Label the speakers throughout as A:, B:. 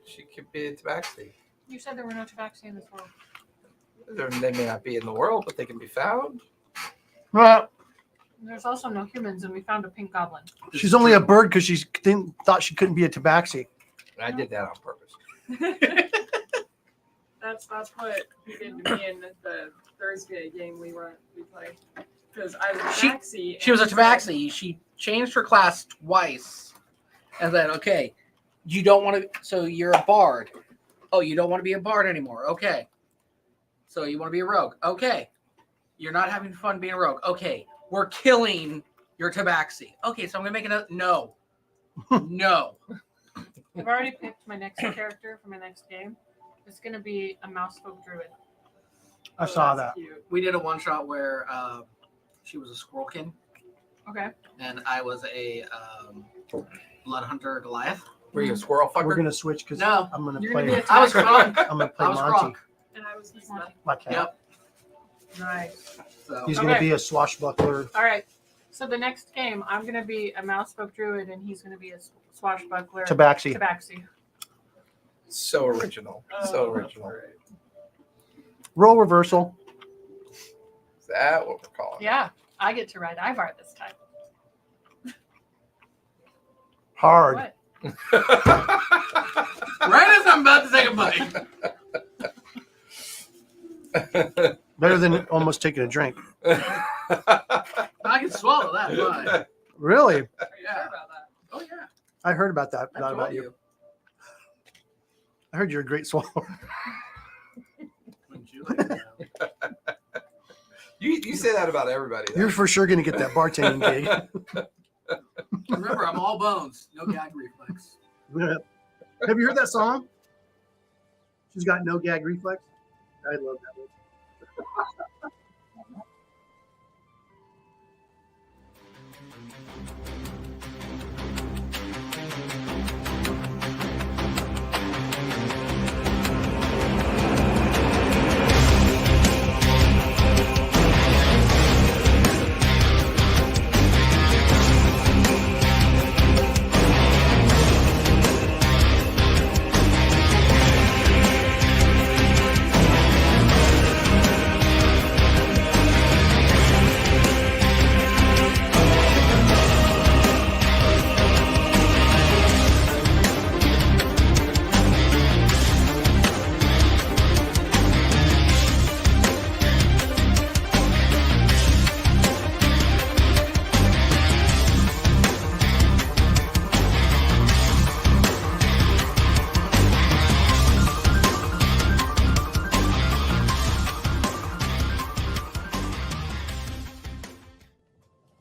A: She could be a tabaxi.
B: You said there were no tabaxi in this world.
A: They may not be in the world, but they can be found.
C: Well,
B: There's also no humans, and we found a pink goblin.
C: she's only a bird because she thought she couldn't be a tabaxi.
A: I did that on purpose.
D: That's what he did to me in the Thursday game we played. Because I was a tabaxi.
E: She was a tabaxi. She changed her class twice. And then, okay, you don't want to... So you're a bard. Oh, you don't want to be a bard anymore. Okay. So you want to be a rogue. Okay. You're not having fun being a rogue. Okay. We're killing your tabaxi. Okay, so I'm going to make another... No. No.
B: I've already picked my next character for my next game. It's going to be a mousefolk druid.
C: I saw
D: that's
C: that.
D: Cute.
E: We did a one-shot where she was a squirrelkin,
B: Okay.
E: and I was a blood hunter Goliath.
A: Were you a squirrel fucker?
C: We're gonna switch because
E: No.
C: I'm gonna
B: You're
C: play.
B: gonna be a
E: I was Gronk.
C: I'm gonna play
E: I was
C: Monty,
E: Gronk.
D: And I was Isma.
C: my cat.
E: Yep.
B: Nice.
E: So
C: He's gonna
B: Okay.
C: be a swashbuckler.
B: All right. So the next game, I'm going to be a mousefolk druid, and he's going to be a swashbuckler.
C: Tabaxi.
B: Tabaxi.
A: So original. So original.
D: Right.
C: Roll reversal.
A: Is that what we're calling?
B: Yeah. I get to ride Ivar this time.
C: Hard.
B: What?
E: right as I'm about to take a bite.
C: Better than almost taking a drink.
E: I can swallow that. Fine.
C: Really?
D: Are you
E: Yeah.
D: sure about that?
E: Oh yeah.
C: I heard about that.
E: I
C: Not
E: told
C: about you. I heard you're a great swallower.
E: Wouldn't you like that?
A: You say that about everybody. though.
C: You're for sure gonna get that bartending gig.
E: Remember, I'm all bones. No gag reflex.
C: Have you heard that song? She's got no gag reflex. I love that one.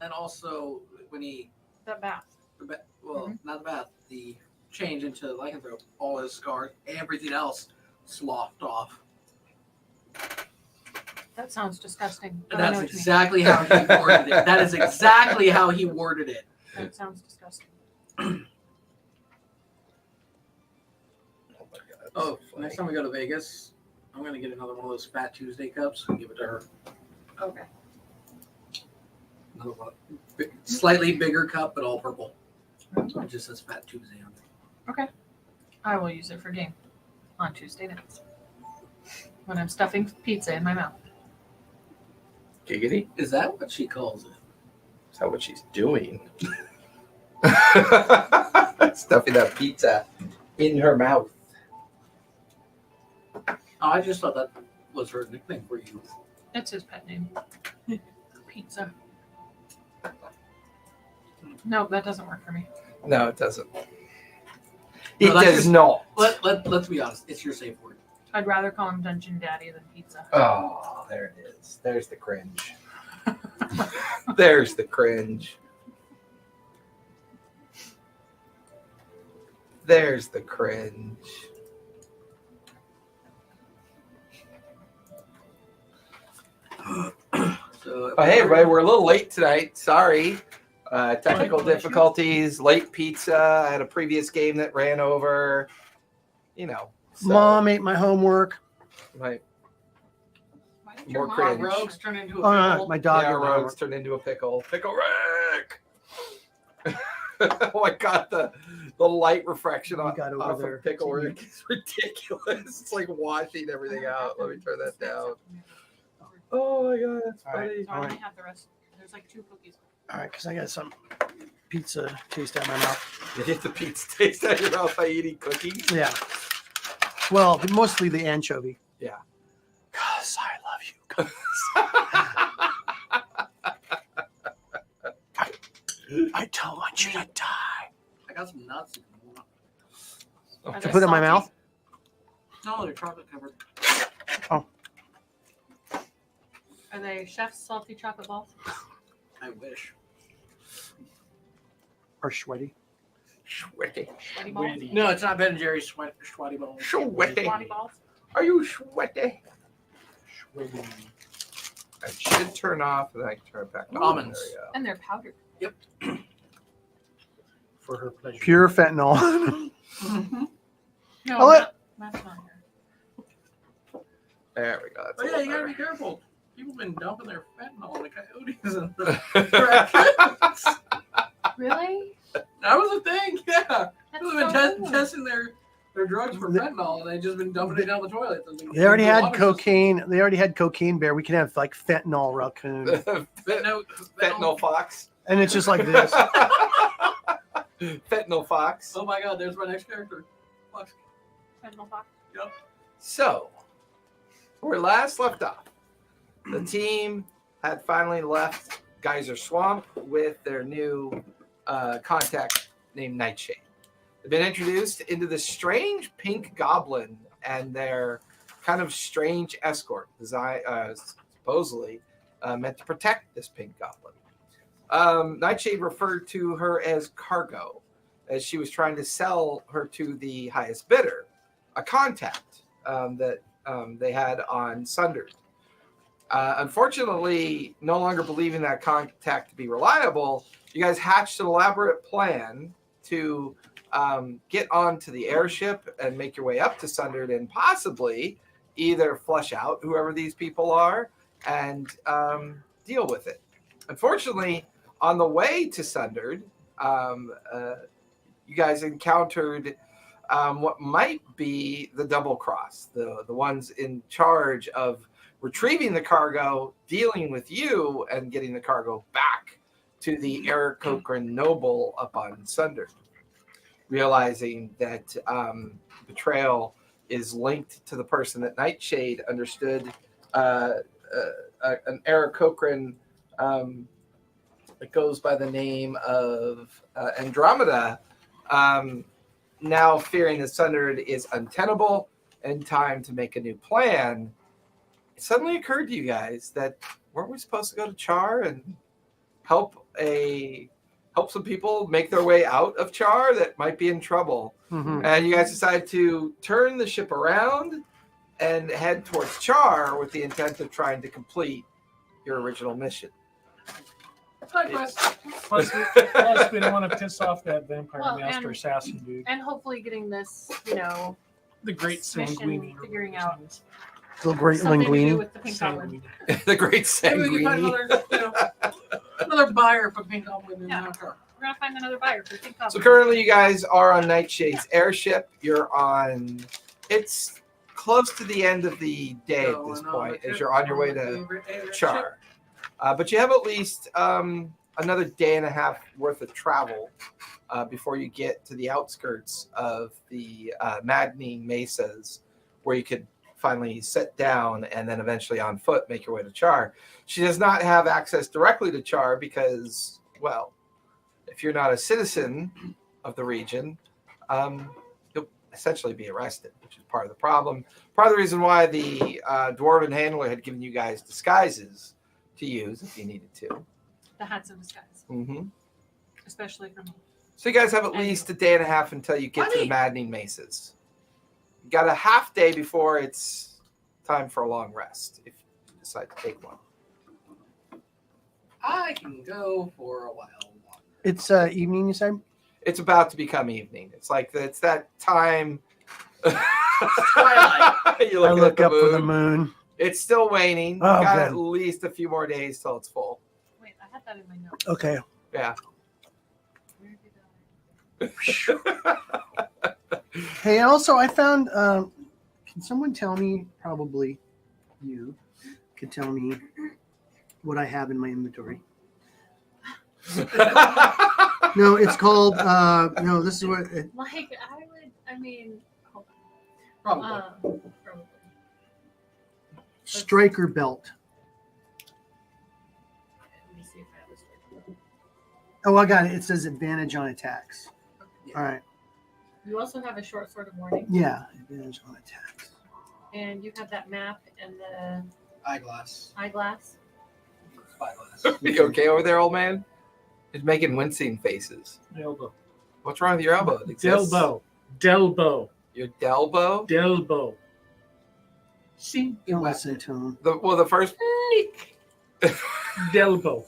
E: And also, when he,
B: The bath.
E: not the bath, the change into lycanthrope, all his scars, everything else sloughed off.
B: That sounds disgusting.
E: And
B: but I
E: that's
B: know what you mean.
E: exactly how he worded it. That is exactly how he worded it.
B: That sounds disgusting.
A: Oh my God.
E: Oh,
A: so
E: next
A: funny.
E: time we go to Vegas, I'm going to get another one of those Fat Tuesday cups and give it to her.
B: Okay.
E: Another one. Slightly bigger cup, but all purple. It just says Fat Tuesday on it.
B: I will use it for game on Tuesday nights when I'm stuffing pizza in my mouth.
A: Giggity?
E: Is that what she calls it?
A: Is that what she's doing? Stuffing that pizza in her mouth.
E: Oh, I just thought that was her nickname for you.
B: That's his pet name. Pizza. No, that doesn't work for me.
A: No, it doesn't.
E: No,
A: It
E: that's
A: does
E: just-
A: not.
E: Let's be honest. It's your safe word.
B: I'd rather call him Dungeon Daddy than Pizza.
A: Oh, there it is. There's the cringe. There's the cringe. There's the cringe.
E: So,
A: Oh, hey, everybody, we're a little late tonight. Sorry. Technical difficulties, late pizza. I had a previous game that ran over. You know. So,
C: Mom ate my homework.
A: my,
B: Why did
A: More
B: your
A: cringe.
B: mom
E: rogues turn into a
C: Oh, no,
E: pickle.
C: my dog
A: yeah,
C: ate my
A: rogues
C: homework.
A: turned into a pickle. Pickle Rick! Oh my god, the light refraction
C: You
A: on
C: got over
A: off
C: there.
A: of Pickle Rick is ridiculous. It's like washing everything out. Let me turn that down. Oh my god, that's
C: All right.
A: funny.
B: So I only have the rest. There's like 2 cookies.
C: All right, because I got some pizza taste out of my mouth.
A: You get the pizza taste out of your mouth by eating cookies.
C: Yeah. Well, mostly the anchovy.
A: Yeah.
C: Cause I love you. I don't want you to die.
E: I got some nuts.
B: Are
C: To
B: they
C: put in my
B: salty?
C: mouth?
E: No, they're chocolate covered.
B: Are they chef's salty chocolate balls?
E: I wish.
C: Or sweaty?
A: Sweaty.
B: Sweaty balls?
E: No, it's not Ben and Jerry's sweaty balls.
A: Sweaty.
B: Sweaty balls?
A: Are you sweaty?
C: Sweaty.
A: I should turn off and then I can turn it back on.
E: Almonds.
A: There we go.
B: And they're powdered.
E: For her pleasure.
C: Pure fentanyl.
E: Mm-hmm.
B: No,
C: Oh, wait.
B: that's not here.
A: There we go. That's
E: Oh
A: a
E: yeah,
A: little
E: you gotta
A: better.
E: be careful. People have been dumping their fentanyl in the coyotes and the raccoons.
B: Really?
E: That was a thing, yeah.
B: That's
E: People have
B: so
E: been
B: cool.
E: testing their drugs for fentanyl and they just been dumping it down the toilet.
C: They already had cocaine. They already had cocaine bear. We can have like fentanyl raccoon.
A: Fentanyl fox.
C: And it's just like this.
A: Fentanyl fox.
E: Oh my god, there's my next character. Fuck.
B: Fentanyl box.
E: Yep.
A: So, where last left off, the team had finally left Geyser Swamp with their new contact named Nightshade. They've been introduced into this strange pink goblin and their kind of strange escort, supposedly meant to protect this pink goblin. Nightshade referred to her as cargo, as she was trying to sell her to the highest bidder, a contact that they had on Sundered. Unfortunately, no longer believing that contact to be reliable, you guys hatched an elaborate plan to get onto the airship and make your way up to Sundered and possibly either flush out whoever these people are and deal with it. Unfortunately, on the way to Sundered, you guys encountered what might be the double cross, the ones in charge of retrieving the cargo, dealing with you, and getting the cargo back to the Eric Cochran noble up on Sundered. Realizing that betrayal is linked to the person that Nightshade understood, an Eric Cochran that goes by the name of Andromeda, now fearing that Sundered is untenable and time to make a new plan, it suddenly occurred to you guys that weren't we supposed to go to Char and help some people make their way out of Char that might be in trouble?
C: Mhm.
A: And you guys decided to turn the ship around and head towards Char with the intent of trying to complete your original mission.
E: Side quest.
F: Plus, we don't want to piss off that vampire
B: Well,
F: master
B: and-
F: assassin dude.
B: And hopefully getting this,
F: The great
B: mission
F: sanguine.
B: figuring out
C: Little great
B: something to do
C: linguine.
B: with the pink goblin.
A: The great
E: Maybe we can find
A: sanguine.
E: another buyer for Pink Goblin in
B: Yeah.
E: our car.
B: We're gonna find another buyer for the pink goblin.
A: So currently, you guys are on Nightshade's airship. You're on. It's close to the end of the day at this point, as you're on your way to Char. But you have at least another day and a half worth of travel before you get to the outskirts of the maddening mesas, where you could finally sit down and then eventually on foot make your way to Char. She does not have access directly to Char because, well, if you're not a citizen of the region, you'll essentially be arrested, which is part of the problem. Part of the reason why the dwarven handler had given you guys disguises to use if you needed to.
B: The hats of disguise,
A: Mm-hmm.
B: especially for me.
A: So you guys have at least a day and a half until you get to the maddening mesas. You got a half day before it's time for a long rest, if you decide to take one.
E: I can go for a while.
C: It's evening, you said?
A: It's about to become evening. It's like it's that time.
E: Twilight.
A: You
C: I
A: look
C: look
A: at
C: up
A: the
C: for the
A: moon.
C: moon.
A: It's still waning.
C: Oh,
A: You got
C: good.
A: at least a few more days till it's full.
B: Wait, I had that in my notes.
C: Okay.
A: Yeah.
B: Where did
C: Hey, also, I found. Can someone tell me? Probably you could tell me what I have in my inventory. No, it's called. No, this is what.
B: Like I mean, hold
E: Probably.
B: on. Probably.
C: Striker belt.
B: Let me see if I have a striker.
C: Oh, I got it. It says advantage on attacks.
E: Yeah.
C: All right.
B: You also have a short sword of warning,
C: Yeah, advantage on attacks.
B: and you have that map and the
E: Eyeglass.
B: eyeglass.
E: Spyglass.
A: You okay over there, old man? He's making wincing faces.
F: Elbow.
A: What's wrong with your elbow? It exists.
F: Delbo. Delbo.
A: Your delbo?
F: Delbo.
E: See?
C: Don't listen to him.
A: The first.
F: Delbo.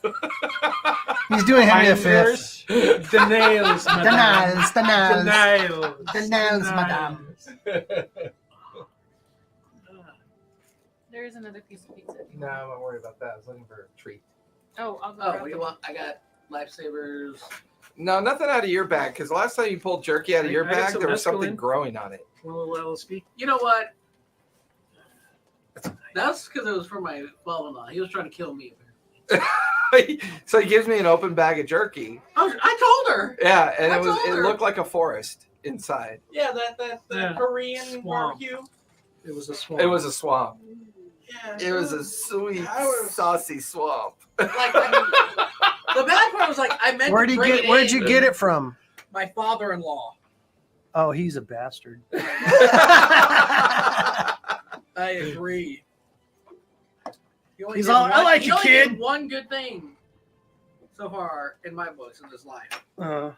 C: He's doing Henry V.
F: Fingers. The nails,
C: The
F: madame.
C: nails, the nails,
F: The nails.
C: the nails, madame.
B: There is another piece of pizza.
A: No, I'm not worried about that. I was looking for a treat.
B: Oh, I'll go.
E: Oh,
B: grab
E: what do you
B: them.
E: want? I got lifesavers.
A: No, nothing out of your bag. Because last time you pulled jerky out of your
F: I got
A: bag,
F: some
A: there was something
F: mescaline.
A: growing on it.
F: One little LSD.
E: You know what? That's because it was for my father-in-law. He was trying to kill me.
A: So he gives me an open bag of jerky.
E: I told her.
A: Yeah, and
E: I
A: it
E: told her.
A: looked like a forest inside.
E: Yeah, that
F: Yeah.
E: Korean
F: Swamp.
E: barbecue.
F: It was a swamp.
A: It was a swamp.
E: Yeah,
A: It was a sweet,
E: I was-
A: saucy swamp.
E: like the bad part was like I meant
C: Where'd
E: to
C: you
E: bring
C: get?
E: it
C: Where'd you
E: in.
C: get it from?
E: My father-in-law.
C: Oh, he's a bastard.
E: I agree. He only
C: He's
E: did
C: all, "I like
E: he
C: you,
E: only
C: kid."
E: did one good thing so far in my books in his life.
C: Uh,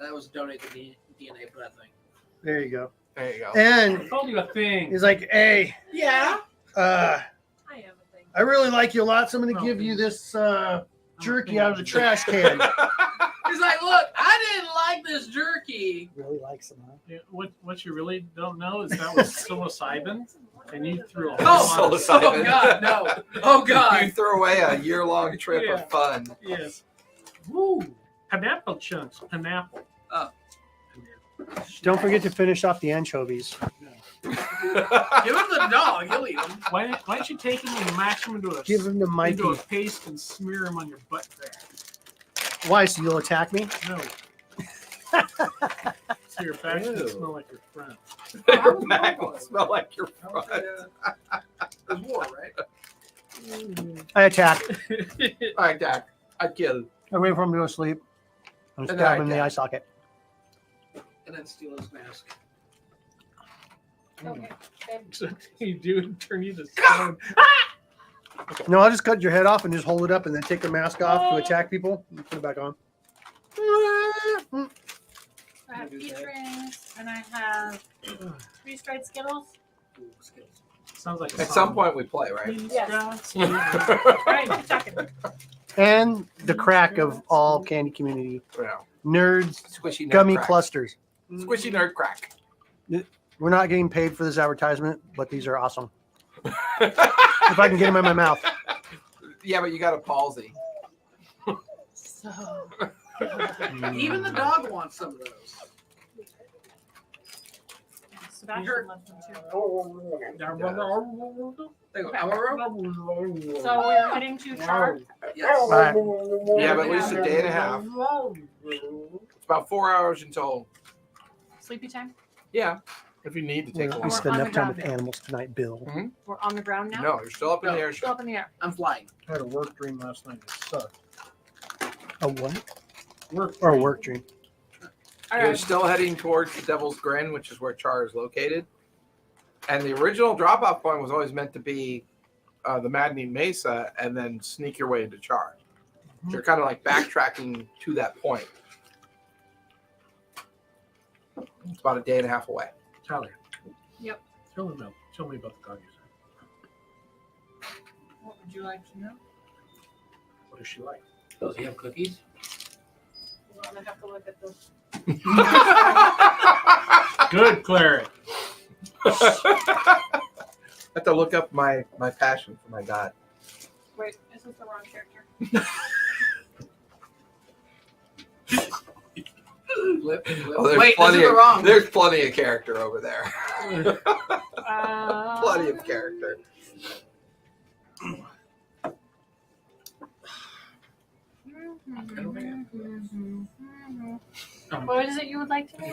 E: That was donate the DNA for that thing.
C: there you go.
A: There you go.
F: I
C: And
F: told you a thing.
C: he's like, "Hey,
E: Yeah.
C: uh,
B: I have a thing.
C: I really like you a lot, so I'm going to
F: Oh,
C: give you this jerky
F: oh,
C: out of the trash can."
E: He's like, look, I didn't like this jerky.
C: Really likes him, huh?
F: Yeah, what you really don't know is that was psilocybin, and you threw a whole
E: Oh,
F: lot of
A: psilocybin.
E: Oh God, no. Oh
A: You
E: God.
A: threw away a year-long trip
F: Yeah.
A: of fun.
F: Yes. Woo. Pineapple chunks. Pineapple.
C: Don't forget to finish off the anchovies.
E: Give him the dog. He'll eat them.
F: Why don't you take them and mash them into a
C: Give him to Mikey.
F: into a paste and smear them on your butt crack?
C: Why? So you'll attack me?
F: No. So your back
A: Ew.
F: can smell like your friend.
A: Your back will smell like your front.
E: There's war, right?
C: I attack.
A: I attack. I kill.
C: I wait for him to go to sleep. I'm
A: And then
C: stab
A: I
C: him in the
A: attack.
C: eye socket.
E: And then steal his mask.
B: Okay.
F: So you do and turn you to stone.
C: No, I'll just cut your head off and just hold it up and then take the mask off to attack people and put it back on.
B: I have peach rings and I have freeze-dried Skittles.
E: Ooh, skills.
F: Sounds like a
A: At
F: song.
A: some point, we play, right?
B: Yes.
F: Yeah.
B: All right, keep talking.
C: And the crack of all candy community.
A: Yeah.
C: Nerds,
A: Squishy nerd
C: gummy
A: crack.
C: clusters.
A: Squishy nerd crack.
C: We're not getting paid for this advertisement, but these are awesome. If I can get them in my mouth.
A: Yeah, but you got a palsy.
B: So,
E: Even the dog wants some of those.
B: Sebastian loves them too.
E: They go,
B: Okay.
E: "Amaro?"
B: So we're heading to Char.
E: Yes.
C: All right.
A: Yeah, but at least a day and a half. It's about 4 hours until.
B: Sleepy time.
A: Yeah, if you need to take a
C: We
B: We're
C: spend
B: on
C: enough
B: the
C: time
B: ground
C: with
B: now.
C: animals tonight, Bill.
B: We're on the ground now.
A: No, you're still up in the
E: No.
B: Still
A: airship.
B: up in the air.
E: I'm flying.
F: I had a work dream last night. It sucked.
C: A what?
F: Work
C: Or a
F: dream.
C: work dream.
B: All
A: You're
B: right.
A: still heading towards the Devil's Grin, which is where Char is located. And the original drop-off point was always meant to be the Maddening Mesa, and then sneak your way into Char. So you're kind of like backtracking to that point. It's about a day and a half away.
F: Tyler.
B: Yep.
F: Tell me about the dog you said.
B: What would you like to know?
F: What is she like?
E: Does he have cookies?
B: We're gonna have to look at the.
F: Good, Clary.
A: I have to look up my passion for my god.
B: Wait, this is the wrong character.
E: Flip, flip.
A: Oh, there's
E: Wait, this
A: plenty
E: is the
A: of,
E: wrong.
A: There's plenty of character over there.
B: Um,
A: Plenty of character.
B: What is it you would like to make?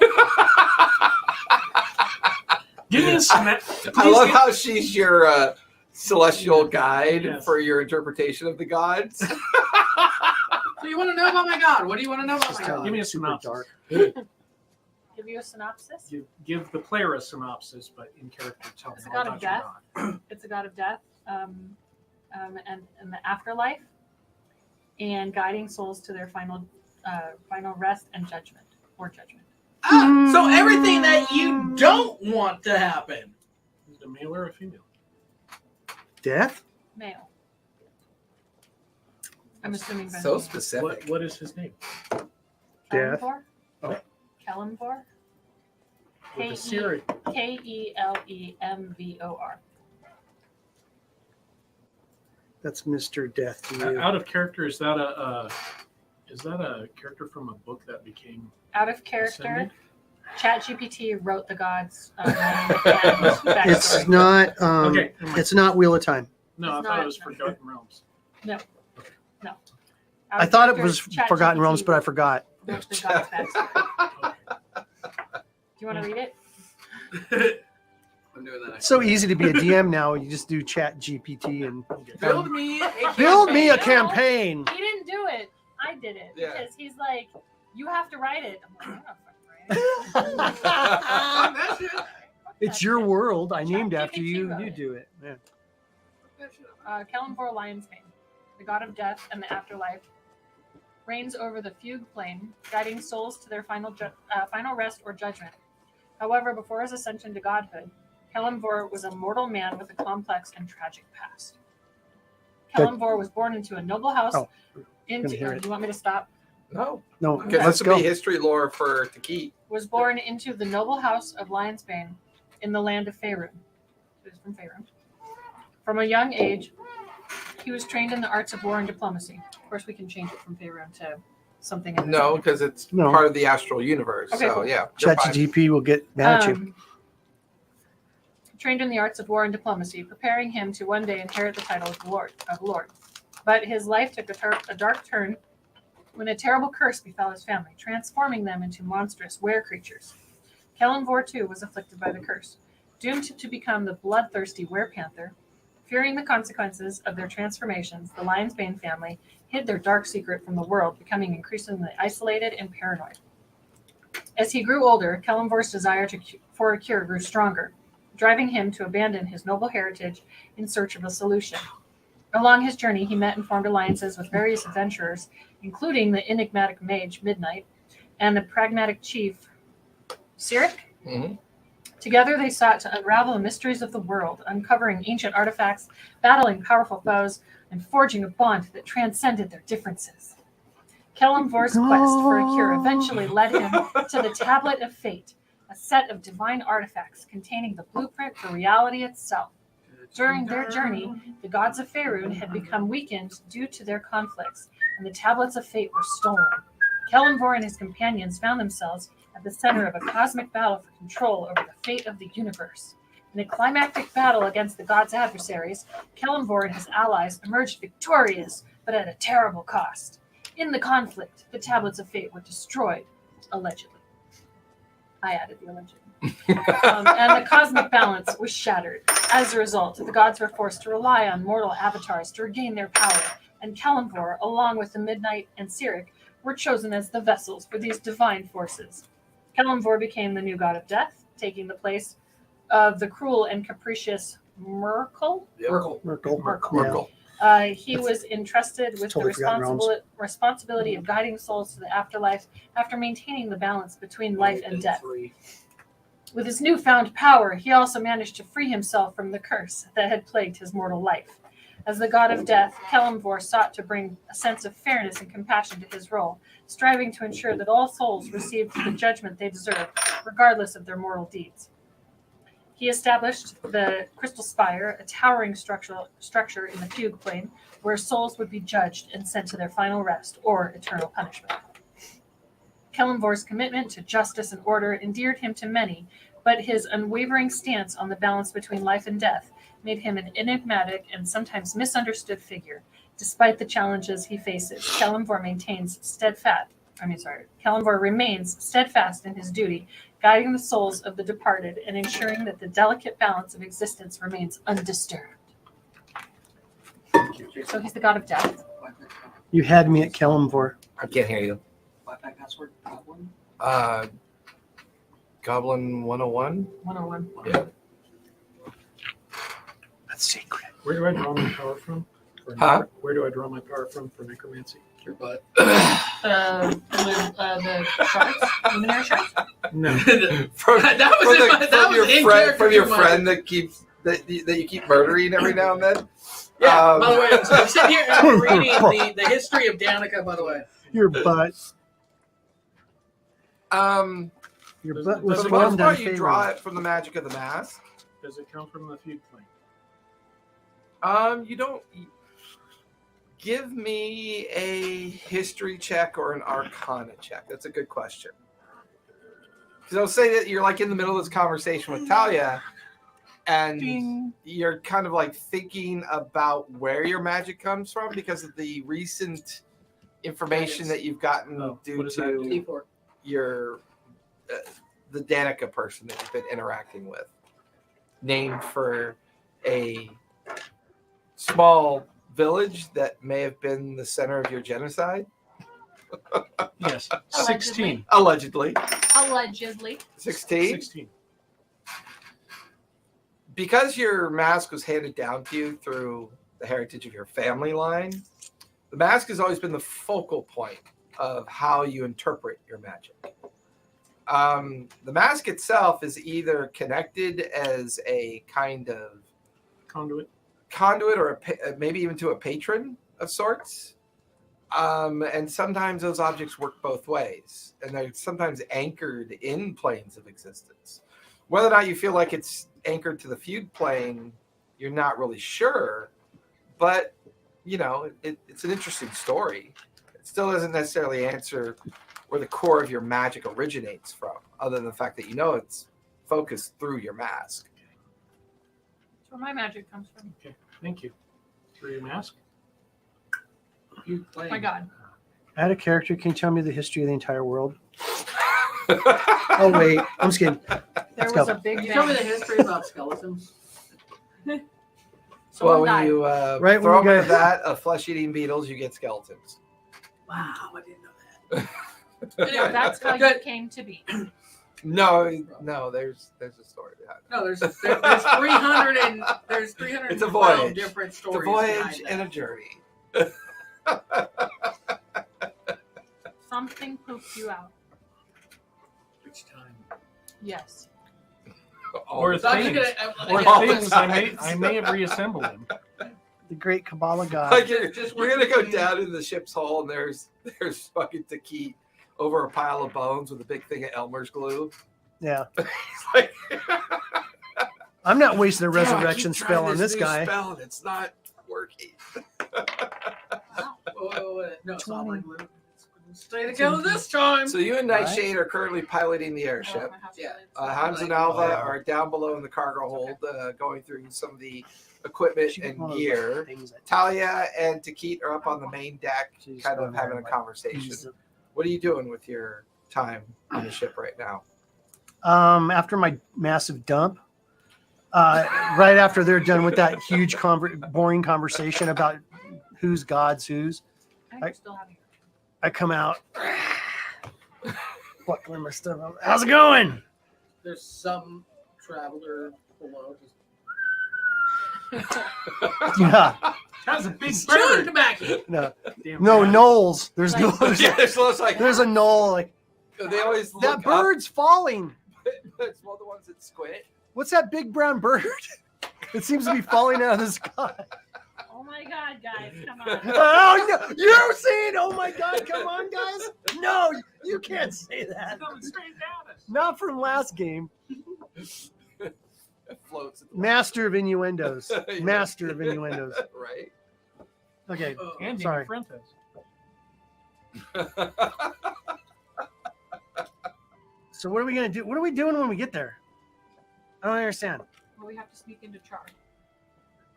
F: Give me a snap.
A: I love how she's your celestial guide
F: Yes.
A: for your interpretation of the gods.
E: So you want to know about my god? What do you want to know about
C: Just
E: my
C: tell
E: god?
F: Give me a
C: super
F: synopsis.
C: dark.
B: Give you a synopsis?
F: Give the player a synopsis, but in character, tell me
B: It's a
F: all
B: god of
F: about your
B: death.
F: god.
B: It's a god of death, and in the afterlife, and guiding souls to their final rest and judgment or judgment.
E: Ah, so everything that you don't want to happen.
F: Is it a male or a female?
C: Death?
B: Male. I'm assuming. by
A: So
B: the name.
A: specific.
F: What is his name?
C: Death.
B: Kalimvor?
F: Oh.
B: Kalimvor?
F: With a Siri.
B: Kelemvor.
C: That's Mr. Death to you.
F: Out of character, is that a character from a book that became
B: Out of character.
F: ascended?
B: ChatGPT wrote the gods' name and
C: It's
B: backstory.
C: not.
F: Okay. never mind.
C: It's not Wheel of Time.
F: No, I
B: it's
F: thought
B: not-
F: it was Forgotten Realms.
B: Out
C: I
B: of
C: thought it
B: character,
C: was Forgotten
B: ChatGPT
C: Realms, but I forgot.
B: wrote the gods' backstory. Do you want to read it?
E: I'm doing that.
C: It's so easy to be a DM now. You just do Chat GPT and
E: Build me a
C: build me a
B: campaign.
C: campaign.
B: He didn't do it. I did it
A: Yeah.
B: because he's like, you have to write it. I'm like, I'm not fucking writing it.
E: That shit.
C: It's your world. I named
B: ChatGPT
C: after you.
B: wrote
C: You
B: it.
C: do it. Yeah.
B: Kalimvor Lionsbane, the god of death and the afterlife, reigns over the fugue plane, guiding souls to their final rest or judgment. However, before his ascension to godhood, Kalimvor was a mortal man with a complex and tragic past. Kalimvor was born into a noble house.
C: Oh,
B: into,
C: hear
B: do
C: it.
B: you want me to stop?
A: No,
C: No,
A: because
C: let's
A: this would
C: go.
A: be history lore for to keep.
B: Was born into the noble house of Lionsbane in the land of Faerun. He was from Faerun. From a young age, he was trained in the arts of war and diplomacy. Of course, we can change it from Faerun to something. in this
A: No,
B: one.
A: because it's
C: No.
A: part of the astral universe.
B: Okay,
A: so
B: cool.
A: yeah, you're fine.
C: ChatGPT will get mad at you.
B: Trained in the arts of war and diplomacy, preparing him to one day inherit the title of Lord. But his life took a dark turn when a terrible curse befell his family, transforming them into monstrous were creatures. Kalimvor too was afflicted by the curse, doomed to become the bloodthirsty were-panther. Fearing the consequences of their transformations, the Lionsbane family hid their dark secret from the world, becoming increasingly isolated and paranoid. As he grew older, Kalimvor's desire for a cure grew stronger, driving him to abandon his noble heritage in search of a solution. Along his journey, he met and formed alliances with various adventurers, including the enigmatic mage Midnight and the pragmatic chief Sirik.
A: Mhm.
B: Together, they sought to unravel the mysteries of the world, uncovering ancient artifacts, battling powerful foes, and forging a bond that transcended their differences. Kalimvor's quest for a cure eventually led him to the Tablet of Fate, a set of divine artifacts containing the blueprint for reality itself. During their journey, the gods of Faerun had become weakened due to their conflicts, and the Tablets of Fate were stolen. Kalimvor and his companions found themselves at the center of a cosmic battle for control over the fate of the universe. In a climactic battle against the gods' adversaries, Kalimvor and his allies emerged victorious, but at a terrible cost. In the conflict, the Tablets of Fate were destroyed, allegedly. I added the alleged. And the cosmic balance was shattered. As a result, the gods were forced to rely on mortal avatars to regain their power, and Kalimvor, along with the Midnight and Sirik, were chosen as the vessels for these divine forces. Kalimvor became the new god of death, taking the place of the cruel and capricious Merkel.
E: Merkel.
C: Merkel.
A: Merkel.
B: He was entrusted with
C: Totally
B: the
C: forgotten realms.
B: responsibility of guiding souls to the afterlife after maintaining the balance between life and death. With his newfound power, he also managed to free himself from the curse that had plagued his mortal life. As the god of death, Kalimvor sought to bring a sense of fairness and compassion to his role, striving to ensure that all souls received the judgment they deserved, regardless of their mortal deeds. He established the Crystal Spire, a towering structure in the fugue plane, where souls would be judged and sent to their final rest or eternal punishment. Kellenvor's commitment to justice and order endeared him to many, but his unwavering stance on the balance between life and death made him an enigmatic and sometimes misunderstood figure. Despite the challenges he faces, Kellenvor remains steadfast in his duty, guiding the souls of the departed and ensuring that the delicate balance of existence remains undisturbed. So he's the god of death.
C: You had me at Kellenvor.
A: I can't hear you.
E: Wi-Fi password goblin.
A: Goblin 101?
B: 101.
A: Yeah.
C: That's secret.
F: Where do I draw my power from?
A: Huh?
F: Where do I draw my power from for necromancy?
E: Your butt.
B: The shards? Luminary shards?
F: No.
A: From,
E: That was in my- that was in character
A: from your
E: for my-
A: friend that you keep murdering every now and then.
E: Yeah. By the way, I'm sitting here and I'm reading the history of Danica. By the way.
C: Your butt. Your
F: Does-
C: butt
F: does
C: was
A: For the
F: it
A: most
C: formed
A: part, you draw
C: unfavorably.
A: it from the magic of the mask.
F: Does it come from the feud plane?
A: You don't. Give me a history check or an arcana check. That's a good question. Because I'll say that you're like in the middle of this conversation with Talia, and
C: Ding.
A: you're kind of like thinking about where your magic comes from because of the recent information that you've gotten
F: Oh,
A: due
F: what does that
A: to
F: do?
E: T4.
A: your the Danica person that you've been interacting with, named for a small village that may have been the center of your genocide,
F: Yes.
B: Allegedly.
F: 16.
A: allegedly.
B: Allegedly.
A: 16.
F: 16.
A: Because your mask was handed down to you through the heritage of your family line, the mask has always been the focal point of how you interpret your magic. The mask itself is either connected as a kind of conduit or maybe even to a patron of sorts. And sometimes those objects work both ways, and they're sometimes anchored in planes of existence. Whether or not you feel like it's anchored to the feud plane, you're not really sure, but you know, it's an interesting story. It still doesn't necessarily answer where the core of your magic originates from, other than the fact that you know it's focused through your mask.
B: That's where my magic comes from.
F: Okay. Thank you. For your mask?
E: You
B: Oh my god.
C: Add a character. Can you tell me the history of the entire world? Oh wait, I'm just kidding.
B: There
C: Let's
B: was
C: go.
B: a big
E: Can you tell me the
B: bang.
E: history about skeletons?
B: Someone
A: Well, when
B: died.
A: you
C: Right when
A: throw
C: you
A: them
C: go-
A: into that of flesh-eating beetles, you get skeletons.
E: Wow, I didn't know
B: Yeah, that's how you
E: Good.
B: came to be.
A: No, there's a story behind it.
E: No, there's 300 and there's 312
A: It's a voyage.
E: different
A: It's
E: stories.
A: a voyage
E: behind
A: and a
E: that.
A: journey.
B: Something pooped you out.
E: Which time?
B: Yes.
F: Or
E: So I'm just
F: things.
E: gonna-
F: Or
A: all the
F: things
A: times.
F: I may have reassembled them.
C: The great Kabbalah god.
A: Like we're gonna go down in the ship's hull, and there's fucking Takit over a pile of bones with a big thing of Elmer's glue.
C: Yeah,
A: He's like,
C: I'm not wasting a
A: "Yeah, I
C: resurrection
A: keep
C: spell
A: trying
C: on this
A: new
C: guy.
A: spell, and it's not working.
E: Wait. No, it's not
C: 20.
E: like little. Stay together this time.
A: So you and Nightshade are currently piloting the airship.
E: Yeah.
A: Hans and Alva are down below in the cargo hold, going through some of the equipment
C: She was
A: and
C: one of those
A: gear.
C: things that-
A: Talia and Takit are up on the main deck,
C: She's
A: kind of
C: going
A: having a
C: there, like,
A: conversation.
C: he's-
A: What are you doing with your time on the ship right now?
C: After my massive dump, right after they're done with that huge boring conversation about who's God's who's,
B: I think you're still having
C: I come out, buckling my stuff up. How's it going?
E: There's some traveler below.
C: Yeah,
F: That's a big
E: Chilling
F: bird.
E: tobacco.
C: no,
F: Damn
C: no
F: rat.
C: knolls. There's
B: Like-
C: no.
A: Yeah, there's looks like
C: There's a knoll. Like
A: they always look
C: that bird's falling.
A: Up. It's one of the ones that squint.
C: What's that big brown bird? It seems to be falling out of the sky.
B: Oh my god, guys, come on.
C: Oh no! You're saying, "Oh my God, come on, guys!" No, you can't say that.
F: Coming straight at us.
C: Not from last game.
A: It floats. At the
C: Master of innuendos.
A: Yeah.
C: Master of innuendos.
A: Right.
C: Okay.
F: And
C: Sorry.
F: Fuentes.
C: So what are we gonna do? What are we doing when we get there? I don't understand.
B: Well, we have to sneak into Char.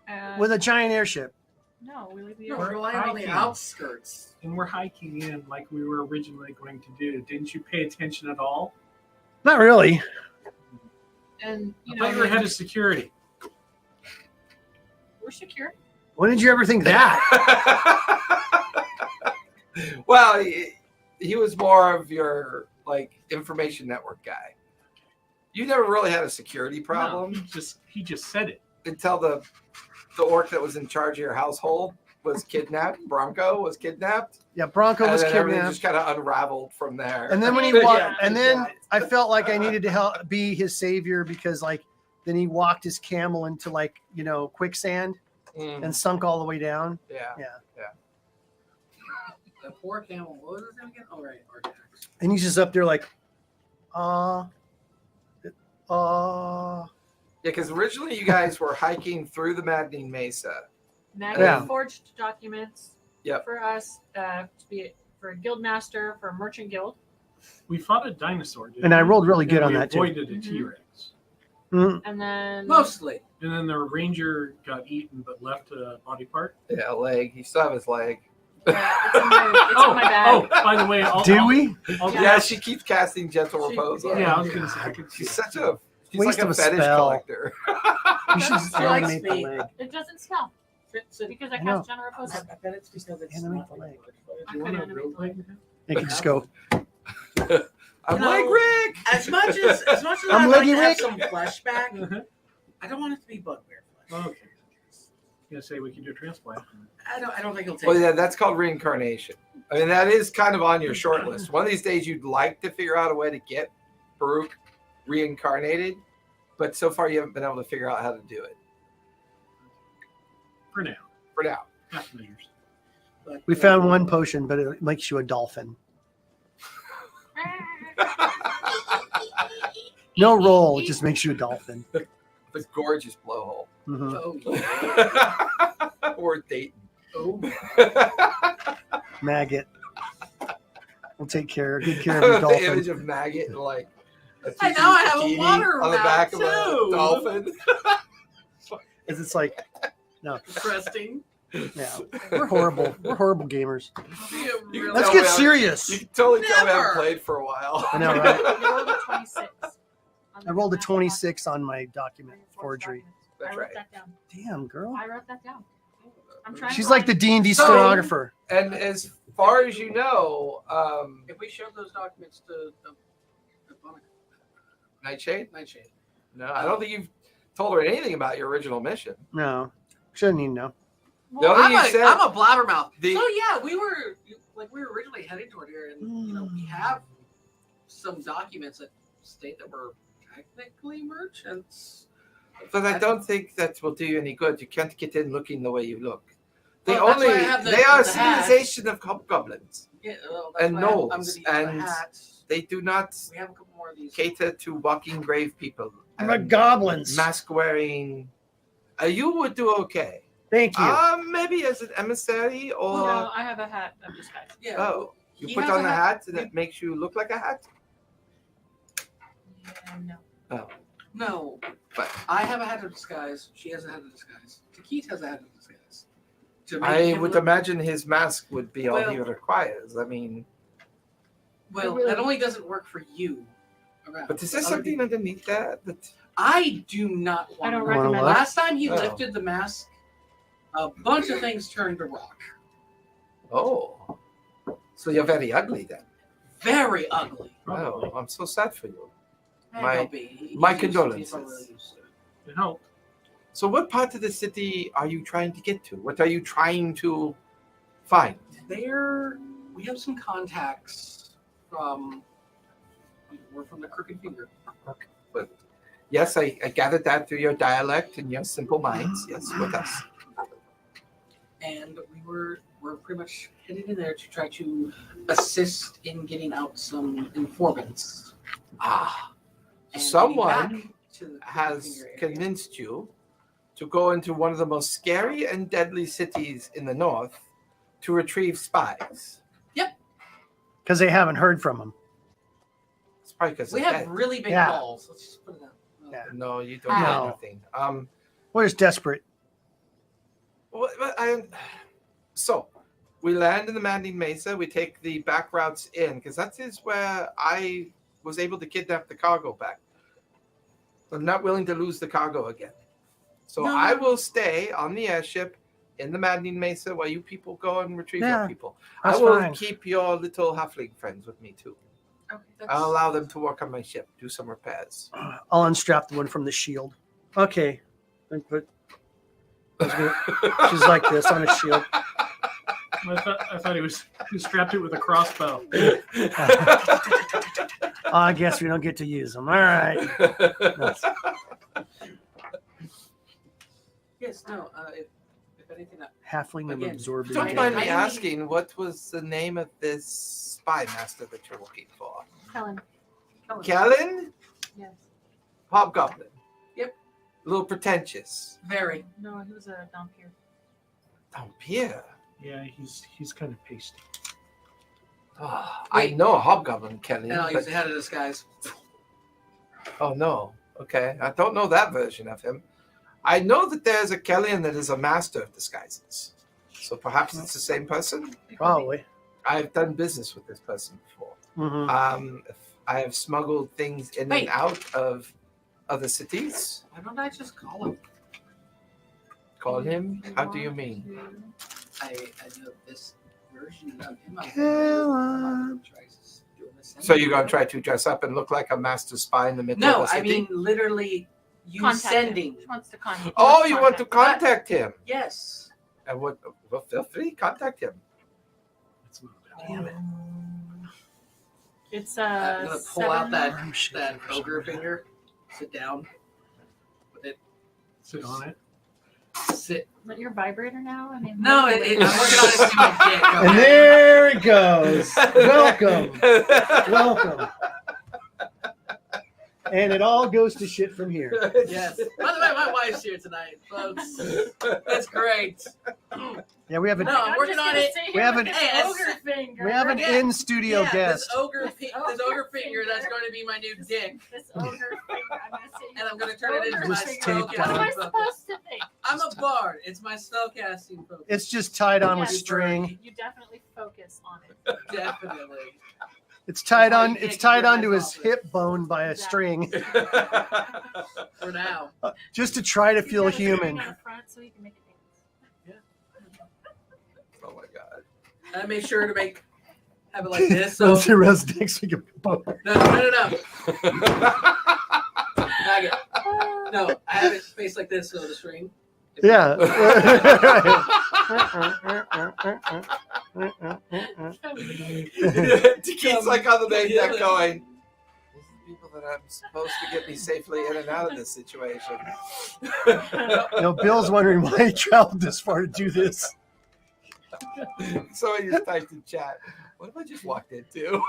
B: And
C: With a giant airship.
B: no, we leave the
F: No,
E: We're
B: air.
E: relying on the
F: hiking.
E: outskirts.
F: And we're hiking in like we were originally going to do. Didn't you pay attention at all?
C: Not really.
B: And you
F: I
B: know,
F: thought you were head of security.
B: we're secure.
C: When did you ever think that?
A: Well, he was more of your like information network guy. You never really had a security problem
F: No, he just said it.
A: until the orc that was in charge of your household was kidnapped. Bronco was kidnapped.
C: Yeah, Bronco
A: And
C: was
A: then everything
C: kidnapped.
A: just kind of unraveled from there.
C: And then when he
B: Yeah.
C: walked,
B: Yeah.
C: and then I felt like I needed to help be his savior because like then he walked his camel into like quicksand
A: Mm,
C: and sunk all the way down.
A: yeah.
E: The poor camel. What was his name again? Oh, right. Artax.
C: And he's just up there like,
A: Yeah, because originally you guys were hiking through the Maddening Mesa.
B: Maggie
C: Yeah.
B: forged documents
A: Yep.
B: for us to be for a guild master for a merchant guild.
F: We fought a dinosaur, didn't
C: and I
F: we?
C: rolled really good
F: And
C: on
F: we
C: that too.
F: avoided a
B: Mhm.
F: T-Rex.
C: Mhm.
B: And then
E: Mostly.
F: And then the ranger got eaten but left a body part.
A: Yeah, leg. You still have his leg.
B: yeah, it's in my bag.
F: by the way,
C: Do we?
A: Yeah, she keeps casting gentle repose on
F: Yeah, I
A: him.
F: was gonna say I could see
A: She's
F: it.
A: such a
C: Waste
A: like
C: of
A: a
C: a
A: fetish
C: spell.
A: collector.
C: You should just
E: She likes
C: animate the
E: me.
C: leg.
B: It doesn't smell because I
C: I know.
B: cast General Repose.
E: I bet it's because it's
C: Animate
E: not
C: the leg.
B: I could animate the leg.
C: They can just go.
A: I'm
E: You know,
A: like Rick.
E: As much as
C: I'm
E: I like
C: Leggy
E: to have
C: Rick.
E: some flesh back,
F: Uh-huh.
E: I don't want it to be bugbear flesh.
F: Okay. I'm gonna say we can do a transplant.
E: I don't think it'll take.
A: Well, yeah, that's called reincarnation. I mean, that is kind of on your short list. One of these days, you'd like to figure out a way to get Baruch reincarnated, but so far you haven't been able to figure out how to do it.
F: For now.
A: For now.
F: Half measures.
E: But,
C: We found one potion, but it makes you a dolphin. No roll, it just makes you a dolphin.
A: The gorgeous blowhole.
C: Mhm.
E: Oh, yeah.
A: Or Dayton.
E: Oh,
C: Maggot. We'll take good care of
A: The
C: your dolphin.
A: image of maggot and like a
E: Hey, now I have a
A: bikini
E: water
A: on the back of a
E: mouth, too.
A: dolphin.
C: Is it's like,
E: interesting.
C: yeah, we're horrible. We're horrible gamers.
A: You can
C: Let's
A: tell
C: get
A: me
C: serious.
A: You can totally tell me I
E: Never.
A: haven't played for a while.
C: I know, right?
B: You rolled a 26.
C: I rolled a 26 on my document forgery.
A: That's
B: I wrote
A: right.
B: that down.
C: Damn, girl.
B: I wrote that down. I'm trying.
C: She's
B: to
C: like the D&D
A: So-
C: stenographer.
A: And as far as you know,
E: If we showed those documents to Monica,
A: Nightshade?
E: Nightshade.
A: No, I don't think you've told her anything about your original mission.
C: No, shouldn't even know.
A: The other
E: I'm
A: you said,
E: a blabbermouth.
A: The-
E: So yeah, we were originally heading toward here, and we have some documents that state that we're technically merchants.
A: but I don't think that will do you any good. You can't get in looking the way you look. They
E: Well, that's
A: only
E: why I have
A: they are a
E: the hat.
A: civilization of hobgoblins.
E: Yeah, well, that's
A: And
E: why I'm
A: gnolls,
E: gonna use the
A: and
E: hat.
A: They do not
E: We have a couple more of these.
A: cater to walking grave people.
C: I'm a
A: and
C: goblins.
A: Mask wearing. You would do okay.
C: Thank you.
A: Maybe as an emissary or
B: No, I have a hat of disguise.
E: Yeah.
A: oh, you
E: he
A: put
E: has
A: on
E: a
A: a
E: hat.
A: hat that makes you look like a hat.
B: Yeah, no.
E: No,
A: But
E: I have a hat of disguise. She has a hat of disguise. Takit has a hat of disguise. To make
A: I
E: him
A: would
E: look-
A: imagine his mask would be all he
E: Well-
A: requires. I mean,
E: Well,
B: really-
E: that only doesn't work for you. Around.
A: but is there
E: Other
A: something
E: people-
A: underneath that?
E: I do not want.
B: I don't
E: to-
C: Wanna
B: recommend
C: what?
B: that.
E: Last time he
A: Oh.
E: lifted the mask, a bunch of things turned to rock.
A: Oh, so you're very ugly then.
E: Very ugly.
F: Probably.
A: Oh, I'm so sad for you.
E: Eh,
A: My-
E: don't be. He's
A: my
E: used to it. He's
A: condolences.
E: probably used to it.
F: It helped.
A: So, what part of the city are you trying to get to? What are you trying to find?
E: We have some contacts from. We're from the Crooked Finger.
A: But yes, I gathered that through your dialect and your simple minds. Yes, with us.
E: And we're pretty much headed in there to try to assist in getting out some informants.
A: Ah,
E: and
A: someone
E: getting back to the Crooked
A: has
E: Finger area.
A: convinced you to go into one of the most scary and deadly cities in the north to retrieve spies.
C: Because they haven't heard from him.
A: Probably because
E: We have really big
C: Yeah.
E: balls. Let's just put it out.
C: Yeah.
A: No, you don't
E: No.
A: get nothing.
C: We're just desperate.
A: So we land in the Manding Mesa. We take the back routes in because that is where I was able to kidnap the cargo back. I'm not willing to lose the cargo again. So
E: No.
A: I will stay on the airship in the Manding Mesa while you people go and retrieve
C: Yeah,
A: your people.
C: That's
A: I will
C: fine.
A: keep your little halfling friends with me too.
E: Okay,
A: I'll allow them to work on my ship, do some repairs.
C: I'll unstrap the one from the shield. Okay. And put. She's like this on a shield.
F: I thought he strapped it with a crossbow.
C: I guess we don't get to use them. All right.
E: Yes, no. If anything,
C: Halfling of
E: Again,
C: absorbing.
A: Don't
E: Okay.
A: mind me
E: I need-
A: asking, what was the name of this spy master that you're looking for?
B: Helen.
A: Kellen?
B: Yes.
A: Hobgoblin.
E: Yep.
A: A little pretentious.
E: very.
B: No, he was a Dampier.
A: Dampier.
F: Yeah, he's kind of pasty.
A: Oh, I
E: Wait.
A: know a hobgoblin, Kelly.
E: And I'll use
A: But,
E: the head of disguise.
A: oh no. Okay. I don't know that version of him. I know that there's a Kellyan that is a master of disguises. So perhaps it's the same person.
C: Probably.
A: I've done business with this person before.
C: Mm-hmm.
A: I have smuggled things in
E: Wait.
A: and out of other cities.
E: Why don't I just call him?
A: Call him? How do you mean?
E: I know this version of him.
C: Kellen.
A: So you're going to try to dress up and look like a master spy in the middle
E: No,
A: of the
E: I
A: city?
E: mean literally you
B: Contact
E: sending.
B: Him. She wants to contact.
A: Oh, you want to contact him?
E: Yes.
A: And what? Well, feel free, contact him.
F: It's not bad.
C: Damn it.
B: It's
E: I'm gonna pull out that
C: I'm shaking
E: that
C: for some
E: ogre
C: reason.
E: finger. Sit down. With it.
F: Sit on it.
E: Sit.
B: Is that your vibrator now? I mean,
E: No, I'm working on it to my dick.
C: And
E: Okay?
C: there it goes. Welcome. Welcome. And it all goes to shit from here.
E: Yes. By the way, my wife's here tonight, folks. That's great.
C: Yeah, we have an
E: No, I'm working on it.
C: We have an-
E: Hey,
B: ogre finger.
C: we have an
E: Yeah.
C: in-studio
E: Yeah,
C: guest.
E: This ogre
B: ogre
E: finger that's
B: finger.
E: going to be my new dick.
B: This ogre finger. I'm gonna say.
E: And I'm going to turn it into
B: Ogre
E: my
C: Just
B: finger.
C: tape
B: What am I
C: down.
E: spellcasting focus.
B: supposed to think?
E: I'm a bard. It's my spellcasting focus.
C: It's just tied on with
B: Yeah.
C: string.
B: You definitely focus on it.
E: Definitely.
C: It's tied
E: That's why
C: on.
E: you
C: It's
E: can't
C: tied
E: keep your
C: onto
E: eyes
C: his
E: off it.
C: hip bone by a
B: Exactly.
C: string,
E: For now.
C: just to try to
B: He's
C: feel
B: got a string
C: human.
B: on the front so he can make it dance.
A: Oh my god.
E: And I made sure to have it like this. So
C: Once he rests next week,
E: no. Back it. No, I have it faced like this, so the string.
C: yeah.
A: Keith's like on the main deck going, these are the people that I'm supposed to get me safely in and out of this situation.
C: No, Bill's wondering why he traveled this far to do this.
A: So I just typed in chat, what have I just walked into?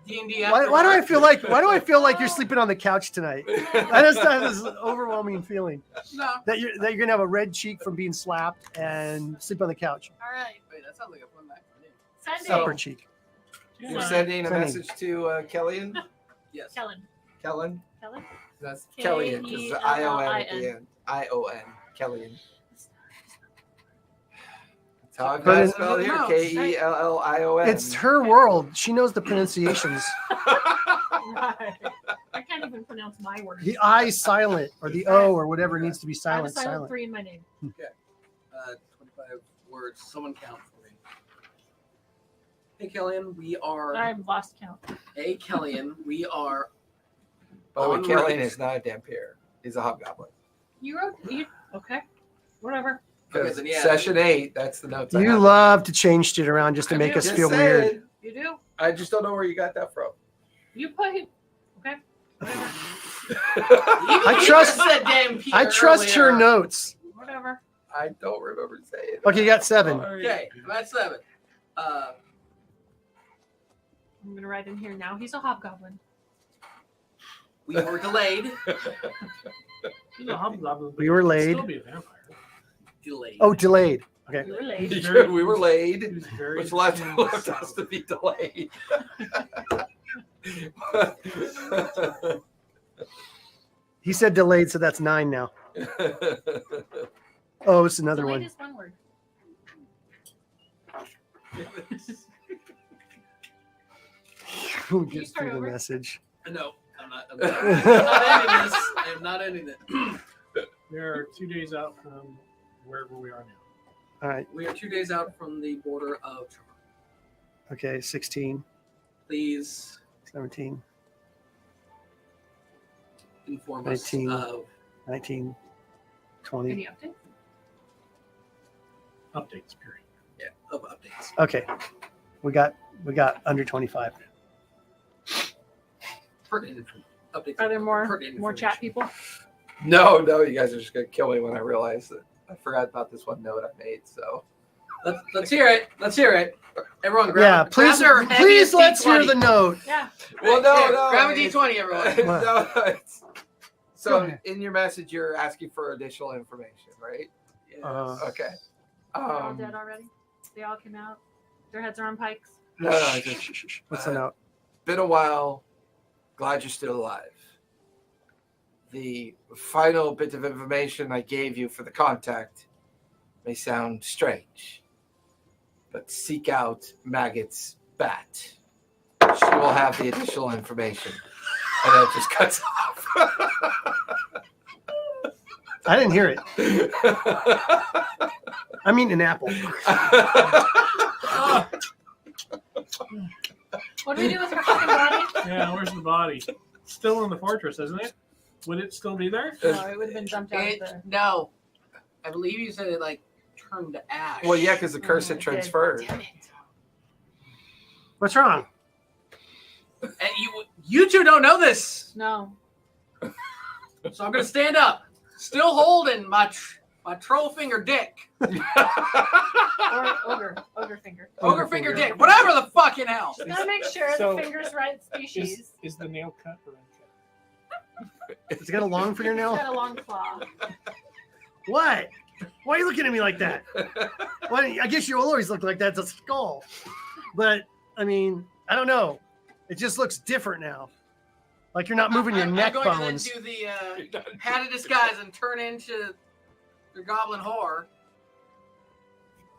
E: D&D
C: Why do I feel like? Why do I feel like you're sleeping on the couch tonight? I just have this overwhelming feeling
E: No.
C: that you're gonna have a red cheek from being slapped and sleep on the couch.
B: All right.
E: Wait, that sounds like a fun night for me.
B: Send
A: So-
C: Upper
B: it.
C: cheek.
A: You're sending a
C: Sending.
A: message to Kellyan?
E: Yes.
B: Kellen.
A: Kellen?
B: Kellen?
A: That's
B: Kellyan,
A: Kellyan, because the I-O-N at the
B: K-E-L-L-I-N.
A: end. I-O-N. Kellyan. That's how I've
C: But
A: got it
C: it's-
A: spelled here.
E: No,
A: Kellyon.
C: It's her world. She knows the pronunciations.
B: Right. I can't even pronounce my words.
C: The I silent or the O or whatever needs to be
B: I have a
C: silent.
B: silent
C: Silent.
B: 3 in my name.
E: 25 words. Someone count for me. Hey, Kellyan, we are.
B: I've lost count.
E: Hey, Kellyan, we are.
A: By the way,
E: en
A: Kellyan
E: route.
A: is not a Dampier. He's a hobgoblin.
B: You wrote. Okay. Whatever.
E: Okay,
A: Because
E: then, yeah.
A: session 8, that's the notes I
C: You
A: have.
C: love to change shit around just to make us
A: Just
C: feel weird.
A: saying.
B: You do.
A: I just don't know where you got that from.
B: You put him. Okay. Whatever.
C: I trust- I trust her notes.
B: Whatever.
A: I don't remember saying it.
C: Okay, you got 7.
E: Okay, that's 7.
B: I'm gonna write in here now. He's a hobgoblin.
E: We were delayed.
F: He's a hobgoblin. but
C: We were
F: he could
C: laid.
F: Still be a vampire.
E: Delayed.
C: Oh, delayed. Okay.
B: We were late.
A: We were
F: He
A: laid,
F: was very
A: which left
F: south.
A: us to be delayed.
C: He said delayed, so that's 9 now. Oh, it's another
B: Delayed
C: one.
B: is one word.
C: Who
B: Can you
C: gets
B: start
C: through the
B: over?
C: message?
E: No, I'm not ending this. I am not ending it.
F: We are 2 days out from wherever we are now.
C: All right.
E: We are 2 days out from the border of Toronto.
C: Okay. 16,
E: Please
C: 17,
E: inform us
C: 19.
E: of
C: 19, 20.
B: Any updates?
F: Updates, period.
E: of updates.
C: Okay. We got under 25.
E: Pertinent updates.
B: Are there more
E: Pertinent
B: chat
E: information.
B: people?
A: No, you guys are just gonna kill me when I realize that I forgot about this one note I made. So
E: Let's hear it. Let's hear it. Everyone, grab,
C: Yeah,
E: grab
C: please,
E: their
C: please
E: heaviest
C: let's hear
E: D20.
C: the note.
B: Yeah.
A: well, no,
E: Grab a
A: it's-
E: D20, everyone.
C: What?
A: no, it's-
C: Go
A: so
C: ahead.
A: in your message, you're asking for additional information, right? Okay.
B: They're all dead already. They all came out. Their heads are on pikes.
A: No, just
C: What's the note?
A: been a while. Glad you're still alive. The final bit of information I gave you for the contact may sound strange, but seek out Maggot's bat. She will have the additional information. And that just cuts off.
C: I didn't hear it. I mean, an apple.
B: What do we do with her fucking body?
F: Yeah, where's the body? Still in the fortress, isn't it? Would it still be there?
B: No, it would have been dumped out of the.
E: No. I believe you said it like turned to ash.
A: Well, yeah, because the curse had
B: it did.
A: transferred.
B: Damn it.
C: What's wrong?
E: And you two don't know this,
B: No.
E: so I'm gonna stand up, still holding my troll finger dick,
B: Or ogre finger.
E: ogre finger dick, whatever the fucking hell.
B: Gotta make sure
F: So-
B: the finger's right species.
F: Is the nail cut or uncut?
C: It's got a long
B: It's
C: fingernail?
B: got a long claw.
C: What? Why are you looking at me like that? Why, I guess you always look like that's a skull. But, I mean, I don't know. It just looks different now. Like you're not moving your neck
E: I'm going
C: bones.
E: to then do the hat of disguise and turn into the goblin whore.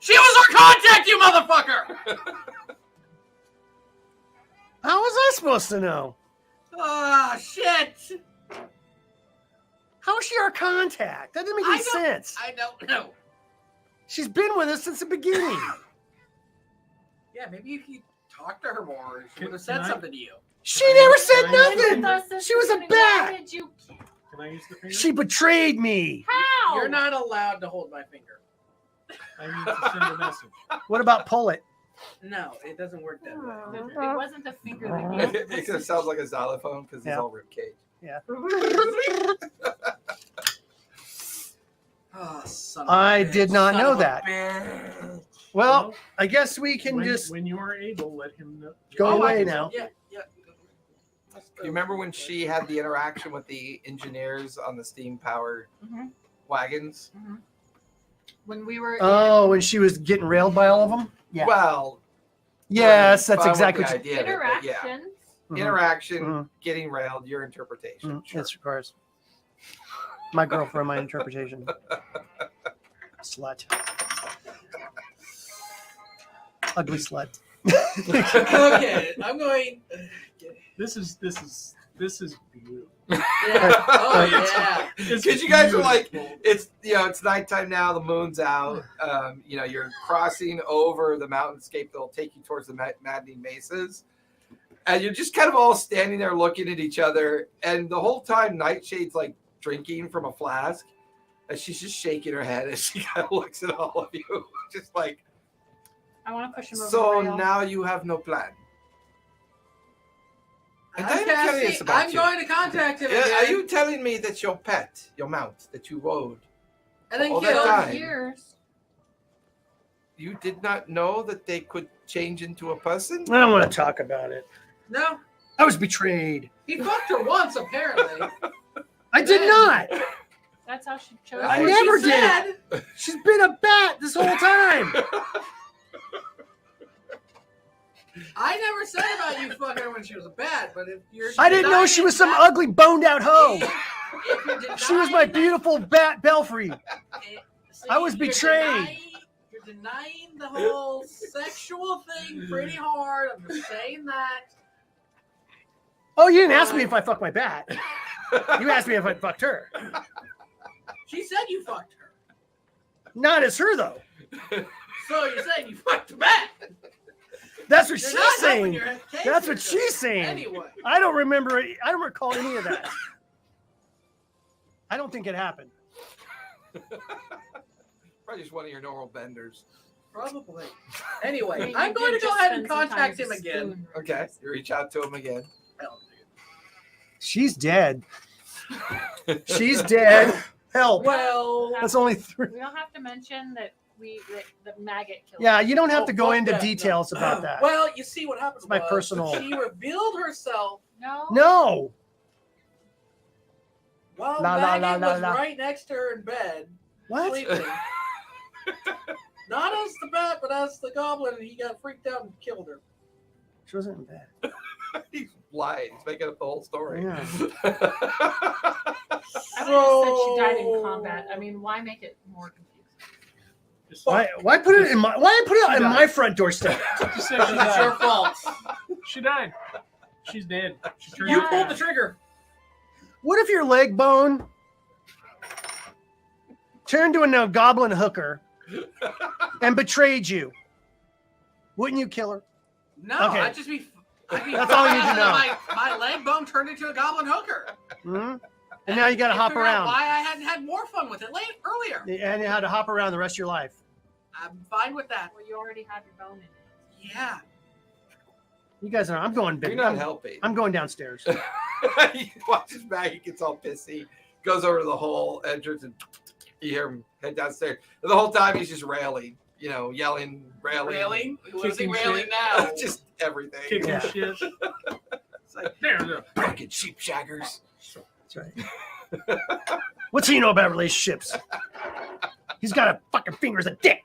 E: She was our contact, you motherfucker!
C: How was I supposed to know?
E: Ah, shit!
C: How is she our contact? That didn't make
E: I
C: any
E: don't-
C: sense.
E: I don't know.
C: She's been with us since the beginning.
E: Yeah, maybe if you talked to her more, she
F: Can-
E: would have said
F: can I-
E: something to you.
C: She never said
F: Can I-
C: nothing.
B: Thus, this
C: She was a
B: beginning, why
C: bat.
B: did you?
F: Can I use the finger?
C: She betrayed me.
B: How?
E: You're not allowed to hold my finger.
F: I need to send a message.
C: What about pull it?
E: No, it doesn't work that way.
B: It wasn't the finger that
A: It
B: gave
A: kind of sounds like a xylophone because
C: Yeah.
A: it's all ribcage.
E: Oh, son of a
C: I
E: bitch,
C: did not
E: son
C: know
E: of a
C: that.
E: bitch.
C: Well, I guess we can
F: when,
C: just
F: when you are able, let him know.
C: go
E: Oh, I
C: away
E: can-
C: now.
E: Yeah, yeah.
A: Do you remember when she had the interaction with the engineers on the steam-powered
B: Mhm.
A: wagons?
B: when we were.
C: Oh, when she was getting railed by all of them? Yeah.
A: Well,
C: Yes, that's
A: fine with
C: exactly
A: the
C: what
A: idea of it, but yeah.
B: Interactions.
C: Mhm.
A: Interaction,
C: Mhm.
A: getting railed, your interpretation.
C: Mhm.
A: Sure.
C: Yes, of course. My girlfriend, my interpretation. Slut. Ugly slut.
E: Okay, I'm going.
F: This is beautiful.
E: Yeah. Oh yeah.
A: Because you guys are like, it's it's nighttime now. The moon's out. You're crossing over the mountainscape that'll take you towards the maddening mesas, and you're just kind of all standing there looking at each other. And the whole time, Nightshade's like drinking from a flask, and she's just shaking her head as she kind of looks at all of you, just like.
B: I want to push him over.
A: So
B: the rail.
A: now you have no plan. And
E: I'm,
A: I'm curious
E: casting,
A: about
E: I'm
A: you.
E: going to contact him
A: Are
E: again,
A: you telling me that your pet, your mount that you rode,
E: and then
A: all that
E: kill.
A: time?
B: Years.
A: you did not know that they could change into a person?
C: I don't want to talk about it.
E: No,
C: I was betrayed.
E: he fucked her once apparently.
C: I did not.
B: That's That's how she chose.
C: I
E: That's what
C: never
E: she
C: did.
E: said.
C: She's been a bat this whole time.
E: I never said about you fucking her when she was a bat, but if you're
C: I didn't know she was some ugly boned out hoe. She was my beautiful bat Belfry. I was betrayed.
E: You're denying the whole sexual thing pretty hard. I'm just saying that.
C: Oh, you didn't ask me if I fucked my bat. You asked me if I fucked her.
E: She said you fucked her.
C: Not as her though.
E: So you're saying you fucked the bat.
C: That's what
E: You're
C: she's
E: not helping
C: saying.
E: your case
C: That's what
E: yourself.
C: she's saying.
E: Anyway.
C: I don't remember it. I don't recall any of that. I don't think it happened.
A: Probably just one of your normal benders.
E: Probably. Anyway,
B: I mean,
E: I'm
B: you
E: going to
B: did
E: go
B: just
E: ahead and
B: spend some time
E: contact
B: with
E: him
B: a
E: again.
B: spoon.
A: Okay, you reach out to him again.
C: She's dead. She's dead. Help.
E: Well,
C: That's only 3.
B: We don't have to mention that the maggot killed.
C: Yeah, you don't have
E: Oh,
C: to go
E: fuck
C: into
E: that, no.
C: details about that.
E: well, you see what happened.
C: It's my
E: was
C: personal-
E: She revealed herself
B: No.
C: No.
E: while
C: La, la,
E: Maggot
C: la, la,
E: was
C: la.
E: right next to her in bed,
C: What?
E: sleeping. Not as the bat, but as the goblin, and he got freaked out and killed her.
C: She wasn't in bed.
A: He's lying. He's making up the whole story.
C: Yeah.
B: I would have said she died in combat. I mean, why make it more confusing?
F: Just,
C: Why put it in my? Why put it
F: She
C: in
F: died.
C: my front doorstep?
F: just say she
E: It's your
F: died.
E: fault.
F: She died. She's dead. She turned
E: You
F: out
E: pulled
F: bad.
E: the trigger.
C: What if your leg bone turned to a goblin hooker and betrayed you? Wouldn't you kill her?
E: No,
C: Okay.
E: I'd just be. I'd be
C: That's all you need to know.
E: My leg bone turned into a goblin hooker.
C: Hmm? And now you got to hop
E: Figure out
C: around.
E: Why I hadn't had more fun with it earlier.
C: And you had to hop around the rest of your life.
E: I'm fine with that.
B: Well, you already have your bone in it.
E: Yeah.
C: You guys are. I'm going
A: You're
C: big.
A: not helping.
C: I'm going downstairs.
A: He watches Maggie gets all pissy, goes over to the whole entrance, and you hear him head downstairs. And the whole time he's just railing, yelling, railing.
E: Railing? What is he
F: Kicking
E: railing
F: shit.
E: now?
A: Just everything.
F: Kicking
C: Yeah.
F: shit.
A: It's like,
F: There.
A: fucking sheep shaggers.
C: That's right. What's he know about relationships? He's got a fucking finger as a dick.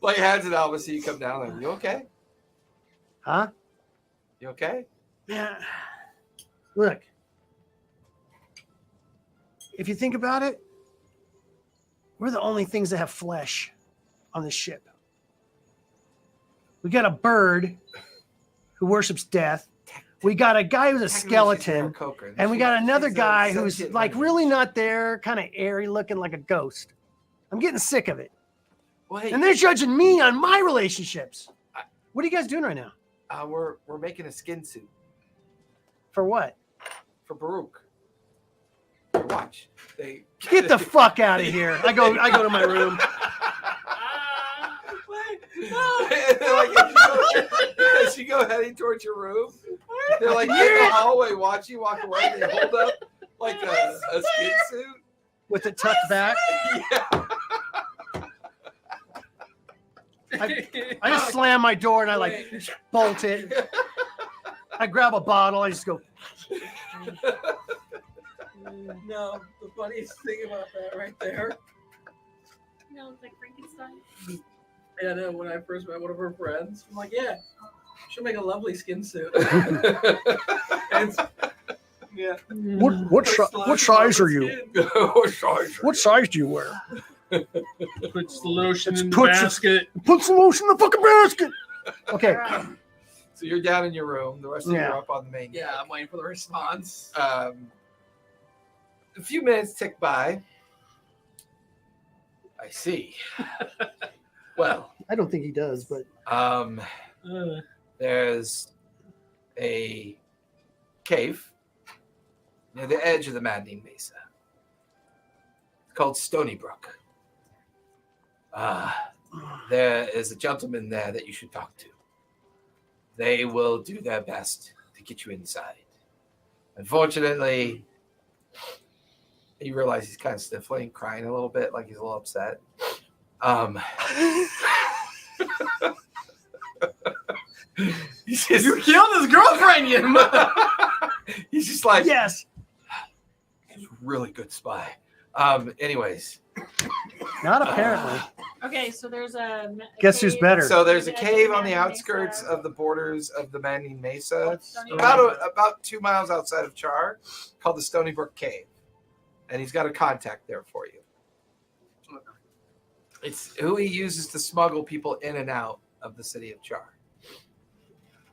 A: Like hands it Elvis, so you come down there. You okay?
C: Huh?
A: You okay?
C: Yeah. Look. If you think about it, we're the only things that have flesh on this ship. We got a bird who worships death. We got a guy who's a skeleton. And we got another guy who's like really not there, kind of airy looking like a ghost. I'm getting sick of it.
A: Well, hey,
C: And they're judging me on my relationships. What are you guys doing right now?
A: we're making a skin suit
C: For what?
A: for Baruch. Watch. They
C: Get the fuck out of here. I go to my room.
A: They're like, as you go heading towards your room, they're like in the hallway watching you walk away. They hold up like a skin suit.
C: With it tucked back.
A: Yeah.
C: I just slam my door and I like bolt it. I grab a bottle. I just go.
E: No, the funniest thing about that right there.
B: No, it's like Frankenstein.
E: Yeah, no, when I first met one of her friends, I'm like, yeah, she'll make a lovely skin suit. And yeah.
C: What size are you? What size do you wear?
F: Puts the lotion
C: Let's
F: in the
C: put-
F: basket.
C: Put some lotion in the fucking basket. Okay.
B: Right.
A: So you're down in your room. The rest of you
C: Yeah.
A: are up on the main.
E: Yeah, I'm waiting for the response.
A: A few minutes tick by. I see. Well,
C: I don't think he does, but
A: there's a cave near the edge of the Maddening Mesa. It's called Stony Brook. There is a gentleman there that you should talk to. They will do their best to get you inside. Unfortunately, you realize he's kind of sniffling, crying a little bit, like he's a little upset. He's just,
E: You killed his girlfriend, you.
A: he's just like,
C: yes.
A: really good spy. Anyways,
C: Not apparently.
B: Okay, so there's a
C: Guess who's
B: cave.
C: better?
A: so there's a
B: Yeah,
A: cave on the
B: Manning
A: outskirts
B: Mesa.
A: of the borders of the Manning Mesa,
B: Stony
A: about 2 miles outside of Char, called the Stony Brook Cave, and he's got a contact there for you. It's who he uses to smuggle people in and out of the city of Char.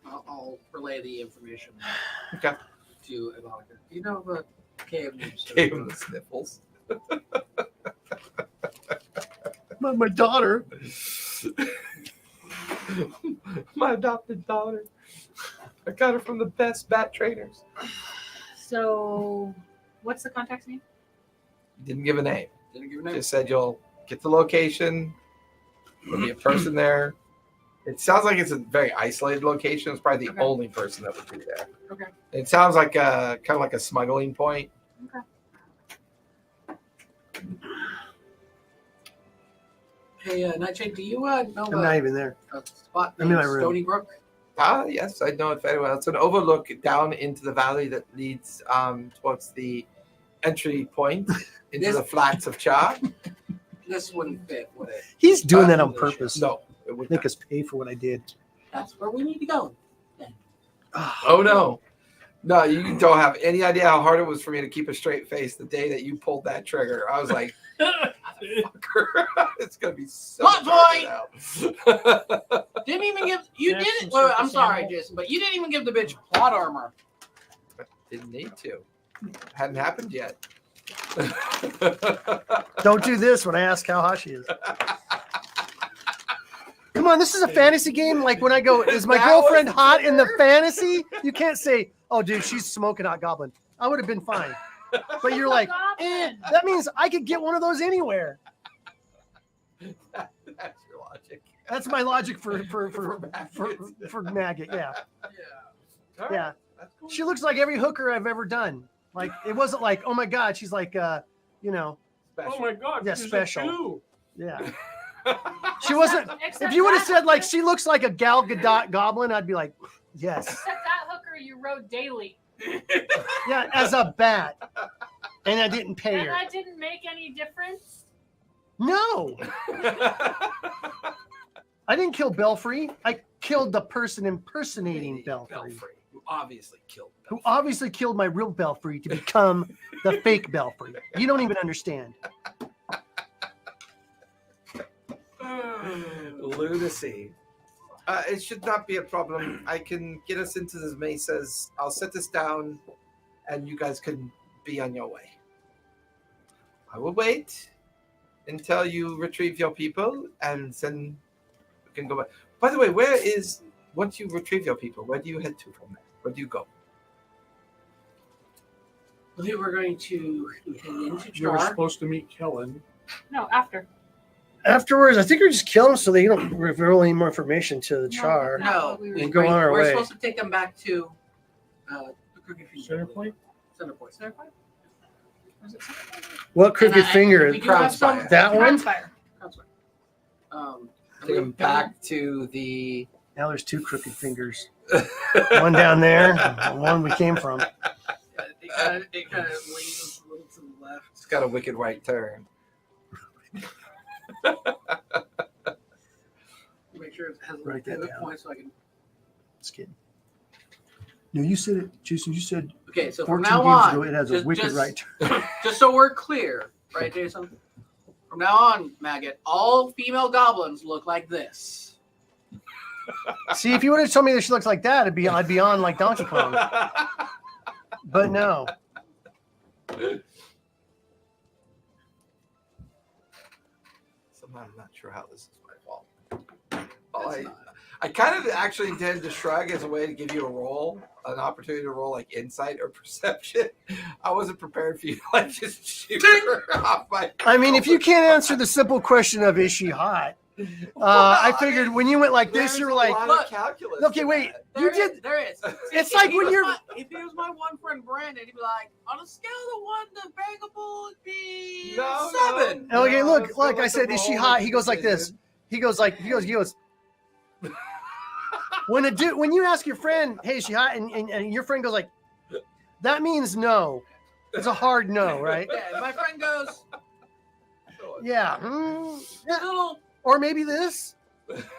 E: I'll relay the information
A: Okay.
E: to Evonica. You know the cave named
A: Gave him the sniffles.
C: My daughter.
A: My adopted daughter. I got her from the best bat trainers.
B: So, what's the contact's name?
A: Didn't give a name.
E: Didn't give a name.
A: Just said you'll get the location. There'll be a person there. It sounds like it's a very isolated location. It's probably the
B: Okay.
A: only person that would be there.
B: Okay.
A: It sounds like kind of like a smuggling point.
E: Hey, Nightshade, do you know
C: I'm not even there.
E: a spot
C: I'm in
E: named
C: my room.
E: Stony Brook?
A: Yes, I know it very well. It's an overlook down into the valley that leads towards the entry point into the flats of Cha.
E: This wouldn't fit, would it?
C: He's doing that on purpose.
A: No, it would
C: Make
A: not.
C: us pay for what I did.
E: That's where we need to go.
A: Oh no. No, you don't have any idea how hard it was for me to keep a straight face the day that you pulled that trigger. I was like, motherfucker, it's gonna be so
E: Plot
A: hard now.
E: Didn't even give you
F: Yeah,
E: didn't.
F: some
E: Well, I'm
F: surface
E: sorry,
F: animal.
E: Jason, but you didn't even give the bitch plot armor.
A: Didn't need to. Hadn't happened yet.
C: Don't do this when I ask how hot she is. Come on, this is a fantasy game. Like when I go, is my
A: That was
C: girlfriend
A: the
C: hot in the
A: trigger?
C: fantasy? You can't say, oh, dude, she's smoking hot goblin. I would have been fine. But you're like, that means I could get one of those anywhere.
A: That's your logic.
C: That's my logic for
A: maggots.
C: for maggot. Yeah,
A: All right,
C: yeah.
A: that's cool.
C: She looks like every hooker I've ever done. Like it wasn't like, oh my god, she's like, you know,
A: Special.
F: Oh my God!
C: Yeah,
F: she's a
C: special.
F: two.
C: yeah. She wasn't.
B: Except
C: If you would have
B: that
C: said like
B: hooker-
C: she looks like a Gal Gadot goblin, I'd be like, yes,
B: Except that hooker you rode daily.
C: yeah, as a bat, and I didn't pay
B: And
C: her.
B: that didn't make any difference.
C: No, I didn't kill Belfry. I killed the person impersonating Belfry,
A: Who obviously killed
C: who obviously killed my real Belfry to become the fake Belfry. You don't even understand.
A: Lunacy. It should not be a problem. I can get us into the mesas. I'll set this down, and you guys can be on your way. I will wait until you retrieve your people, and then we can go back. By the way, once you retrieve your people, where do you head to from there? Where do you go?
E: I think we're going to head into
F: You were
E: Char.
F: supposed to meet Kellen.
B: No, after.
C: Afterwards, I think we just kill them so they don't reveal any more information to the char.
B: that's not
E: No,
B: what we were
C: And
B: doing.
C: go on our
E: we're
C: way.
E: supposed to take them back to the Crooked Finger.
F: Center point?
E: Center point.
B: Center point? Was it center point?
C: What crooked
E: And
C: finger?
E: we do have some-
A: Crownspire.
C: That one?
B: Crownspire.
E: I
A: Take them
E: believe
A: back to the.
C: Now there's two crooked fingers. One down there, and one we came from.
E: It kind of leans a little to the left.
A: It's got a wicked right turn.
E: Make sure it has a
C: Write that
E: pivot
C: down.
E: point so I can.
C: Just kidding. No, you said it, Jason. You said
E: Okay, so from
C: 14
E: now
C: games
E: on,
C: ago it has a wicked right turn.
E: just so we're clear, right, Jason? From now on, Maggot, all female goblins look like this.
C: See, if you would have told me that she looks like that, I'd be on like Donkey Kong. But no.
A: Somehow I'm not sure how this is my fault. I kind of actually intended to shrug as a way to give you an opportunity to roll like insight or perception. I wasn't prepared for you to like just shoot her off my.
C: I mean, if you can't answer the simple question of is she hot, I figured when you went like this,
A: There's
C: you were
A: a
C: like,
A: lot of
E: look,
A: calculus
C: okay,
A: to
C: wait.
A: that.
C: You did-
E: There is.
C: It's
E: If
C: like
E: he
C: when
E: was
C: you're-
E: if it was my one friend Brandon, he'd be like, on a scale of 1 to bangable, would be
A: No,
E: 7.
A: no.
C: okay,
A: No,
C: look,
A: it's
C: like
A: not
C: I said,
A: the
C: is she
A: roll,
C: hot?
A: it's
C: He
A: the
C: goes like this.
A: decision.
C: He goes. When you ask your friend, hey, is she hot? And your friend goes like, that means no. It's a hard no, right?
E: Yeah, my friend goes,
C: Yeah. Yeah.
E: little
C: Or maybe this.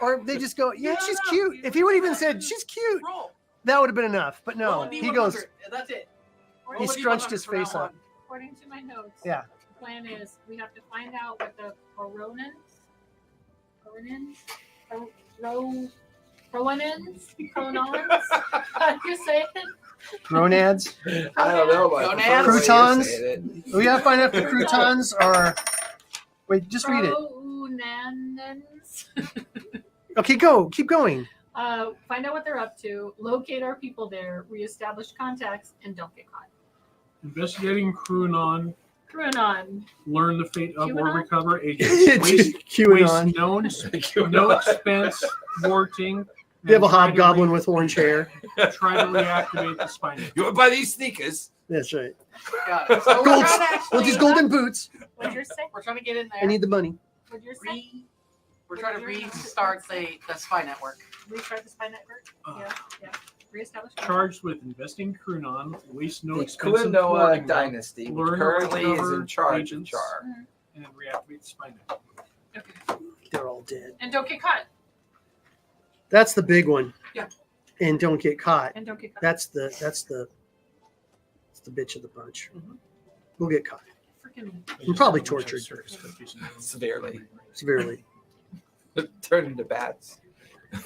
C: Or they just go, yeah, she's cute. If he would even said she's cute,
E: roll.
C: that would have been enough. But
E: Roll
C: no,
E: a
C: he goes,
E: D100, and that's it. Roll
C: he
E: a
C: scrunched
E: D100
C: his
E: for round
C: face up.
E: one.
B: According to my notes,
C: Yeah.
B: the plan is we have to find out what the Coronins, how do you say it?
C: Gonads.
A: I don't know. Like,
E: Gonads?
C: Croutons? We gotta find out if the croutons are. Wait, just read it.
B: Crounans.
C: Okay, go. Keep going.
B: Find out what they're up to, locate our people there, reestablish contacts, and don't get caught.
F: Investigating Crounon.
B: Crounon.
F: Learn the fate of or
B: QAnon?
F: recover agents. Waste
C: QAnon.
F: no expense thwarting.
C: You have a
F: and try to
C: hobgoblin with orange hair.
F: Try to reactivate the spine.
A: You want to buy these sneakers?
C: That's right.
E: Got it. So we're
C: Gold,
E: trying to actually,
C: with these golden boots.
B: What'd you say?
E: we're trying to get in there.
C: I need the money.
B: What'd you say?
E: We're trying to restart the spy network.
B: Restart the spy network? Yeah. Reestablish contacts.
F: Charged with investing Crounon. Waste no
A: The
F: expense in
A: Kuinoa
F: thwarting them,
A: dynasty, which
F: Learn
A: currently is
F: recover
A: in charge of
F: agents.
A: Char.
F: and reactivate the spine network.
B: Okay.
C: They're all dead.
B: And don't get caught.
C: That's the big one.
E: Yeah.
C: And don't get caught.
B: And don't get caught.
C: That's the bitch of the bunch. We'll get caught
B: Freaking
C: I'm probably tortured.
A: Severely.
C: severely.
A: Turn into bats.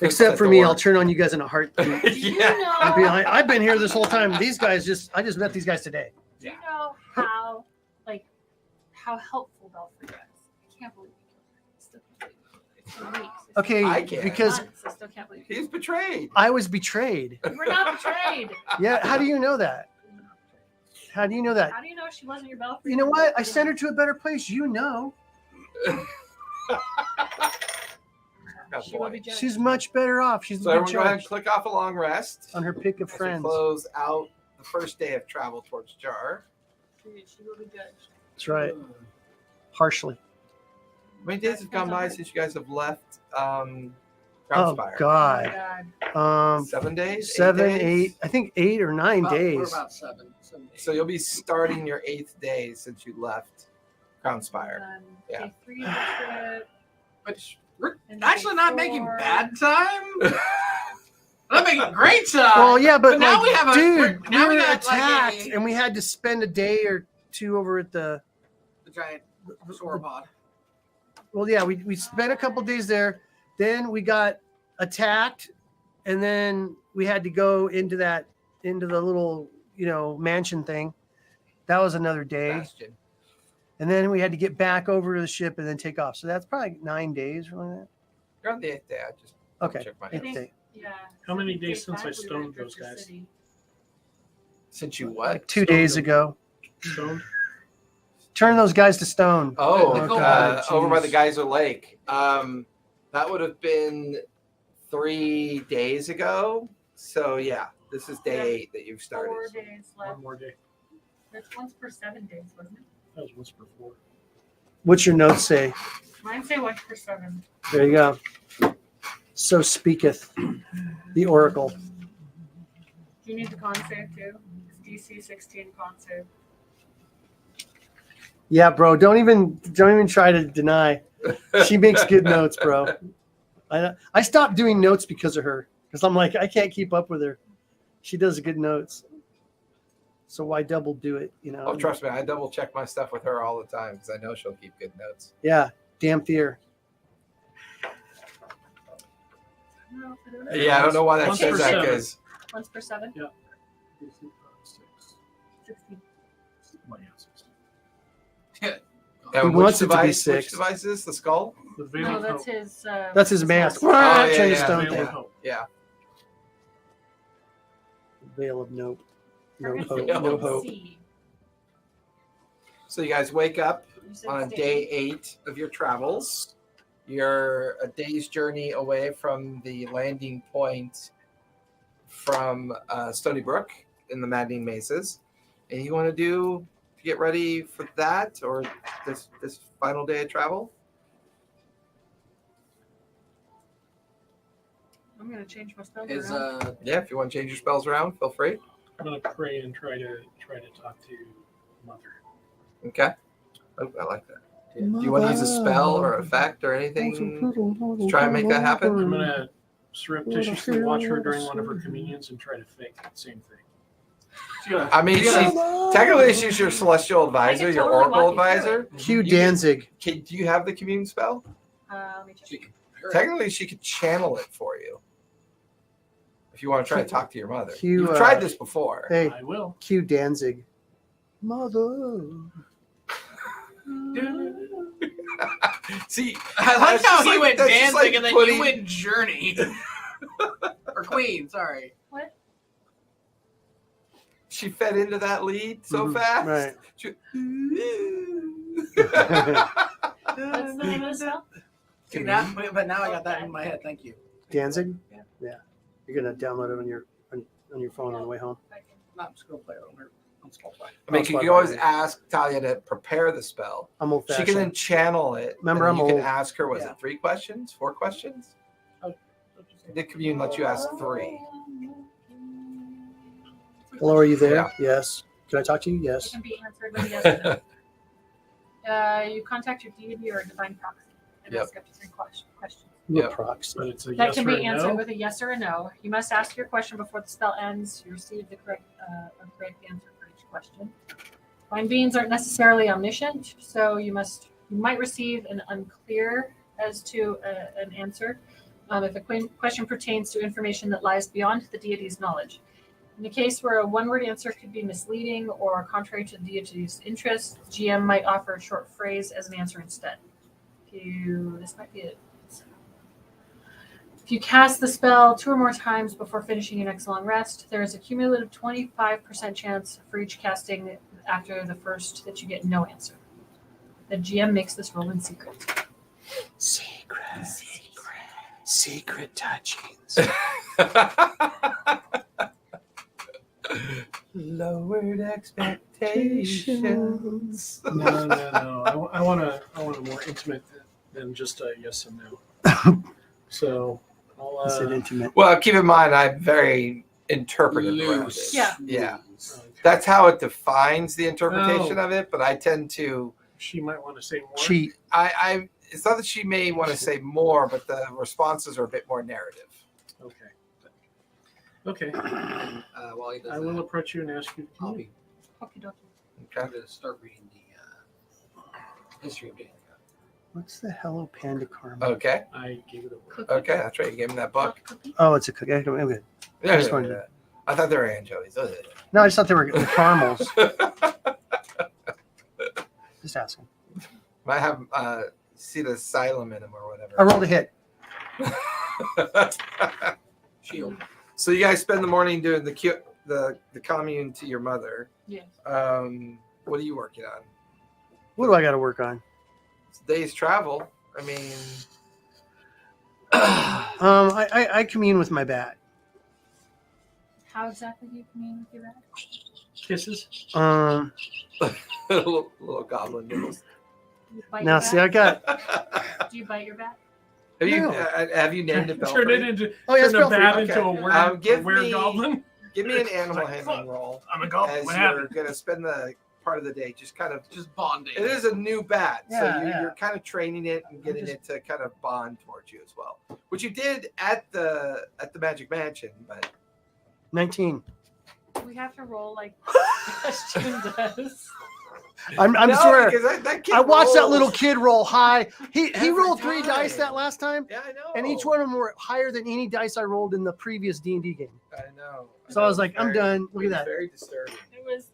C: Except for me, I'll turn on you guys in a heartbeat.
B: Do you
A: Yeah.
C: I'll be
B: know?
C: like, I've been here this whole time. These guys I just met these guys today.
B: Do you know how helpful Belfry was? I can't believe you killed her. It's been weeks. It's
C: Okay,
A: I can't.
C: because
B: months. I still can't believe you.
A: He's betrayed.
C: I was betrayed.
B: You were not betrayed.
C: Yeah, how do you know that? How do you know that?
B: How do you know she wasn't your Belfry?
C: You know what? I sent her to a better place. You know,
A: Oh,
B: She will
A: boy.
B: be judged.
C: she's much better off. She's
A: So
C: a good
A: everyone go ahead and
C: judge
A: click off a long rest.
C: on her pick of
A: As we
C: friends.
A: close out the first day of travel towards Jar.
B: She will be judged.
C: That's right. Harshly.
A: How many days have gone by since you guys have left
C: Oh
A: Groundspire?
C: God.
B: God.
A: 7 days?
C: 7,
A: days?
C: 8. I think 8 or 9
E: We're
C: days.
E: about 7 days.
A: So you'll be starting your 8th day since you left Groundspire.
B: And
A: Yeah.
B: Day 3 of the trip.
E: Which we're
B: And
E: actually
B: day
E: not making
B: 4.
E: bad time. We're not making great time.
C: Well, yeah, but
E: now
C: like,
E: we have a
C: dude,
E: now
C: we
E: we
C: were
E: got
C: attacked,
E: like
C: and we had to spend a day or two over at the.
E: the giant sauropod.
C: Well, yeah, we spent a couple days there. Then we got attacked, and then we had to go into the little mansion thing. That was another day,
A: Bastion.
C: and then we had to get back over to the ship and then take off. So that's probably 9 days, something like that.
A: You're on the 8th day. I just
C: Okay.
A: check my
B: I think-
C: day.
B: Yeah.
F: How many
B: Day
F: days since
B: 5
F: I
B: we
F: stoned
B: went to
F: those
B: Driftwood
F: guys?
B: City.
A: Since you
C: Like
A: what?
C: 2 days ago.
F: Stoned?
C: Turn those guys to stone.
A: Oh,
E: Oh,
C: God,
A: over by the
C: jeez.
A: Geyser Lake. That would have been 3 days ago. So yeah, this is day 8 that you've started.
B: 4 days left.
F: One more day.
B: That's once per 7 days, wasn't it?
F: That was once before.
C: What's your notes say?
B: Mine say once per 7.
C: There you go. So speaketh the oracle.
B: Do you need the con save too? It's DC 16 con save.
C: Yeah, bro. Don't even try to deny. She makes good notes, bro. I stopped doing notes because of her. Because I'm like, I can't keep up with her. She does good notes. So why double do it?
A: Oh, trust me, I double check my stuff with her all the time because I know she'll keep good notes.
C: Yeah, damn fear.
B: No, I don't know.
A: Yeah, I don't know why that
F: Once
A: says
F: per
A: that
F: 7.
A: because
B: Once per 7? 16.
F: Well, yeah, 16.
C: He wants it to be 6.
A: Which device is the skull?
F: The Veil
B: No,
F: of
B: that's
F: Hope.
B: his.
C: That's his mask.
A: Oh, yeah,
C: Turn to
A: yeah,
C: stone
F: Veil
C: thing.
F: of Hope.
A: Yeah.
C: Veil of nope. No
B: Target's
C: hope.
A: Veil
C: No
A: of
C: hope.
B: C.
A: So you guys wake up
B: You said
A: on
B: stay.
A: day 8 of your travels. You're a day's journey away from the landing point from Stony Brook in the Maddening Mesas. And you want to do to get ready for that or this final day of travel?
B: I'm gonna change my spell.
E: Is
A: Yeah, if you want to change your spells around, feel free.
F: I'm gonna pray and try to talk to mother.
A: Okay. Oh, I like that. Do you want to use a spell or effect or anything to try and make that happen?
F: I'm gonna surreptitiously watch her during one of her communions and try to fake the same thing.
A: I mean, technically she's your celestial advisor, your
B: totally
A: oracle
B: walk you through
A: advisor.
C: Hugh
A: You
C: Danzig.
A: do you have the commune spell?
B: Let me check.
A: Technically, she could channel it for you. If you want to try to talk to your mother.
C: Hugh,
A: You've tried this before.
C: Hey,
F: I will.
C: Hugh Danzig. Mother.
A: See,
E: I like
A: that's
E: how
A: just
E: he went
A: that's just
E: dancing
A: like
E: and then
A: putting-
E: you went Journey. Or Queen, sorry.
B: What?
A: She fed into that lead so
C: Mhm,
A: fast.
C: right.
A: She-
B: What's the name of the spell?
E: See, now, but now I got that in my head. Thank you.
C: Danzig?
E: Yeah.
C: Yeah. You're gonna download it on your phone on the way home.
E: No, I'm just gonna play it on Spotify.
A: I mean, you can always ask Talia to prepare the spell.
C: I'm old
A: She
C: fashioned.
A: can then channel it.
C: Remember,
A: and then
C: I'm
A: you can
C: old.
A: ask her, was
E: Yeah.
A: it 3 questions? 4 questions? The commune lets you ask 3.
C: Hello, are you there?
A: Yeah.
C: Yes. Can I talk to you?
B: It
C: Yes.
B: can be answered with a yes or no. You contact your deity or divine proxy and
A: Yep.
B: ask up to 3 questions.
C: You're
A: Yep.
C: proxy.
F: But it's a
B: That
F: yes
B: can
F: or
B: be
F: a
B: answered
F: no.
B: with a yes or a no. You must ask your question before the spell ends. You receive the correct answer for each question. Divine beings aren't necessarily omniscient, so you might receive an unclear as to an answer if a question pertains to information that lies beyond the deity's knowledge. In a case where a one-word answer could be misleading or contrary to the deity's interest, GM might offer a short phrase as an answer instead. This might be it. If you cast the spell 2 or more times before finishing your next long rest, there is a cumulative 25% chance for each casting after the first that you get no answer. The GM makes this roll in secret.
C: Secret touchings.
A: Lowered expectations.
F: No. I want a more intimate than just a yes and no. So I'll.
C: Is it intimate?
A: Well, keep in mind, I'm very interpretive around it.
E: Loose.
B: Yeah.
A: Yeah.
F: Okay.
A: That's how it defines the interpretation
F: Oh.
A: of it, but I tend to
F: She might want to say more.
C: Cheat.
A: I it's not that she may want to say more, but the responses are a bit more narrative.
F: Okay. Okay.
E: And while he does
F: I
E: that,
F: will approach you and ask you to
E: I'll
F: communicate.
E: be
B: Okie
A: Okay.
E: I'm going to start reading the history of Danica.
C: What's the Hello Panda Karma?
A: Okay.
F: I gave it a word.
A: Okay, that's right. You gave him that book.
C: Oh, it's a cookie. Okay, I'm good.
A: Yeah,
C: just wanted
A: I thought they were anchovies.
C: No, I just thought they were the caramels. Just asking.
A: Might have seed asylum in them or whatever.
C: I rolled a hit.
E: Shield.
A: So you guys spend the morning doing the commune to your mother.
B: Yes.
A: What are you working on?
C: What do I got to work on?
A: It's a day's travel. I mean,
C: I commune with my bat.
B: How exactly do you commune with your rat?
F: Kisses.
A: little goblin nibbles.
B: You bite
C: Now,
B: your
C: see,
B: bat?
C: I got.
B: Do you bite your bat?
A: Have you named it
F: Turn
A: Belfry?
F: it into
C: Oh, yeah, it's
F: turn a
C: Belfry.
F: bat
A: Okay.
F: into a were,
A: Give
F: were
A: me-
F: goblin.
A: Give me an animal
F: Like,
A: handling roll
F: I'm a goblin.
A: as
F: What
A: you're
F: happened?
A: going to spend the part of the day just kind of.
E: Just bonding.
A: It is a new bat, so
C: Yeah, yeah.
A: you're kind of training it and getting it to kind of bond towards you as well, which you did at the Magic Mansion. But
C: 19.
B: We have to roll like June does.
C: I'm
A: no,
C: swear.
A: because that kid
C: I watched that
A: rolls.
C: little kid roll high. He
A: Every
C: rolled 3 dice
A: time.
C: that last time,
A: Yeah, I know.
C: and each one of them were higher than any dice I rolled in the previous D&D game.
A: I know.
C: So I was like, I'm done. Look at that.
A: Very disturbing.
B: It was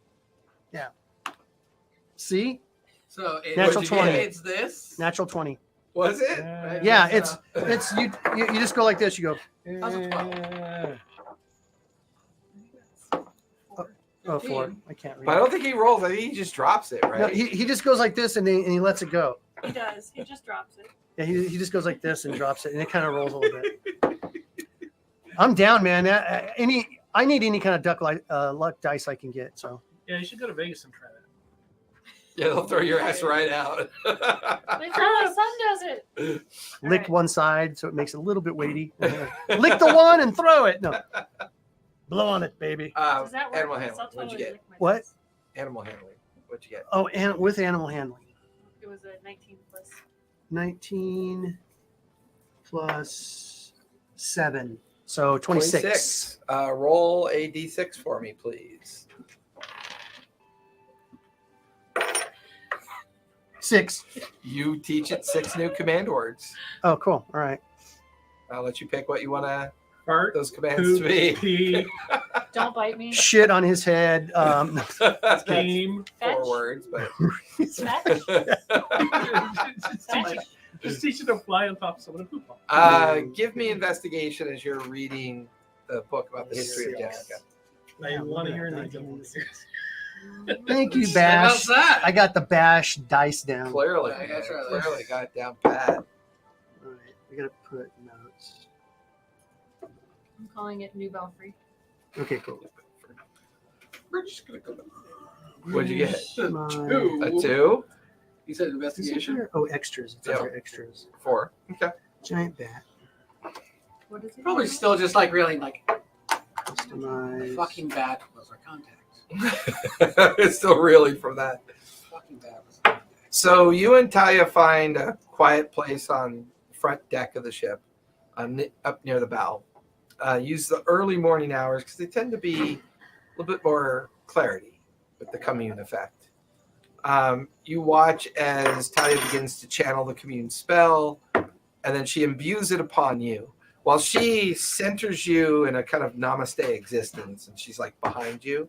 C: See?
E: So
C: Natural 20.
E: It's this.
C: Natural 20.
A: Was it?
C: Yeah, it's you just go like this. You go,
E: How's it 12?
C: oh, 4. I can't
A: But I
C: read.
A: don't think he rolls. I think he just drops it, right?
C: No, he just goes like this and he lets it go.
B: he does. He just drops it.
C: Yeah, he just goes like this and drops it, and it kind of rolls a little bit. I'm down, man. I need any kind of luck dice I can get. So
F: Yeah, you should go to Vegas and try that.
A: Yeah, they'll throw your ass right out.
B: That's how my son does it. All
C: lick
B: right.
C: one side so it makes it a little bit weighty. Lick the one and throw it. No, blow on it, baby.
B: Does that work?
A: Animal
B: Because
A: handling.
B: I'll
A: What'd you
B: totally
A: get?
B: lick my
C: What?
B: dice.
A: Animal handling. What'd you get?
C: Oh, and with animal handling.
B: It was a 19 plus.
C: 19 plus 7. So 26.
A: Roll a d6 for me, please.
C: 6.
A: You teach it 6 new command words.
C: Oh, cool. All right.
A: I'll let you pick what you want
F: Fart,
A: those commands to
F: poop,
A: be.
F: pee,
B: Don't bite me.
C: Shit on his head.
A: That's
F: game.
A: 4 words, but
B: Fetch. Fetch.
F: Just teach it to fly on top of someone and poop on.
A: give me investigation as you're reading the book about the history of Jessica.
F: I want to hear an idea.
C: Thank you,
E: How's
C: Bash.
E: that?
C: I got the Bash dice down. All
A: Clearly,
E: Yeah, that's right.
A: clearly got it down pat.
C: right. We got to put notes.
B: I'm calling it New Belfry.
C: Okay, cool.
E: We're just gonna go.
A: What'd you get?
C: My-
E: Two.
A: A 2,
E: You said
C: Is it
E: investigation.
C: there? Oh, extras. It's
A: Yeah.
C: under extras.
A: 4. Okay.
C: Giant bat.
B: What is it?
E: Probably still just like really like
C: Customize.
E: fucking bad was our contact.
A: It's still reeling from that.
E: Fucking bad was our contact.
A: So you and Talia find a quiet place on the front deck of the ship, up near the bow. Use the early morning hours because they tend to be a little bit more clarity with the commune effect. You watch as Talia begins to channel the commune spell, and then she imbues it upon you. While she centers you in a kind of namaste existence, and she's like behind you,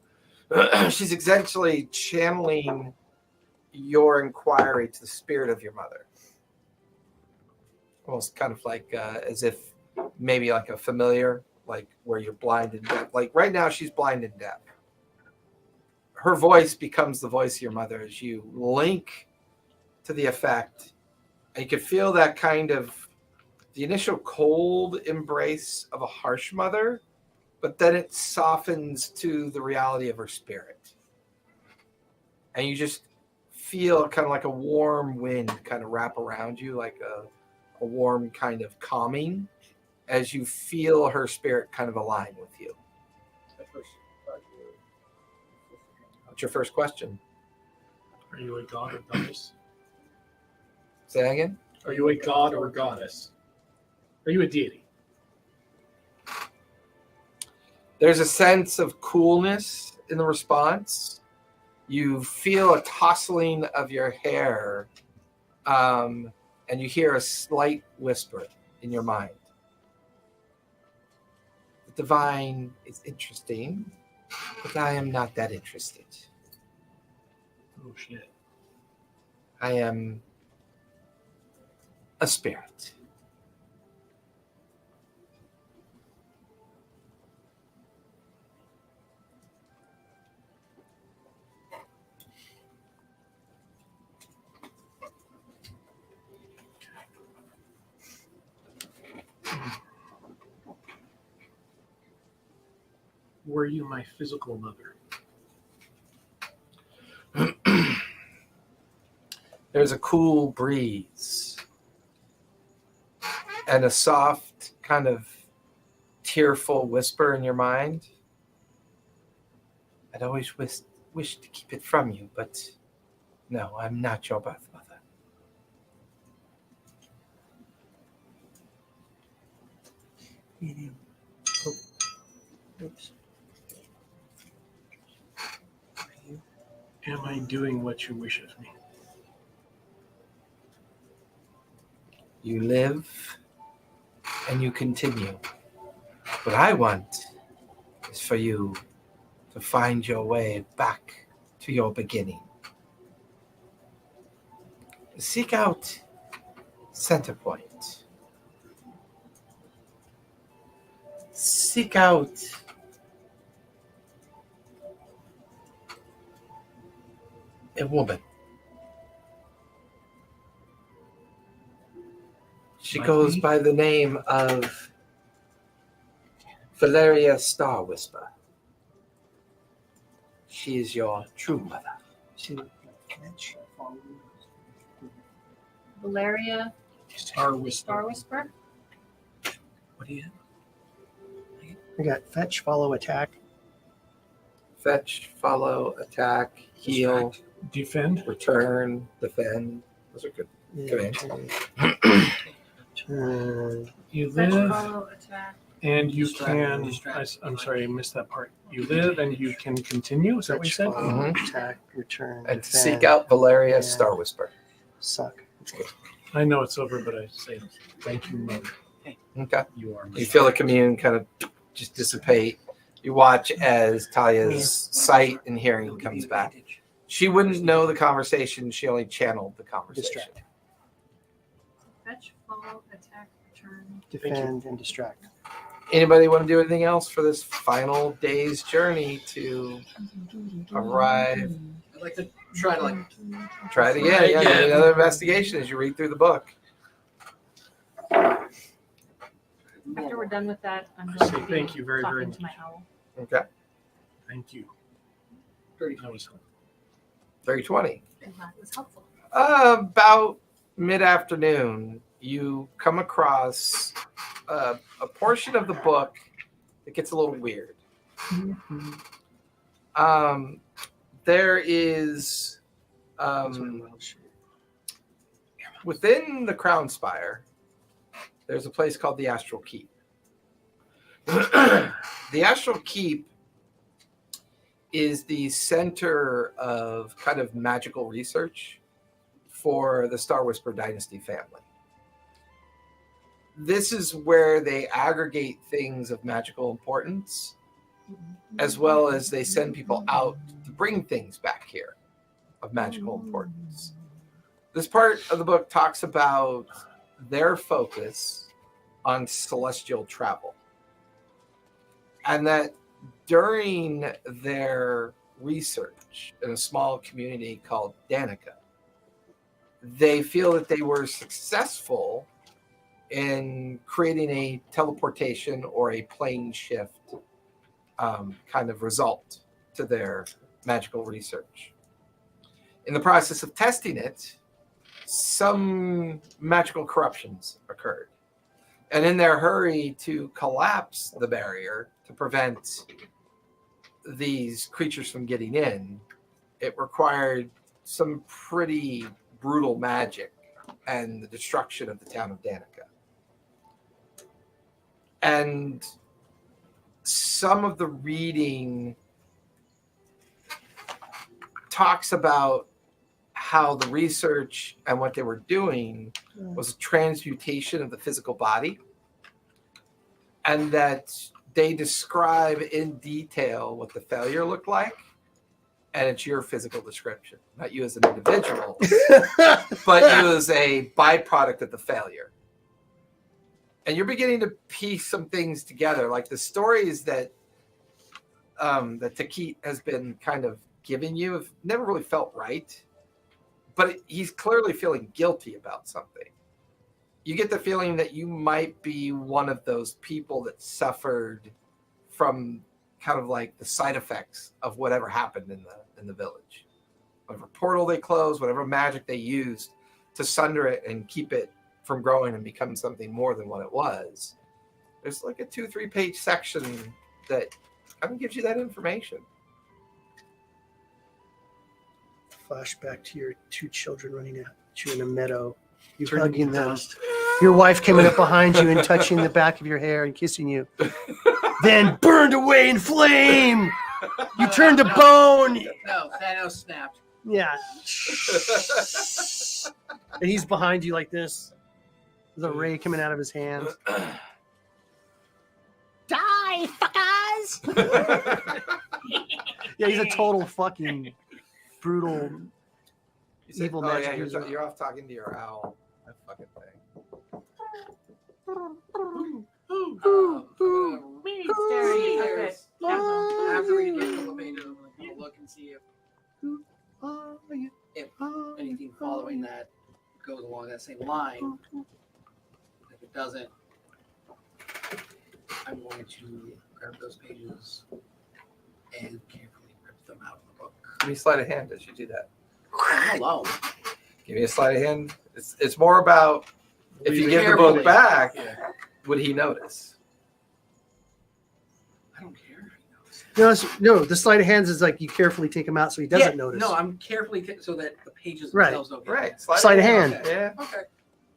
A: she's essentially channeling your inquiry to the spirit of your mother. Almost kind of like as if maybe like a familiar, like where you're blind and deaf. Like right now, she's blind and deaf. Her voice becomes the voice of your mother as you link to the effect. And you can feel that kind of the initial cold embrace of a harsh mother, but then it softens to the reality of her spirit. And you just feel kind of like a warm wind kind of wrap around you, like a warm kind of calming as you feel her spirit kind of align with you. What's your first question?
F: Are you a god or goddess?
A: Say that again?
F: Are you a god or goddess? Are you a deity?
A: There's a sense of coolness in the response. You feel a tousling of your hair, and you hear a slight whisper in your mind. The divine is interesting, but I am not that interested.
F: Oh shit.
A: I am a spirit.
F: Were you my physical mother?
A: There's a cool breeze and a soft kind of tearful whisper in your mind. I'd always wished to keep it from you, but no, I'm not your birth mother.
C: Oops.
F: Am I doing what you wish of me?
A: You live and you continue. What I want is for you to find your way back to your beginning. Seek out center point. Seek out a woman. She
F: Like
A: goes
F: me?
A: by the name of Valeria Star Whisper. She is your true mother.
B: Valeria
F: Star Whisper.
B: Star Whisper.
A: What do you have?
C: I got fetch, follow, attack.
A: Fetch, follow, attack, heal,
F: Defend.
A: return, defend. Those are good.
C: Yeah,
A: Commands.
C: turn.
F: You
B: Fetch,
F: live,
B: follow, attack.
F: and you
E: Distract,
F: can.
E: distract.
F: I'm sorry, I missed that part. You live, and you can continue. Is that what you said?
C: Follow, attack, return,
A: And
C: defend.
A: seek out Valeria
C: Yeah.
A: Star Whisper.
C: Suck.
F: I know it's over, but I say thank you, Mother.
A: Okay.
F: You are.
A: You feel the commune kind of just dissipate. You watch as Talia's sight and hearing comes back. She wouldn't know the conversation. She only channeled the conversation.
C: Distract.
B: Fetch, follow, attack, return.
C: Defend and distract.
A: Anybody want to do anything else for this final day's journey to arrive?
E: I'd like to try to like
A: Try it again. Yeah, do another investigation as you read through the book.
B: After we're done with that, I'm going to be
F: Thank you very, very
B: talking to my
F: much.
B: owl.
A: Okay.
F: Thank you.
E: 30.
F: That was helpful.
A: 3020.
B: I'm glad it was helpful.
A: About mid-afternoon, you come across a portion of the book that gets a little weird. There is within the Crown Spire, there's a place called the Astral Keep. The Astral Keep is the center of kind of magical research for the Star Whisper Dynasty family. This is where they aggregate things of magical importance, as well as they send people out to bring things back here of magical importance. This part of the book talks about their focus on celestial travel, and that during their research in a small community called Danica, they feel that they were successful in creating a teleportation or a plane shift kind of result to their magical research. In the process of testing it, some magical corruptions occurred. And in their hurry to collapse the barrier to prevent these creatures from getting in, it required some pretty brutal magic and the destruction of the town of Danica. And some of the reading talks about how the research and what they were doing was a transmutation of the physical body, and that they describe in detail what the failure looked like, and it's your physical description, not you as an individual, but you as a byproduct of the failure. And you're beginning to piece some things together, like the stories that that Takit has been kind of giving you have never really felt right, but he's clearly feeling guilty about something. You get the feeling that you might be one of those people that suffered from kind of like the side effects of whatever happened in the village. Whatever portal they closed, whatever magic they used to sunder it and keep it from growing and become something more than what it was. There's like a 2-3 page section that kind of gives you that information.
C: Flashback to your two children running at you in a meadow. You
F: Turning
C: hugging
F: to
C: them.
F: dust.
C: Your wife coming up behind you and touching the back of your hair and kissing you. Then burned away in flame. You turned to bone.
E: No, Thanos snapped.
C: Yeah. And he's behind you like this. With a ray coming out of his hands. Die, fuckers! Yeah, he's a total fucking brutal,
A: You said,
C: evil
A: oh,
C: magic
A: yeah,
C: user.
A: you're off talking to your owl. That fucking thing.
B: Okay.
E: After we get a couple pages, I'm going to look and see if anything following that goes along that same line. If it doesn't, I'm going to grab those pages and carefully rip them out of the book.
A: Give me a sleight of hand as you do that.
E: Hello.
A: Give me a sleight of hand. It's more about if you give the
E: Carefully.
A: book back,
E: Yeah.
A: would he notice?
E: I don't care if he knows.
C: No, the sleight of hands is like you carefully take him out so he doesn't notice.
E: No, I'm carefully so that the pages
C: Right.
E: themselves don't get
A: Right.
C: Sleight of hand.
E: Okay.
A: Yeah.
E: Okay.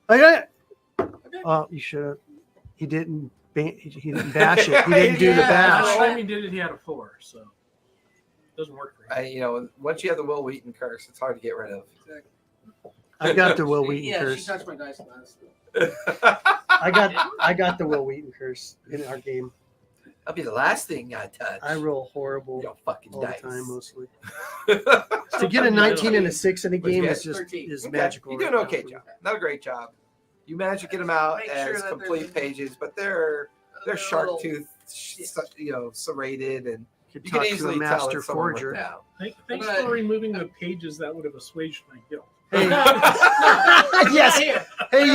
C: Okay.
E: Okay.
C: Oh, you should have. He didn't. He didn't bash it. He didn't do the
A: Yeah.
F: Last
C: bash.
F: time he did it, he had a 4, so it doesn't work for him.
A: Once you have the Will Wheaton curse, it's hard to get rid of.
C: I got the Will Wheaton
E: Yeah, she
C: curse.
E: touched my dice last.
C: I got the Will Wheaton curse in our game.
A: That'll be the last thing I touch.
C: I roll horrible
A: Your fucking
C: all the
A: dice.
C: time, mostly. To get a 19 and a 6 in a game is just
E: 13.
C: is
A: Okay,
C: magical.
A: You do an
C: right now
A: okay
C: for me.
A: job. Not a great job. You managed to get them out
E: Make sure
A: as
E: that
A: complete
E: they're-
A: pages, but they're shark
E: little-
A: tooth, serrated, and
C: Could
A: you
C: talk
A: can
C: to
A: easily
C: a
A: tell
C: master
A: it's someone with
C: forger.
A: now.
F: Thanks
E: But-
F: for removing the pages that would have assuaged my guilt.
C: Hey, yes.
E: Here.
C: Hey,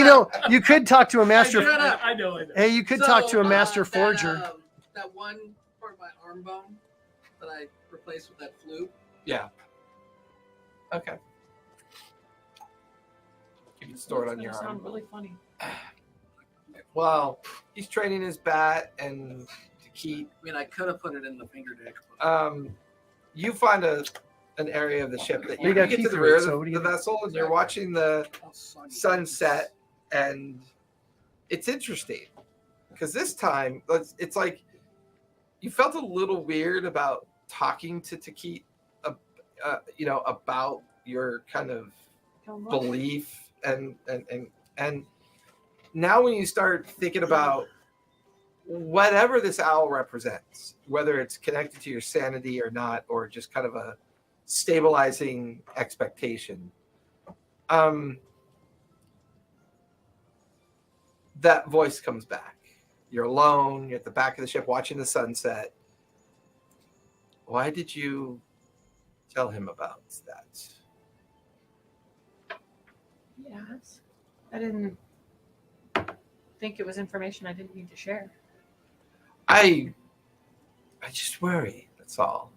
C: you could talk to a master.
E: Shut up.
F: I know.
C: Hey, you could talk to a
E: So,
C: master forger.
E: That one part of my arm bone that I replaced with that flute.
A: Yeah. Okay. You can store it on your
B: That's gonna
A: arm.
B: sound really funny.
A: Well, he's training his bat and to keep.
E: I mean, I could have put it in the finger dick.
A: You find an area of the ship that
C: You
A: you
C: got
A: get to
C: teeth
A: the
C: for
A: rear
C: it,
A: of
C: so
A: the,
C: what do
A: the
C: you-
A: vessel, and you're watching the sunset, and it's interesting because this time it's like you felt a little weird about talking to Takit, about your kind of belief and now when you start thinking about whatever this owl represents, whether it's connected to your sanity or not, or just kind of a stabilizing expectation, that voice comes back. You're alone, you're at the back of the ship watching the sunset. Why did you tell him about that?
B: Yes. I didn't think it was information I didn't need to share.
A: I just worry, that's all.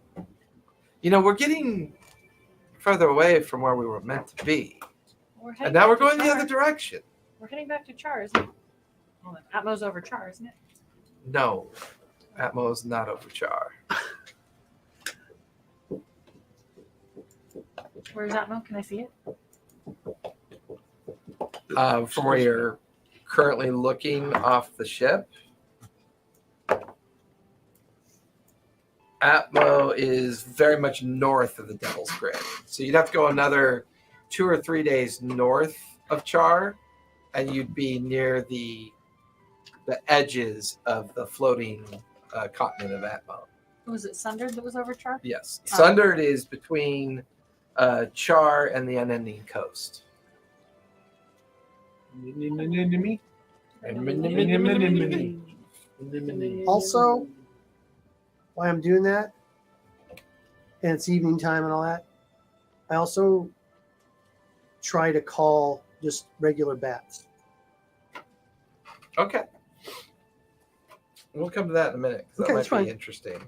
A: We're getting further away from where we were meant to be. And now we're going the other direction.
B: We're heading back to Char, isn't it? Well, Atmo's over Char, isn't it?
A: No, Atmo's not over Char.
B: Where's Atmo? Can I see it?
A: From where you're currently looking off the ship, Atmo is very much north of the Devil's Grid. So you'd have to go another 2 or 3 days north of Char, and you'd be near the edges of the floating continent of Atmo.
B: Was it Sundered that was over Char?
A: Yes.
B: Oh.
A: Sundered is between Char and the Unending Coast.
C: Also, why I'm doing that, and it's evening time and all that, I also try to call just regular bats.
A: Okay. We'll come to that in a minute because
C: Okay,
A: that
C: that's
A: might be
C: fine.
A: interesting.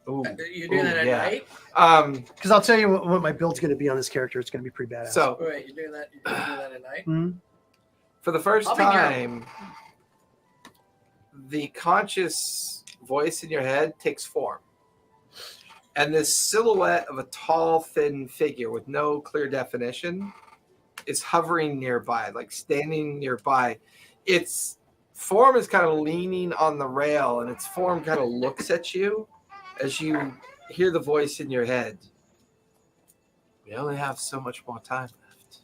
A: Ooh.
E: You're doing that at
A: yeah.
E: night?
C: Because I'll tell you what my build's going to be on this character. It's going to be pretty badass.
A: So
E: Wait, you're doing that at night?
C: Mhm.
A: for the first
E: I'll be here.
A: time, the conscious voice in your head takes form. And this silhouette of a tall, thin figure with no clear definition is hovering nearby, like standing nearby. Its form is kind of leaning on the rail, and its form kind of looks at you as you hear the voice in your head. We only have so much more time left.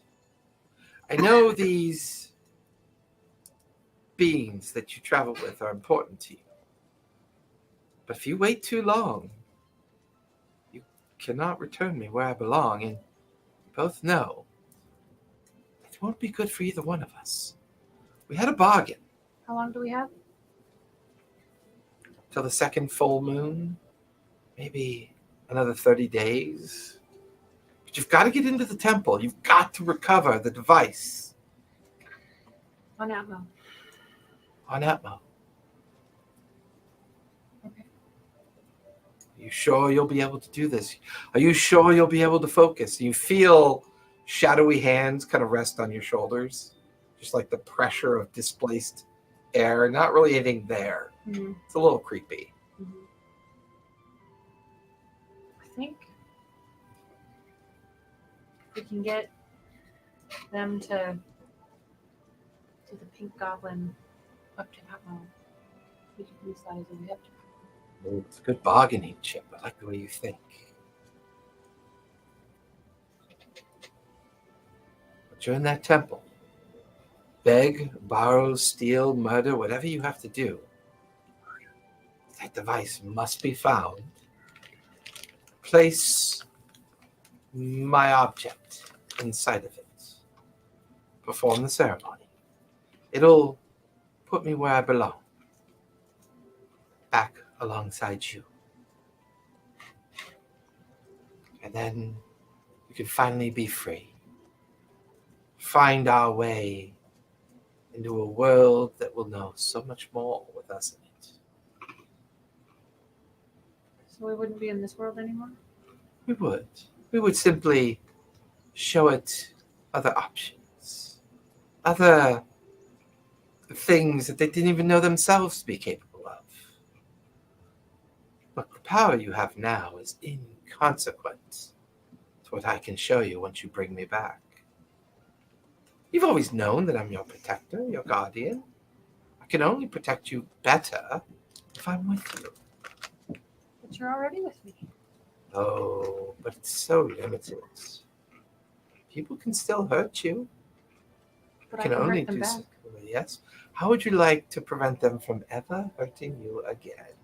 A: I know these beings that you travel with are important to you. But if you wait too long, you cannot return me where I belong, and we both know it won't be good for either one of us. We had a bargain
B: How long do we have?
A: till the second full moon, maybe another 30 days. But you've got to get into the temple. You've got to recover the device
B: On Atmo.
A: on Atmo.
B: Okay.
A: Are you sure you'll be able to do this? Are you sure you'll be able to focus? You feel shadowy hands kind of rest on your shoulders, just like the pressure of displaced air. Not really anything there.
B: Mm-hmm.
A: It's a little creepy.
B: think we can get them to the pink goblin up to Atmo. We can use that as a way up to
A: Well, it's a good bargaining chip. I like the way you think. But you're in that temple. Beg, borrow, steal, murder, whatever you have to do. That device must be found. Place my object inside of it. Perform the ceremony. It'll put me where I belong. Back alongside you. And then we can finally be free. Find our way into a world that will know so much more with us in it.
B: So we wouldn't be in this world anymore?
A: We would. We would simply show it other options. Other things that they didn't even know themselves to be capable of. But the power you have now is inconsequent to what I can show you once you bring me back. You've always known that I'm your protector, your guardian. I can only protect you better if I'm with you.
B: But you're already with me.
A: Oh, but it's so limited. People can still hurt you.
B: But I can hurt them back.
A: so. Yes. How would you like to prevent them from ever hurting you again?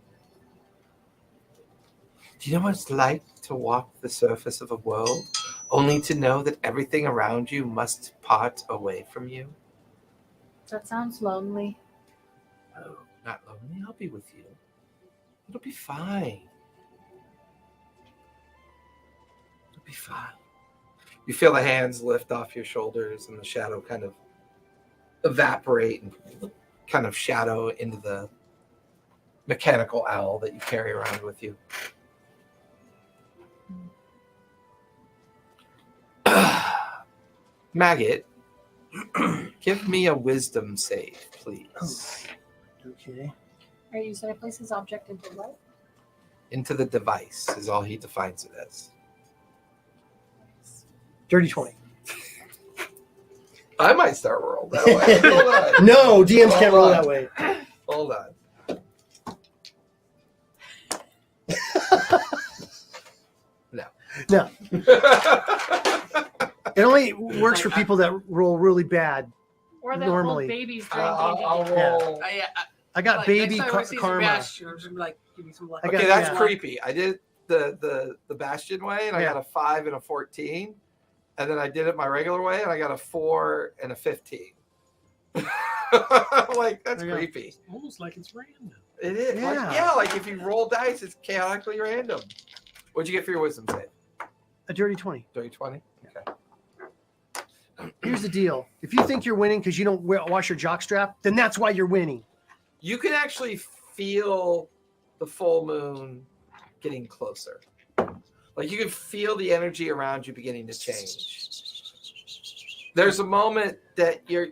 A: Do you know what it's like to walk the surface of a world only to know that everything around you must part away from you?
B: That sounds lonely.
A: Oh, not lonely. I'll be with you. It'll be fine. It'll be fine. You feel the hands lift off your shoulders and the shadow kind of evaporate and kind of shadow into the mechanical owl that you carry around with you. Maggot, give me a wisdom save, please.
C: Okay.
B: All right, you said I place his object into what?
A: Into the device is all he defines it as.
C: Dirty 20.
A: I might start rolling that way. Hold on.
C: No, DMs can't roll
A: on.
C: that way.
A: Hold on.
C: No. It only works for people that roll really bad.
B: Or that
C: Normally.
B: old babies during
A: I'll
B: D&D.
A: roll.
C: I got
E: like,
C: baby
E: next time I see
C: karma.
E: Sebastian, I'm just gonna be like, give me some luck.
C: I got-
A: Okay, that's
C: yeah.
A: creepy. I did the Bastion way, and I
C: Yeah.
A: got a 5 and a 14, and then I did it my regular way, and I got a 4 and a 15. Like that's
C: There you go.
A: creepy.
F: Almost like it's random.
A: It is.
C: Yeah.
A: Like if you roll dice, it's chaotically random. What'd you get for your wisdom save?
C: A dirty 20.
A: 30-20? Okay.
C: Here's the deal. If you think you're winning because you don't wash your jockstrap, then that's why you're winning.
A: You can actually feel the full moon getting closer. Like you can feel the energy around you beginning to change. There's a moment that your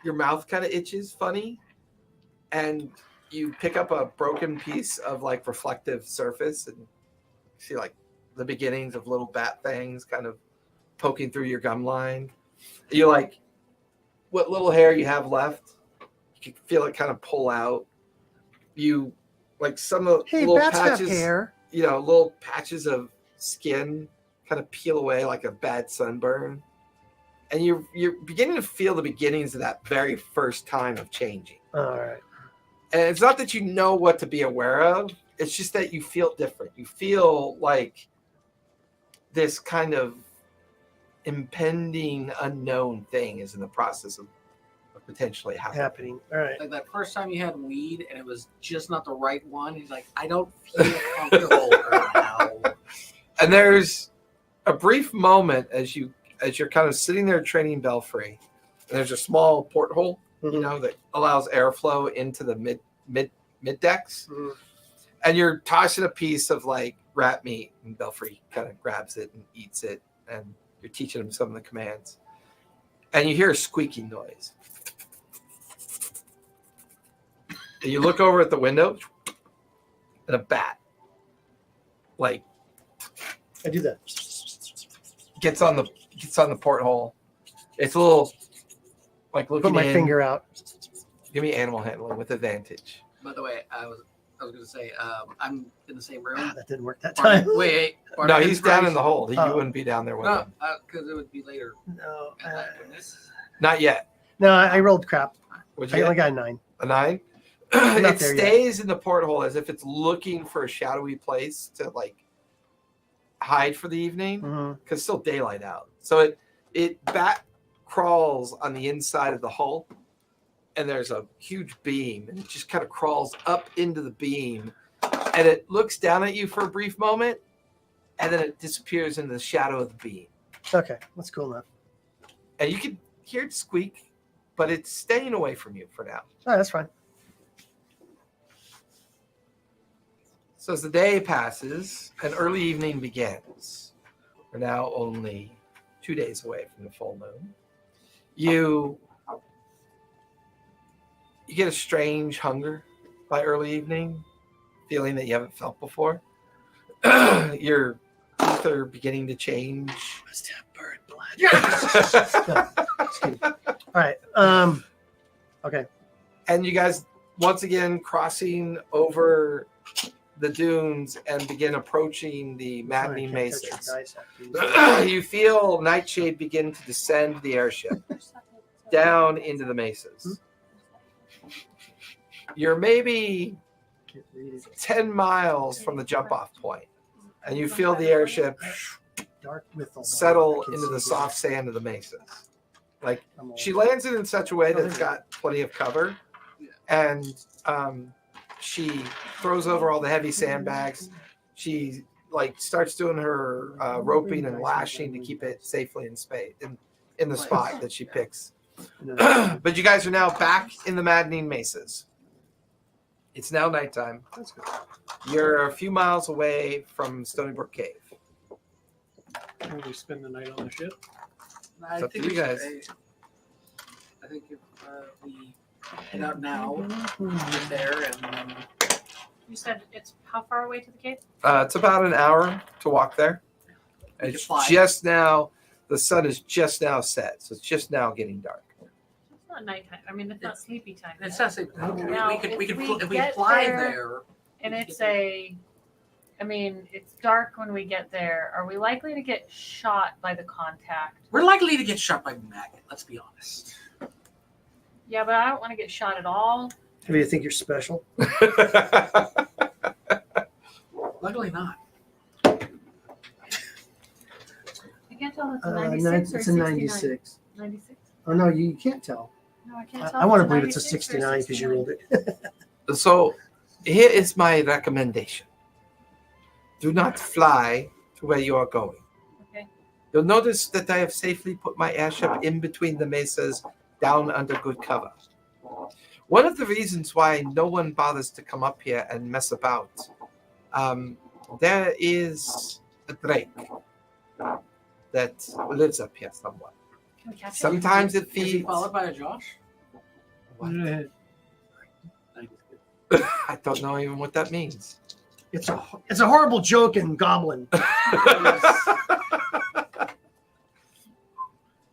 A: mouth kind of itches funny, and you pick up a broken piece of like reflective surface and see like the beginnings of little bat things kind of poking through your gum line. You like what little hair you have left, you can feel it kind of pull out. You like some of the
C: Hey,
A: little
C: bats
A: patches,
C: have hair.
A: little patches of skin kind of peel away like a bad sunburn. And you're beginning to feel the beginnings of that very first time of changing.
C: All right.
A: And it's not that you know what to be aware of. It's just that you feel different. You feel like this kind of impending unknown thing is in the process of potentially happening.
C: All right.
E: Like that first time you had weed and it was just not the right one. He's like, I don't feel comfortable right now.
A: And there's a brief moment as you're kind of sitting there training Belfry, and there's a small porthole, that allows airflow into the mid decks.
C: Mhm.
A: And you're tossing a piece of like rat meat, and Belfry kind of grabs it and eats it, and you're teaching him some of the commands. And you hear a squeaking noise. And you look over at the window, and a bat, like,
C: I do that.
A: Gets on the porthole. It's a little like looking
C: Put my
A: in.
C: finger out.
A: Give me animal handling with advantage.
E: By the way, I was going to say, I'm in the same room.
C: That didn't work that time.
E: Wait.
A: No, he's down in the hold. You
C: Oh.
A: wouldn't be down there with
E: No,
A: him.
E: because it would be later.
C: No,
E: at night, wouldn't it?
A: Not yet.
C: no, I rolled crap.
A: Would
C: I
A: you?
C: only got a 9.
A: A 9?
C: Not
A: It
C: there yet.
A: stays in the porthole as if it's looking for a shadowy place to like hide for the evening
C: Mm-hmm.
A: because still daylight out. So it bat crawls on the inside of the hull, and there's a huge beam, and it just kind of crawls up into the beam, and it looks down at you for a brief moment, and then it disappears into the shadow of the beam.
C: Okay, that's cool enough.
A: And you can hear it squeak, but it's staying away from you for now.
C: Oh, that's fine.
A: So as the day passes and early evening begins, we're now only 2 days away from the full moon. You get a strange hunger by early evening, feeling that you haven't felt before. Your teeth are beginning to change.
C: Must have bird blood. Excuse me. All right. Okay.
A: And you guys once again crossing over the dunes and begin approaching the maddening
C: Sorry, I can't touch
A: mesas.
C: your dice after you-
A: You feel Nightshade begin to descend the airship down into the mesas. You're maybe
C: Can't read it.
A: 10 miles from the jump off point, and you feel the airship
C: Dark mythal.
A: settle
C: I can
A: into
C: see
A: the
C: it.
A: soft sand of the mesas. Like
C: I'm old.
A: she lands it in such a way that it's got plenty of cover, and she throws over all the heavy sandbags. She like starts doing her roping and lashing to keep it safely in the spot that she picks.
C: No,
A: But you guys are now back in the maddening mesas. It's now nighttime.
C: that's good.
A: You're a few miles away from Stony Brook Cave.
F: Will we spend the night on the ship?
E: I
A: It's up to
E: think
A: you
E: we should-
A: guys.
E: I think if we head out now, get there, and then
B: You said it's how far away to the cave?
A: It's about an hour to walk there.
E: We
A: It's
E: can fly.
A: just now, the sun is just now set, so it's just now getting dark.
B: It's not nighttime. I mean, it's not sleepy time.
E: it's not safe.
B: Now,
E: If we
B: get
E: fly
B: there-
E: there,
B: And it's it's dark when we get there. Are we likely to get shot by the contact?
E: we're likely to get shot by maggot. Let's be honest.
B: Yeah, but I don't want to get shot at all.
C: Maybe you think you're special.
E: Luckily not.
B: I can't tell if it's a 96 or
C: It's a
B: 69.
C: 96.
B: 96?
C: Oh, no, you can't tell.
B: No, I can't tell.
C: I
B: if
C: want to
B: it's
C: believe it's a
B: 96 or
C: 69 because you rolled it.
A: So here is my recommendation. Do not fly to where you are going.
B: Okay.
A: You'll notice that I have safely put my airship in between the mesas, down under good cover. One of the reasons why no one bothers to come up here and mess about, there is a drake that lives up here somewhere.
B: Can we catch it?
A: Sometimes it
E: Is he
A: feeds.
E: followed by a Josh?
A: What? I don't know even what that means.
C: It's a horrible joke in Goblin.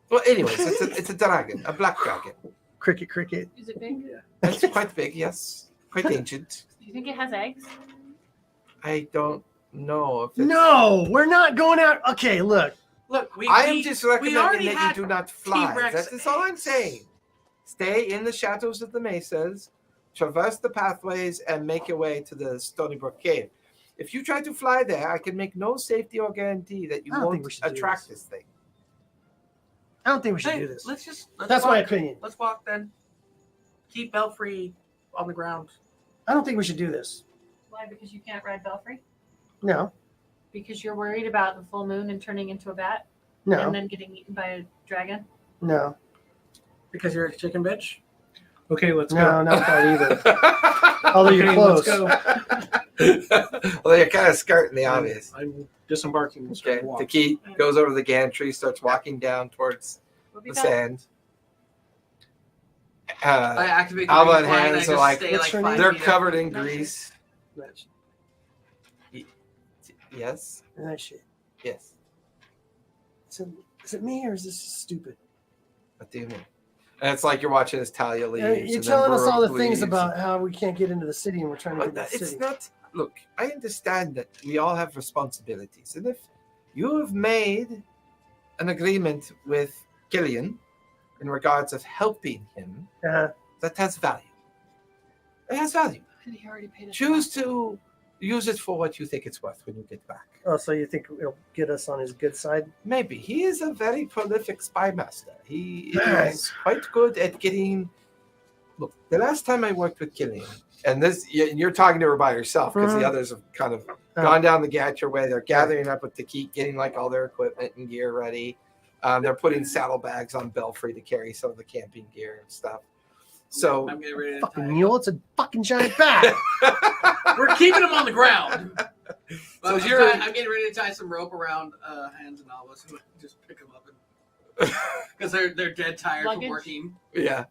A: Well, anyways, it's a dragon, a black dragon.
C: Cricket.
B: Is it big?
A: It's quite big, yes. Quite ancient.
B: Do you think it has eggs?
A: I don't know if it's...
C: No, we're not going out. Okay, look.
E: Look,
A: I am just recommending
E: already
A: that
E: had
A: you do not fly.
E: T-Rex
A: That's all I'm
E: eggs.
A: saying. Stay in the shadows of the mesas, traverse the pathways, and make your way to the Stony Brook Cave. If you try to fly there, I can make no safety or guarantee that you
C: I don't think
A: won't
C: we should do
A: attract
C: this.
A: this thing.
C: I don't think we should
E: Hey,
C: do this.
E: let's
C: That's my
E: walk.
C: opinion.
E: Let's walk then. Keep Belfry on the ground.
C: I don't think we should do this.
B: Why? Because you can't ride Belfry?
C: No,
B: Because you're worried about the full moon and turning into a bat?
C: no,
B: And then getting eaten by a dragon?
C: no,
E: Because you're a chicken bitch?
F: Okay, let's
C: no,
F: go.
C: not that either. Although you're
F: Okay,
C: close.
F: let's go.
A: Well, you're kind of skirting the obvious.
F: I'm disembarking. We'll start
A: Okay,
F: to walk.
A: the key goes over the gantry, starts walking down towards
B: We'll be
A: the
B: back.
A: sand.
E: I activate the
A: Alva
E: green
A: and
E: flag,
A: Hands
E: I
A: are
E: just
A: like,
E: stay
C: what's her
E: 5
C: name?
A: they're
E: feet up.
A: covered in
B: Nice.
A: grease.
C: That's,
A: Yes.
C: that shit.
A: Yes.
C: Is it me or is this stupid?
A: What do you mean? And it's like you're watching as Talia leaves.
C: You're
A: and then
C: telling us all the
A: Baruch
C: things
A: leaves.
C: about how we can't get into the city and we're trying to get
A: But
C: to the
A: it's
C: city.
A: not. Look, I understand that we all have responsibilities, and if you have made an agreement with Gillian in regards of helping him, that has value. It has value.
B: And he already paid us
A: Choose
B: back.
A: to use it for what you think it's worth when you get back.
C: Oh, so you think it'll get us on his good side?
A: Maybe. He is a very prolific spy master. He
C: Nice.
A: is quite good at getting. Look, the last time I worked with Gillian, and this you're talking to her by yourself because the others have kind of gone down the Gatcher way. They're gathering up with Takik, getting like all their equipment and gear ready. They're putting saddlebags on Belfry to carry some of the camping gear and stuff. So
E: I'm getting ready to
C: Fucking
E: tie
C: mule, it's a fucking giant bat.
E: We're keeping him on the ground.
A: So
E: So
A: you're-
E: I'm getting ready to tie some rope around Hans and Albus and just pick them up because they're dead tired
B: Luggage?
E: from working.
A: yeah,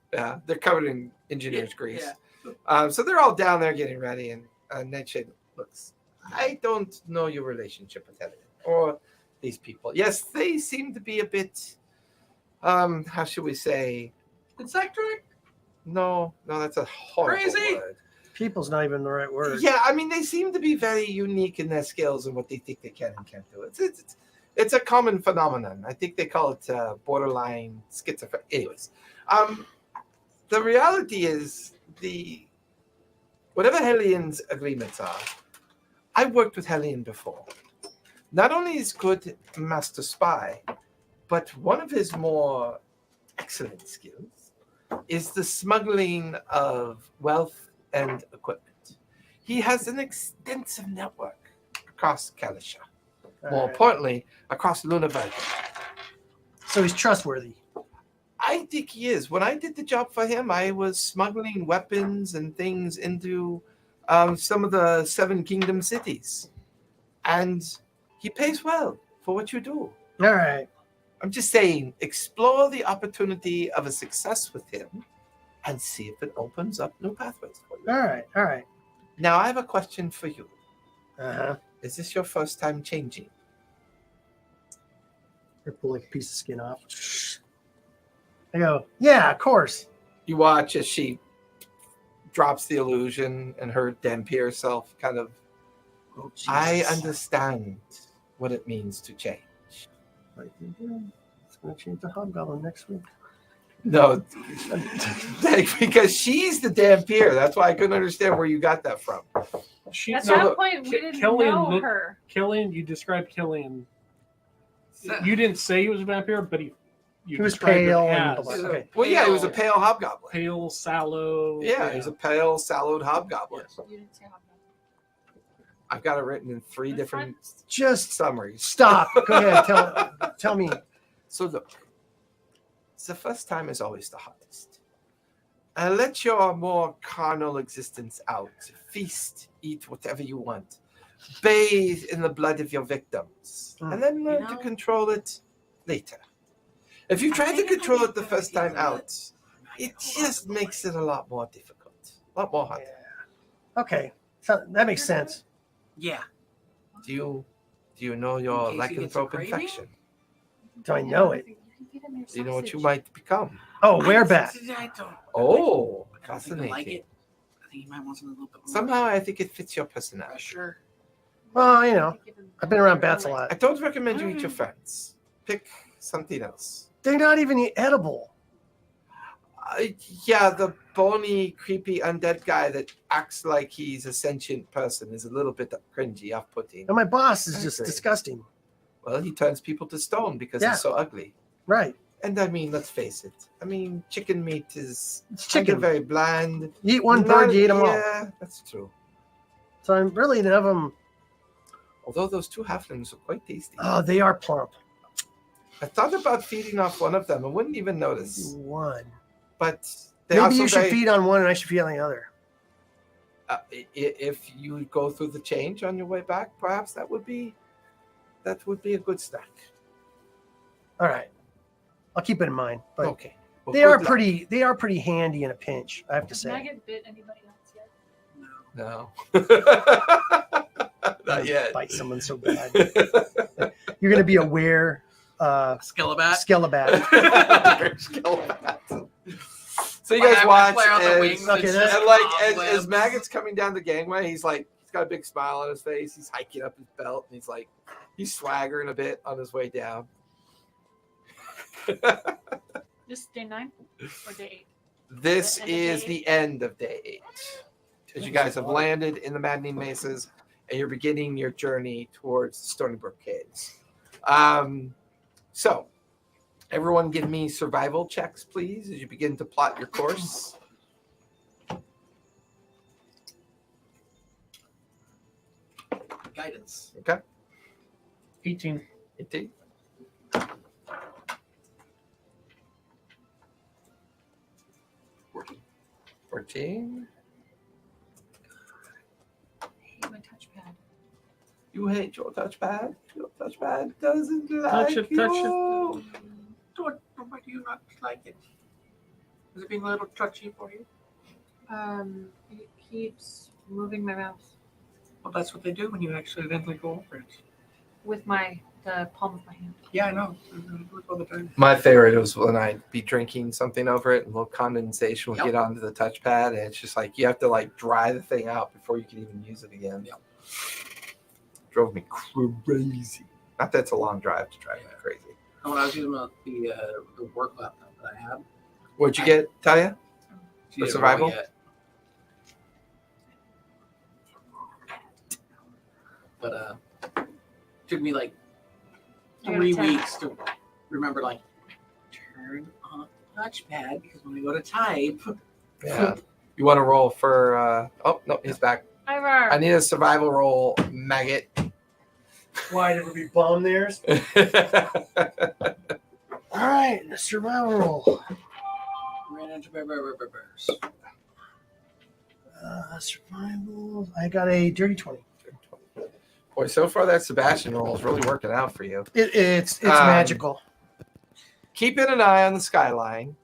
A: they're covered in engineer's grease.
E: Yeah.
A: So they're all down there getting ready, and Nightshade looks. I don't know your relationship with Elliot or these people. Yes, they seem to be a bit. How should we say?
E: Insectoid?
A: No, that's a horrible
E: Crazy?
A: word.
C: People's not even the right word.
A: Yeah, I mean, they seem to be very unique in their skills and what they think they can and can't do. It's a common phenomenon. I think they call it borderline schizophrenia. Anyways, the reality is whatever Hellian's agreements are. I worked with Hellian before. Not only is good master spy, but one of his more excellent skills is the smuggling of wealth and equipment. He has an extensive network across Calisha. More importantly, across Luna Valley.
C: So he's trustworthy.
A: I think he is. When I did the job for him, I was smuggling weapons and things into some of the Seven Kingdom cities. And he pays well for what you do.
C: All right.
A: I'm just saying, explore the opportunity of a success with him and see if it opens up new pathways for you.
C: All right.
A: Now, I have a question for you.
C: Uh-huh.
A: Is this your first time changing?
C: I pull like a piece of skin off. I go, yeah, of course.
A: You watch as she drops the illusion and her Dampier self kind of,
C: Oh, Jesus.
A: I understand what it means to change.
C: Right, it's going to change the hobgoblin next week.
A: No, because she's the Dampier. That's why I couldn't understand where you got that from.
F: She,
B: At
A: So
B: that
A: look,
B: point, we didn't
F: Killian
B: know
F: looked-
B: her.
F: Killian, you described Killian. You didn't say he was a vampire, but you
C: He was
F: described him
C: pale and
F: as
C: black. Okay.
A: Well, yeah, he was a pale hobgoblin.
F: pale, sallow.
A: Yeah, he was a pale, sallowed hobgoblin.
B: You didn't say how
A: I've got it written in three
B: That's
A: different
C: Just
A: summaries.
C: stop. Go ahead. Tell me.
A: So look, the first time is always the hardest. Let your more carnal existence out. Feast, eat whatever you want. Bathe in the blood of your victims. And then learn to control it later. If you try to control it the first time out, it just makes it a lot more difficult. A lot more hard.
C: Okay. So that makes sense.
E: Yeah.
A: Do you know your
E: In case he gets a
A: lycanthrope
E: craving?
A: infection?
C: Do I know it?
A: Do you know what you might become?
C: Oh, werebat.
E: I don't.
A: Oh,
E: I think I like
A: fascinating.
E: it. I think you might want something a little bit more
A: Somehow I think it fits your personality.
E: pressure.
C: Well, you know, I've been around bats a
A: I
C: lot.
A: don't recommend you eat your friends. Pick something else.
C: They're not even edible.
A: Yeah, the bony, creepy, undead guy that acts like he's a sentient person is a little bit cringy, off-putting.
C: And my boss is just
A: Okay.
C: disgusting.
A: Well, he turns people to stone because
C: Yeah.
A: he's so ugly.
C: Right.
A: And I mean, let's face it. I mean, chicken meat is
C: It's
A: kind of
C: chicken.
A: very bland.
C: You eat one bird, you eat them all.
A: Yeah, that's true.
C: So I'm really none of them.
A: Although those two halflings are quite tasty.
C: Oh, they are plump.
A: I thought about feeding off one of them. I wouldn't even notice.
C: One.
A: But they
C: Maybe
A: also
C: you should
A: very-
C: feed on one and I should feed on the other.
A: If you go through the change on your way back, perhaps that would be a good snack.
C: All right. I'll keep it in mind. But
A: Okay. Well,
C: they
A: good
C: are
A: luck.
C: they are pretty handy in a pinch, I have to
B: Has
C: say.
B: Maggot bit anybody else yet?
E: No.
A: No. Not yet.
C: Bite someone so bad. You're gonna be aware.
E: Skelebat.
C: Skelebat.
A: So you guys watch as,
C: Okay, that's-
A: and like as Maggot's coming down the gangway, he's got a big smile on his face. He's hiking up his belt, and he's swaggering a bit on his way down.
B: This is day 9 or day
A: This
B: The end of
A: is
B: day
A: the end of day 8. As you guys have landed in the Maddening Mesas, and you're beginning your journey towards the Stony Brook Caves. So, everyone give me survival checks, please, as you begin to plot your course.
E: Guidance.
A: Okay.
F: 18.
A: 18. 14.
B: I hate my touchpad.
A: You hate your touchpad? Your touchpad doesn't like
F: Touch it,
A: you.
F: touch it.
E: Why do you not like it? Is it being a little touchy for you?
B: It keeps moving my mouse
E: Well, that's what they do when you accidentally go over it.
B: with the palm of my hand.
E: Yeah, I know. I do it all the time.
A: My favorite was when I'd be drinking something over it and a little condensation would
E: Yep.
A: get onto the touchpad, and it's just like you have to dry the thing out before you can even use it again.
E: Yep.
A: Drove me crazy. Not that it's a long drive to drive me crazy.
E: And when I was using the work laptop that I had,
A: What'd you get, Talia?
E: she didn't
A: survival?
E: roll yet. But it took me like
B: I got a
E: 3
B: 10.
E: weeks to remember turn on the touchpad because when I go to type,
A: Yeah. You want to roll for? Oh no, he's back.
B: Ivar.
A: I need a survival roll, maggot.
C: Why never be bomb theirs? All right, survival roll.
E: ran into bears.
C: Survival. I got a dirty 20.
A: Boy, so far that Sebastian roll is really working out for you.
C: It's
A: Um,
C: magical.
A: Keeping an eye on the skyline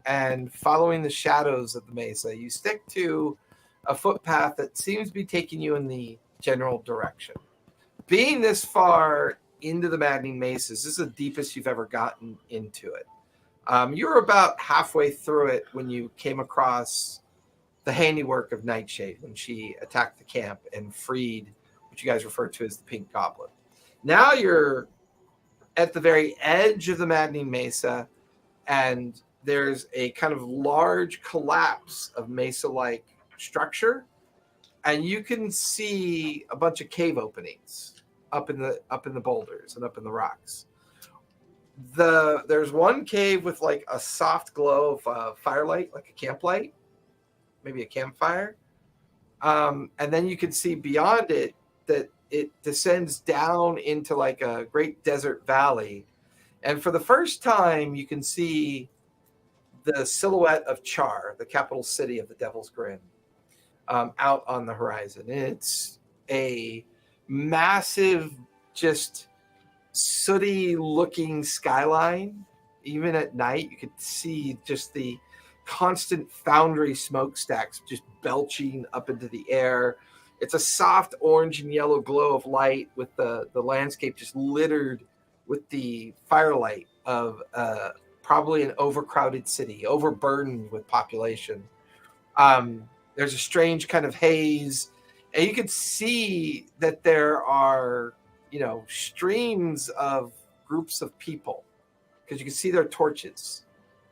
A: and following the shadows of the mesa, you stick to a footpath that seems to be taking you in the general direction. Being this far into the Maddening Mesas, this is the deepest you've ever gotten into it. You were about halfway through it when you came across the handiwork of Nightshade when she attacked the camp and freed what you guys refer to as the Pink Goblin. Now you're at the very edge of the Maddening Mesa, and there's a kind of large collapse of mesa-like structure, and you can see a bunch of cave openings up in the boulders and up in the rocks. There's one cave with a soft glow of firelight, like a camp light, maybe a campfire, and then you can see beyond it that it descends down into a great desert valley, and for the first time you can see the silhouette of Char, the capital city of the Devil's Grin, out on the horizon. And it's a massive, just sooty looking skyline. Even at night you could see just the constant foundry smokestacks just belching up into the air. It's a soft orange and yellow glow of light with the landscape just littered with the firelight of probably an overcrowded city, overburdened with population. There's a strange kind of haze, and you could see that there are, streams of groups of people, because you can see their torches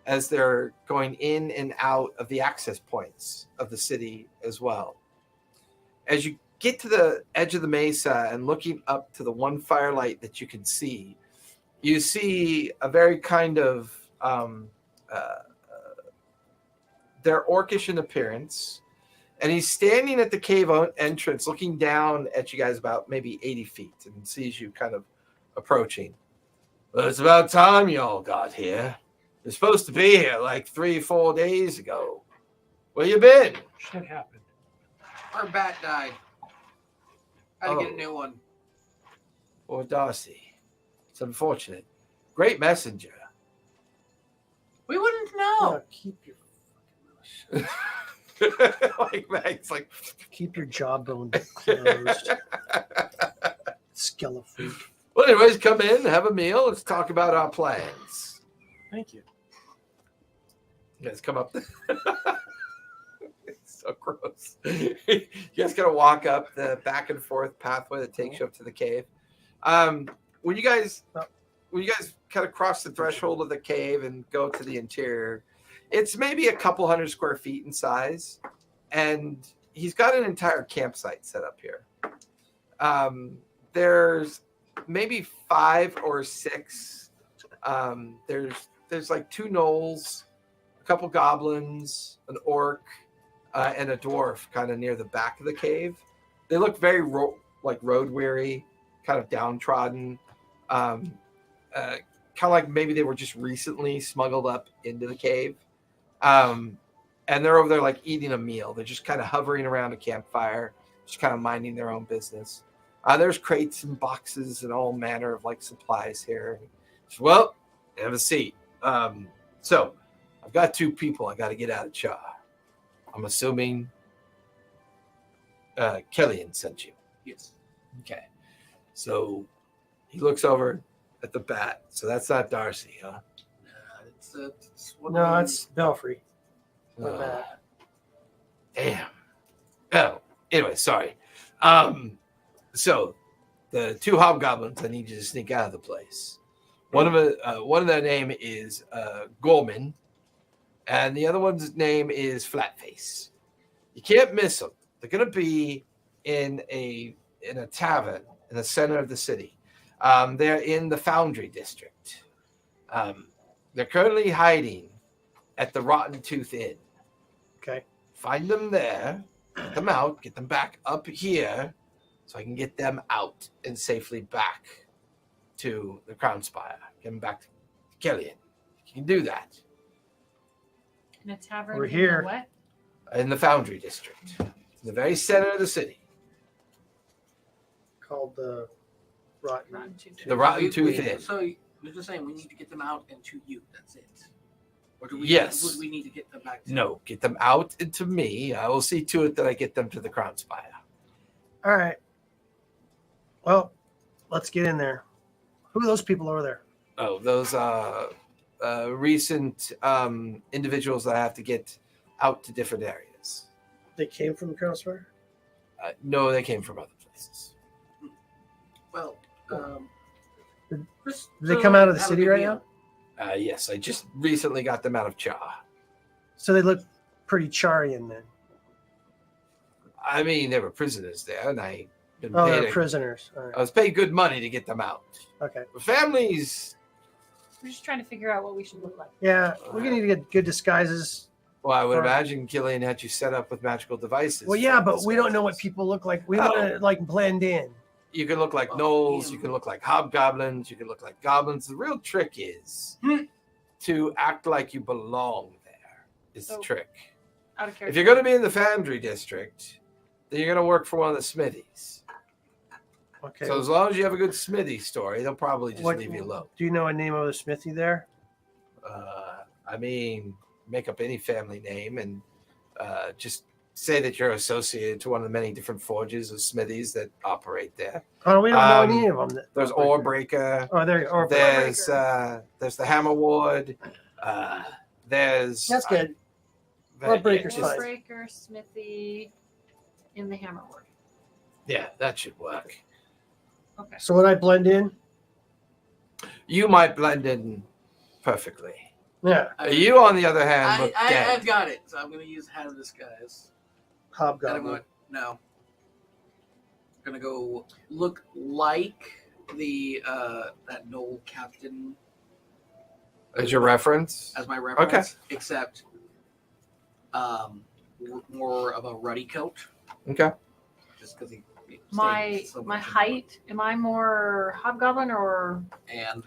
A: as they're going in and out of the access points of the city as well. As you get to the edge of the mesa and looking up to the one firelight that you can see, you see a very kind of they're orcish in appearance, and he's standing at the cave entrance looking down at you guys about maybe 80 feet and sees you kind of approaching. Well, it's about time y'all got here. You're supposed to be here 3-4 days ago. Where you been?
F: Shit happened.
E: Our bat died. I had to get
A: Oh.
E: a new one.
A: Poor Darcy. It's unfortunate. Great messenger.
E: We wouldn't know.
C: Keep your fucking mouth shut.
A: like Meg's like,
C: Keep your jawbone closed. Skeleton.
A: well, anyways, come in, have a meal. Let's talk about our plans.
F: Thank you.
A: You guys come up. It's so gross. You guys gotta walk up the back and forth pathway that takes you up to the cave. When you guys kind of cross the threshold of the cave and go to the interior, it's maybe a couple hundred square feet in size, and he's got an entire campsite set up here. There's maybe 5 or 6. There's like 2 gnolls, a couple goblins, an orc, and a dwarf kind of near the back of the cave. They look very road weary, kind of downtrodden, kind of like maybe they were just recently smuggled up into the cave. And they're over there like eating a meal. They're just kind of hovering around a campfire, just kind of minding their own business. There's crates and boxes and all manner of like supplies here. Well, have a seat. So I've got 2 people I got to get out of Cha. I'm assuming Kellyan sent you.
E: Yes.
A: Okay. So he looks over at the bat. So that's not Darcy, huh?
E: It's one
C: No,
E: of the-
C: it's Belfry. Not
A: Uh,
C: bad.
A: Damn. Oh, anyway, sorry. So the 2 hobgoblins, I need you to sneak out of the place. One of their name is Gorman, and the other one's name is Flatface. You can't miss them. They're gonna be in a tavern in the center of the city. They're in the Foundry District. They're currently hiding at the Rotten Tooth Inn.
C: Okay.
A: Find them there, get them out, get them back up here, so I can get them out and safely back to the Crown Spire. Get them back to Kellyan. You can do that
B: In a tavern.
C: We're
B: in
C: here.
B: the what?
A: in the Foundry District, in the very center of the city.
C: Called the Rotten.
B: Rotten Tooth.
A: The Rotten Tooth Inn.
E: So you're just saying we need to get them out and to you. That's it. Or do we?
A: Yes.
E: Would we need to get them back? To
A: No, get them out and to me. I will see to it that I get them to the Crown Spire.
C: All right. Well, let's get in there. Who are those people over there?
A: Oh, those recent individuals that I have to get out to different areas.
C: They came from the Crown Spire?
A: No, they came from other places.
E: Well,
C: Did
E: just
C: they
E: so
C: come out of the
E: have a
C: city
E: good
C: right
E: meal.
C: now?
A: Yes, I just recently got them out of Cha.
C: So they look pretty Charian then.
A: I mean, they were prisoners there, and I been
C: Oh,
A: paid
C: they're prisoners. All right.
A: I was paid good money to get them out.
C: Okay.
A: The families,
B: We're just trying to figure out what we should look like.
C: Yeah, we're gonna need to get good disguises.
A: well, I would
C: Right.
A: imagine Kellyan had you set up with magical devices.
C: Well, yeah,
A: for
C: but we don't know what
A: disguises.
C: people look like. We
A: Oh.
C: want to like blend in.
A: You can look like
E: Well,
A: gnolls,
E: yeah.
A: you can look like hobgoblins, you can look like goblins. The real trick is to act like you belong there. Is the
B: So-
A: trick.
B: Out of character.
A: If you're going to be in the Foundry District, then you're going to work for one of the smithies.
C: Okay.
A: So as long as you have a good smithy story, they'll probably just
C: What-
A: leave you alone.
C: Do you know a name of a smithy there?
A: I mean, make up any family name and just say that you're associated to one of the many different forges or smithies that operate there.
C: Oh, we don't know any of them.
A: There's Orebreaker.
C: Oh, there. Or
A: There's the Hammer Ward. There's
C: That's good.
A: that-
C: Orebreaker's
A: just-
C: fine.
B: Breaker, Smithy, in the Hammer Ward.
A: Yeah, that should work.
B: Okay.
C: So would I blend in?
A: You might blend in perfectly.
C: Yeah,
A: You, on the other hand, look dead.
E: I've got it. So I'm going to use Hat of Disguise. And I'm
C: hobgoblin.
E: going, no. I'm going to go look like the that Knoll captain
A: As your reference.
E: as my reference, except more of a ruddy coat,
A: Okay.
E: just because he.
B: My
E: stayed so
B: my
E: much in
B: height. Am I more hobgoblin or
E: the- And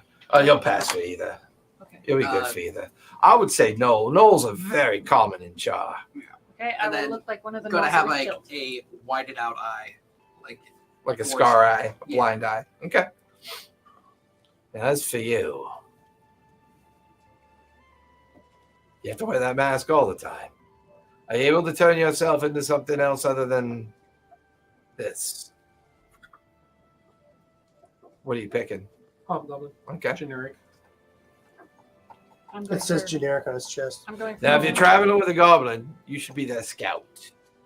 A: You'll pass for either.
B: okay?
A: You'll be good for either. I would say no. Knolls are very common in Char.
B: Okay, I
E: And
B: will
E: then
B: look like one of the.
E: gonna
B: gnolls
E: have
B: that we
E: like
B: killed.
E: a whited out eye, like
A: Like a
E: Or-
A: scar eye, a
E: yeah.
A: blind eye. Okay. As for you, you have to wear that mask all the time. Are you able to turn yourself into something else other than this? What are you picking?
F: Hobgoblin.
A: Okay.
F: Generic.
B: I'm going
C: It says
B: for,
C: generic on his chest.
B: I'm going for
A: Now, if you're traveling with a goblin, you should be their scout.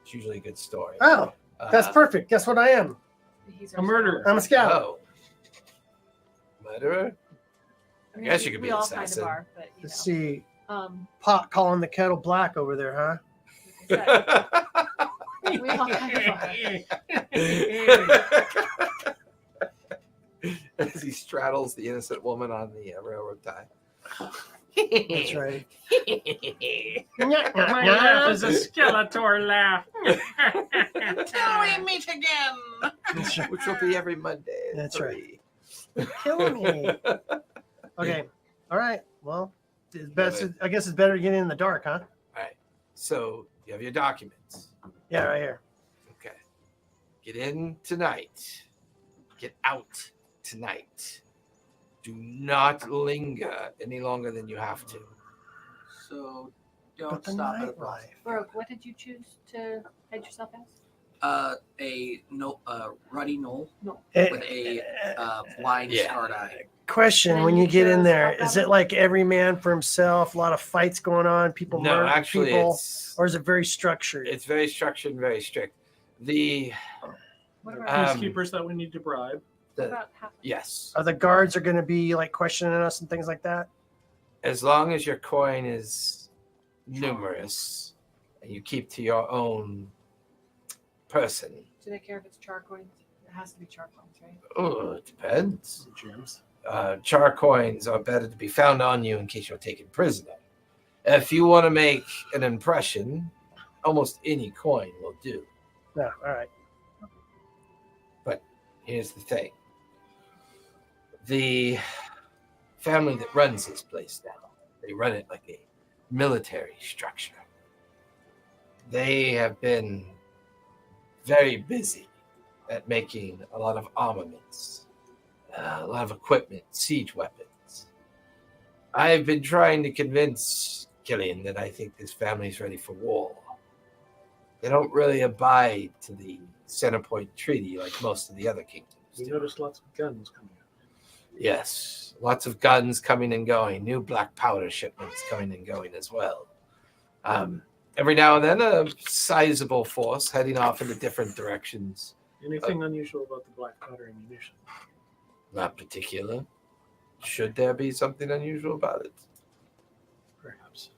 A: It's usually a good story.
C: Oh, that's perfect. Guess what I am?
B: He's
F: A murderer.
C: I'm a scout.
A: Oh. Murderer?
B: I
A: guess you could be
B: we
A: an
B: all kind
A: assassin.
B: of are, but you
C: Let's see.
B: know.
C: Pot calling the kettle black over there, huh?
B: We all kind of are.
A: As he straddles the innocent woman on the railroad tie.
C: That's right.
F: My laugh is a Skeletor laugh.
E: Till we meet again.
A: Which will be every Monday. at
C: That's
A: 3.
C: Killing me. Okay. All right. Well, I guess it's better to get in the dark, huh?
A: All right. So you have your documents.
C: Yeah, right here.
A: Okay. Get in tonight. Get out tonight. Do not linger any longer than you have to.
E: So
C: But
E: don't
C: the
E: stop at a bar.
C: nightlife.
B: Broke, what did you choose to hide yourself as?
E: A ruddy knoll
C: Eh,
E: with a blind
A: Yeah.
E: scarred eye.
C: Question:
B: And
C: when
B: you
C: you get in
B: chose
C: there,
B: hobgoblin?
C: is it like every man for himself? A lot of fights going on, people
A: No,
C: murdering
A: actually,
C: people, or is it very structured?
A: it's very structured and very strict. The
B: What about,
F: Peacekeepers that we need to bribe.
B: what about half?
A: yes,
C: Are the guards are going to be like questioning us and things like that?
A: as long as your coin is numerous and you keep to your own person.
B: Do they care if it's char coins? It has to be char coins, right?
A: Oh, it depends.
F: Gems.
A: Char coins are better to be found on you in case you're taken prisoner. If you want to make an impression, almost any coin will do.
C: Yeah. All right.
A: But here's the thing. The family that runs this place now, they run it like a military structure. They have been very busy at making a lot of armaments, a lot of equipment, siege weapons. I've been trying to convince Killian that I think this family's ready for war. They don't really abide to the Centerpoint Treaty like most of the other kingdoms
F: We
A: do.
F: noticed lots of guns coming out.
A: Yes, lots of guns coming and going, new black powder shipments coming and going as well. Every now and then, a sizable force heading off into different directions.
F: Anything unusual about the black powder ammunition?
A: Not particular. Should there be something unusual about it?
F: Perhaps.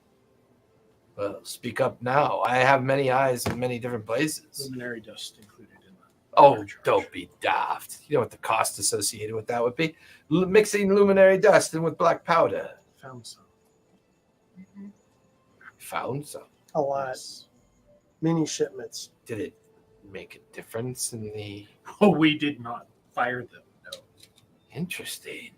A: Well, speak up now. I have many eyes in many different places.
F: Luminary dust included in that.
A: Oh,
F: charge.
A: don't be daft. You know what the cost associated with that would be? Mixing luminary dust in with black powder.
F: Found some.
A: Found some.
C: A lot. Mini shipments.
A: Did it make a difference in the...
F: Oh, we did not fire them. No.
A: Interesting.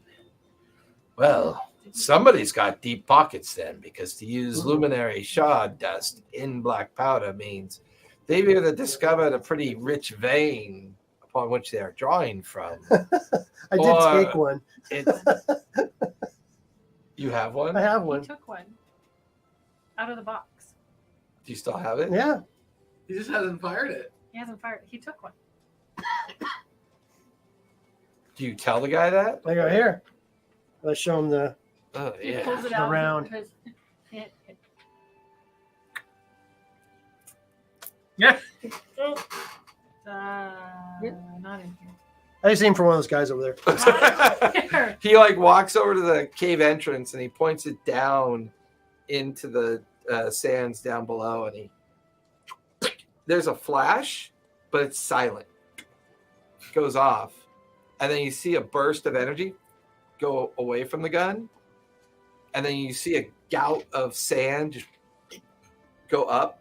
A: Well, somebody's got deep pockets then, because to use luminary shard dust in black powder means they've either discovered a pretty rich vein upon which they are drawing from.
C: I did
A: Or-
C: take one.
A: It, you have one?
C: I have
B: He
C: one.
B: took one out of the box.
A: Do you still have it?
C: Yeah.
E: He just hasn't fired it.
B: He hasn't fired it. He took one.
A: Do you tell the guy that?
C: I go here. I show him the.
A: Oh,
B: He
A: yeah.
B: pulls it
C: The
B: out.
C: round.
B: Because
F: Yeah.
B: not in here.
C: I just aim for one of those guys over there.
B: Here.
A: He like walks over to the cave entrance and he points it down into the sands down below, and there's a flash, but it's silent. It goes off, and then you see a burst of energy go away from the gun, and then you see a gout of sand just go up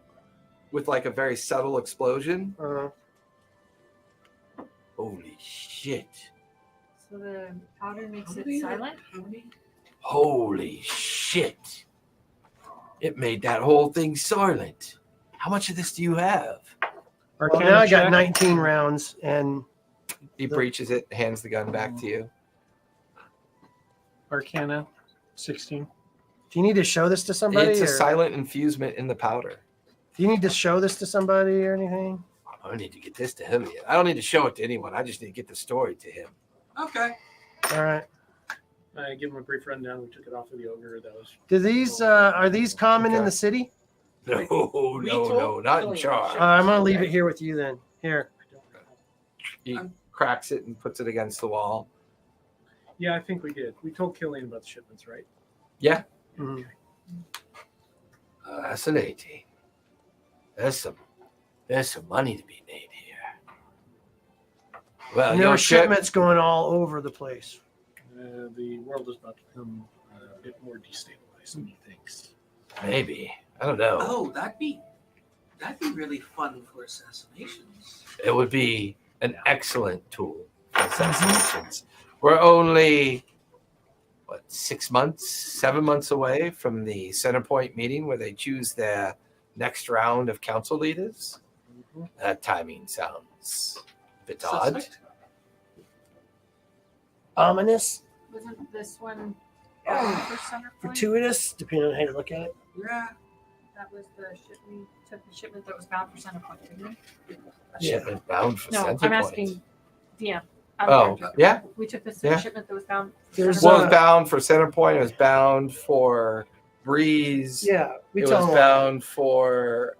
A: with like a very subtle explosion. Holy shit.
B: So the powder makes it silent.
A: Holy shit. It made that whole thing silent. How much of this do you have?
C: Well,
F: Arcana
C: now I got
F: check.
C: 19 rounds, and
A: He breaches it, hands the gun back to you.
F: Arcana, 16.
C: do you need to show this to somebody?
A: It's a
C: or-
A: silent infusement in the powder.
C: Do you need to show this to somebody or anything?
A: I don't need to get this to him yet. I don't need to show it to anyone. I just need to get the story to him.
E: Okay.
C: All right.
F: I give him a brief rundown. We took it off of the ogre. That was.
C: Do these are these common in
A: Okay.
C: the city?
A: No, not in charge.
C: I'm gonna leave it here with you then. Here.
A: He cracks it and puts it against the wall.
F: Yeah, I think we did. We told Killian about the shipments, right?
A: Yeah.
C: Mhm.
A: Fascinating. There's some money to be made here. Well,
C: And there
A: your
C: were
A: ship,
C: shipments going all over the place.
F: The world is about to become a bit more destabilized than he thinks.
A: maybe. I don't know.
E: Oh, that'd be really fun for assassinations.
A: It would be an excellent tool for assassinations. We're only 7 months away from the center point meeting where they choose their next round of council leaders. That timing sounds a bit odd.
E: Suspect?
C: Ominous,
B: Wasn't this one bound for center point?
C: fortuitous, depending on how you look at it.
E: Yeah.
B: That was the shipment. Took the shipment that was bound for center point, didn't we?
A: A shipment bound for
B: No,
A: center
B: I'm
A: point.
B: asking DM.
A: Oh, yeah.
B: We took this
A: Yeah.
B: shipment that was bound.
C: There's
A: Well, it was bound for center point. It was bound for breeze.
C: Yeah, we
A: It
C: tell
A: was
C: them
A: bound for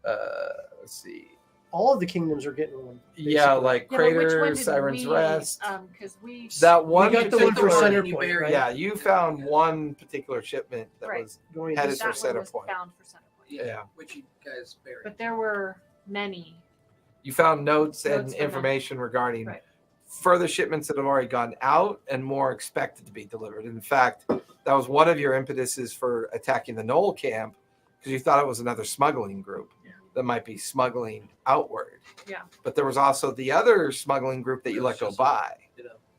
A: let's see.
C: all of the kingdoms are getting one.
A: Yeah,
C: basically.
A: like
B: Yeah, but which one
A: Crater,
B: did
A: One Rest.
B: Because we.
A: That one
C: got the one for
A: particular-
C: center
E: You
C: point,
E: buried
C: right?
A: Yeah, you found one particular shipment that
B: Right.
A: was
C: Going
A: Headed
C: this
A: for
B: that
A: center
B: one was
A: point.
B: bound for center point.
A: Yeah.
E: Which you guys buried.
B: But there were many.
A: you found notes and
B: Notes from them.
A: information regarding
B: Right.
A: further shipments that have already gone out and more expected to be delivered. In fact, that was one of your impetuses for attacking the Knoll camp because you thought it was another smuggling group that might be smuggling outward.
B: Yeah.
A: But there was also the other smuggling group that you let go by.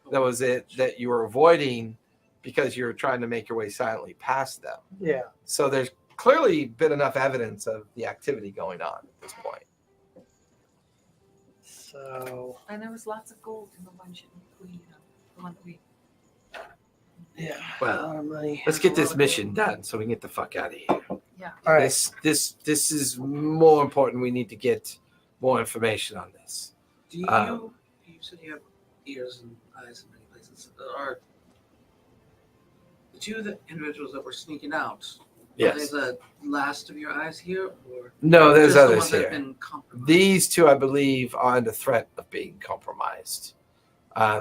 A: That was it that you were avoiding because you were trying to make your way silently past them.
C: Yeah.
A: So there's clearly been enough evidence of the activity going on at this point.
C: So
B: And there was lots of gold in the one shipment. The one that we.
C: yeah,
A: Well,
C: a lot of money.
A: Let's get this mission done so we can get the fuck out of here.
C: All right.
A: This is more important. We need to get more information on this.
E: Do you?
A: Um,
E: You said you have ears and eyes in many places. Are the two individuals that were sneaking out? Are they
A: Yes.
E: the last of your eyes here, or
A: No, there's
E: just the
A: others
E: ones that have
A: here.
E: been compromised?
A: These two, I believe, are under threat of being compromised.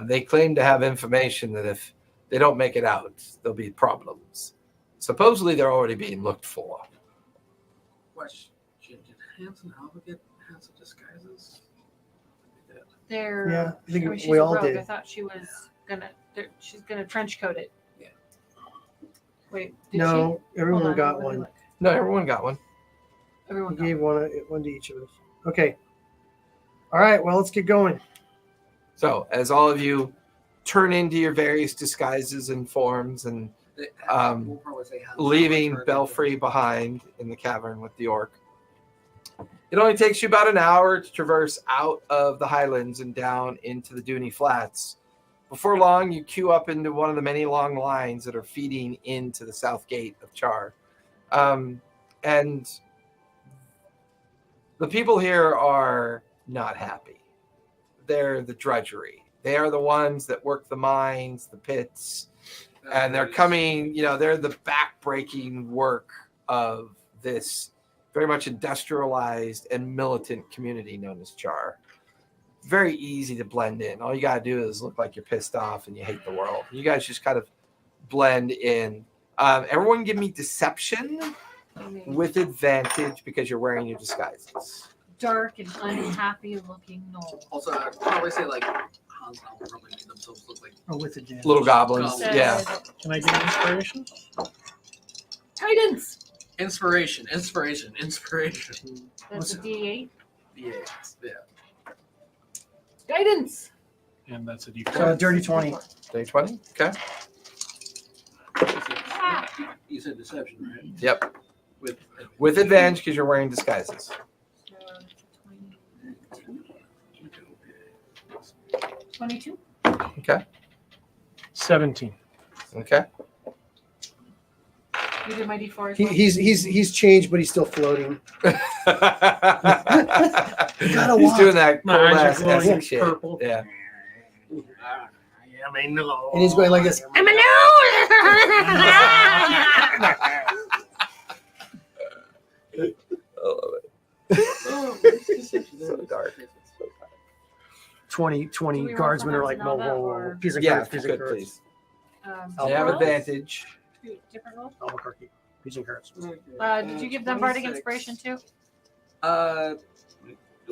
A: They claim to have information that if they don't make it out, there'll be problems. Supposedly, they're already being looked for.
E: Question: Did Hanson Alva get handsome disguises?
B: There.
C: Yeah, I think
B: mean, she's
C: we
B: a
C: all
B: rogue.
C: did.
B: I thought she was gonna. She's gonna trench coat it.
E: Yeah.
B: Wait. Did
C: No,
B: she? Hold
C: everyone
B: on,
C: got
B: let me
C: one.
B: look.
A: No, everyone got one.
B: Everyone
C: He
B: got
C: gave one to each of us. Okay. All right. Well, let's get going.
A: So, as all of you turn into your various disguises and forms and
E: We'll probably say Hanson
A: leaving
E: Alva turned
A: Belfry behind in the cavern with the orc. It only takes you about an hour to traverse out of the highlands and down into the Dooney Flats. Before long, you queue up into one of the many long lines that are feeding into the south gate of Char. And the people here are not happy. They're the drudgery. They are the ones that work the mines, the pits, and they're coming, they're the back-breaking work of this very much industrialized and militant community known as Char. Very easy to blend in. All you got to do is look like you're pissed off and you hate the world. You guys just kind of blend in. Everyone give me deception
B: it.
A: with advantage because you're wearing your disguises.
B: Dark and unhappy looking Knoll.
E: Also, I'd probably say like Hans and Alva probably made themselves look like
C: Oh, with it,
A: Little goblins.
E: Goblins.
A: Yeah.
F: Can I get inspiration?
B: Guidance.
E: inspiration.
B: That's
C: What's
B: a D8.
E: Yeah.
B: Guidance.
F: And that's a
C: So
F: D4.
C: a dirty 20.
A: Day 20? Okay.
E: You said deception, right?
A: Yep.
E: With
A: With advantage because you're wearing disguises.
B: So 22.
A: Okay.
F: 17.
A: Okay.
B: You did my D4 as
C: He,
B: well.
C: he's changed, but he's still floating.
A: He's
C: walk.
A: doing that
F: My
A: cool
F: eyes are
A: ass
F: glowing
A: Essex shit.
F: purple.
A: Yeah.
F: I know.
C: And he's going like this.
B: I'm a no.
A: I love it.
D: Oh,
A: So dark.
C: 20
B: Do we roll
C: guardsmen
B: for
C: are like, whoa,
B: Hands and all
C: whoa,
B: that,
C: whoa.
B: or-
C: Piece of
A: Yeah,
C: cards, piece of
A: good,
C: cards.
A: please.
C: Oh,
A: They have
C: rolls?
A: advantage.
B: Different rolls.
C: Albuquerque. Piece of cards.
B: Did you give them bardic inspiration too?
A: Do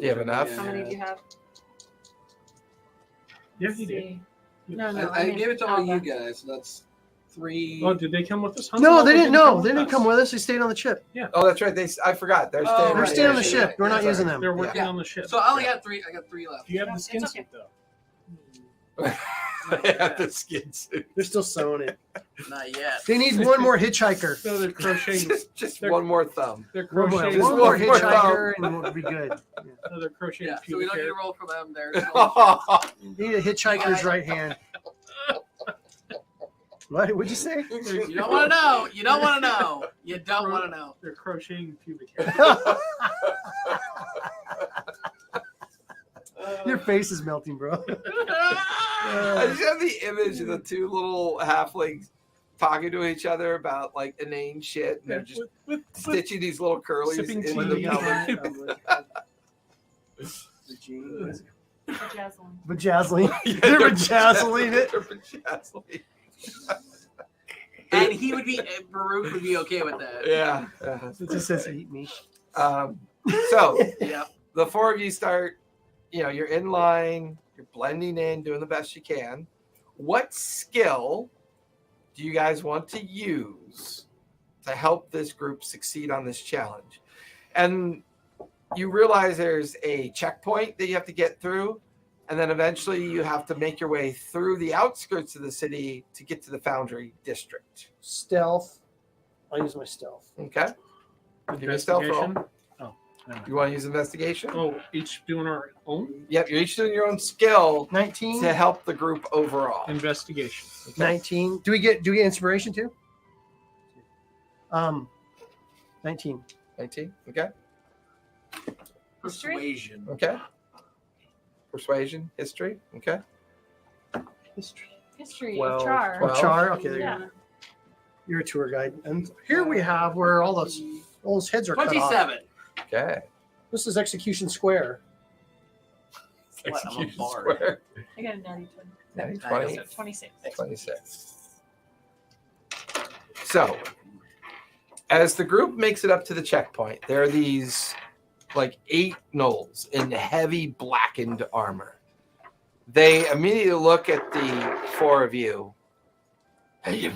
A: you have enough?
B: How many do you have?
F: Yeah,
B: Let's
F: he did.
B: see. No,
E: I
B: mean,
E: gave it to all you
B: Alba.
E: guys. So that's 3.
F: Oh, did they come with us?
C: No, they didn't. No, they
F: come
C: didn't come with us. They stayed on the ship.
A: Oh, that's right. I forgot. They're
E: Oh,
A: staying.
C: They're
E: right,
C: staying on the
E: right,
C: ship.
E: right.
C: We're not
A: Yeah,
C: using
A: right.
C: them.
F: They're working
E: Yeah.
F: on the ship.
E: So I only got 3. I got 3 left.
F: Do you have
B: Yeah,
F: the skin
B: it's okay.
F: suit though?
A: They have the skin suit.
C: They're still sewing it.
E: Not yet.
C: They need one more hitchhiker.
F: No, they're crocheting.
A: Just
F: They're-
A: one more thumb.
F: They're
C: One more,
F: crocheting.
C: one more
A: one more
C: hitchhiker and we'll be good.
F: No, they're crocheting.
E: Yeah, so we don't need to
F: pubic
E: roll for them. They're
C: Need a hitchhiker's right hand. What? What'd you say?
E: You don't want to know. You don't want to know. You don't want to know.
F: hair. They're crocheting pubic hair.
C: Your face is melting, bro.
A: I just have the image of the two little halflings talking to each other about like inane shit, and they're just stitching these little curlies
F: Sipping
A: into the
F: tea.
A: pelvis.
B: Jazzling.
C: Vajazzling. They're vajazzling it.
A: They're vajazzling.
E: And he would be, Baruch would be okay with that.
A: Yeah.
C: It just says eat me.
A: So
E: Yeah.
A: the four of you start, you're in line, you're blending in, doing the best you can. What skill do you guys want to use to help this group succeed on this challenge? And you realize there's a checkpoint that you have to get through, and then eventually you have to make your way through the outskirts of the city to get to the Foundry District.
C: Stealth. I'll use my stealth.
A: Okay? Give me a stealth roll.
F: Investigation. Oh, no.
A: You want to use investigation?
F: Oh, each doing our own
A: Yep, you're each doing your own skill
C: 19.
A: to help the group overall.
F: investigation.
C: 19. Do we get inspiration too? 19.
A: 19. Okay.
E: Persuasion.
A: Okay. Persuasion, history. Okay.
C: History.
B: History
C: 12.
B: of Char.
A: 12.
C: Char. Okay, there you
B: Yeah.
C: go. You're a tour guide. And here we have where all those heads are cut off.
E: 27.
A: Okay.
C: This is Execution Square.
E: What, I'm a
A: Execution
E: bard.
A: square.
B: I got a natty 20.
A: 20,
B: 26.
A: 26. So, as the group makes it up to the checkpoint, there are these like 8 gnolls in heavy blackened armor. They immediately look at the 4 of you. Hey,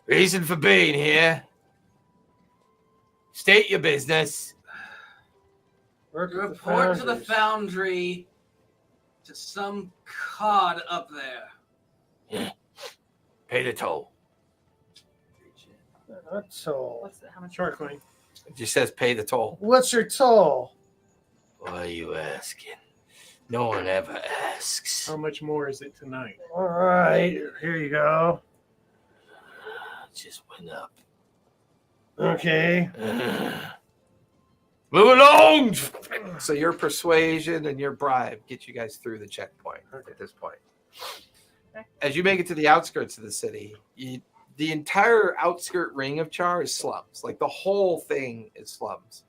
A: reason for being here? State your business.
C: Work with the
E: Report to the
C: founders.
E: foundry to some cod up there.
A: Pay the toll.
C: That's all.
B: What's the, how much?
F: Shark coin.
A: It just says pay the toll.
C: What's your toll?
A: Why are you asking? No one ever asks.
F: How much more is it tonight?
C: All right, here you go.
A: Just went up.
C: Okay.
A: Move along. So your persuasion and your bribe get you guys through the checkpoint at this point.
B: Okay.
A: As you make it to the outskirts of the city, the entire outskirt ring of Char is slums. Like the whole thing is slums.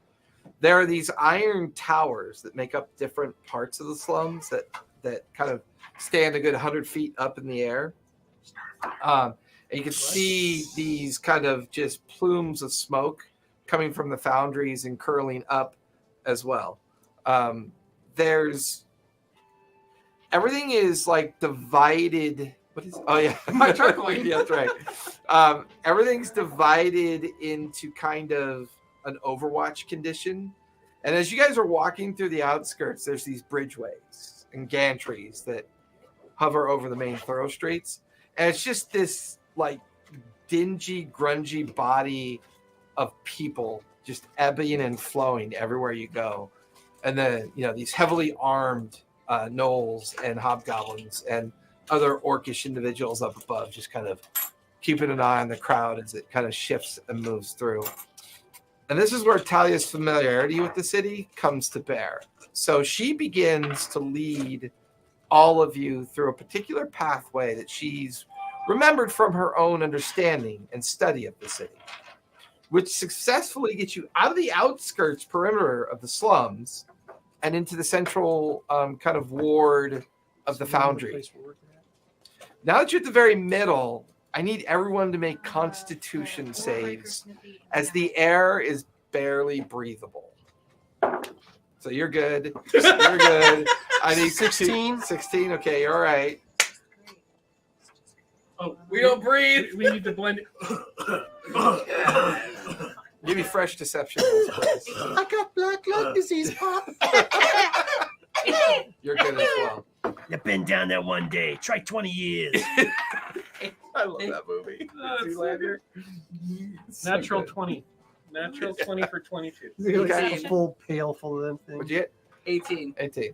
A: There are these iron towers that make up different parts of the slums that kind of stand a good 100 feet up in the air. And you can see these kind of just plumes of smoke coming from the foundries and curling up as well. Everything is like divided. What is? Oh yeah,
E: My turquoise.
A: Yeah, that's right. Everything's divided into kind of an Overwatch condition. And as you guys are walking through the outskirts, there's these bridgeways and gantries that hover over the main thorough streets. And it's just this like dingy, grungy body of people just ebbing and flowing everywhere you go. And then, these heavily armed gnolls and hobgoblins and other orcish individuals up above just kind of keeping an eye on the crowd as it kind of shifts and moves through. And this is where Talia's familiarity with the city comes to bear. So she begins to lead all of you through a particular pathway that she's remembered from her own understanding and study of the city, which successfully gets you out of the outskirts perimeter of the slums and into the central kind of ward of the foundry. Now that you're at the very middle, I need everyone to make constitution saves as the air is barely breathable. So you're good. You're good. I need 16. 16. Okay, you're all right.
F: Oh,
E: We don't breathe.
F: we need to blend it.
A: Give me fresh deception. Please.
C: I got black lung disease, Pop.
A: You're good as well.
C: You've been down there one day. Try 20 years.
A: I love that movie.
F: Natural 20. Natural 20 for 22.
A: Okay.
C: A full pail full of them things.
A: What'd you get?
E: 18.
A: 18.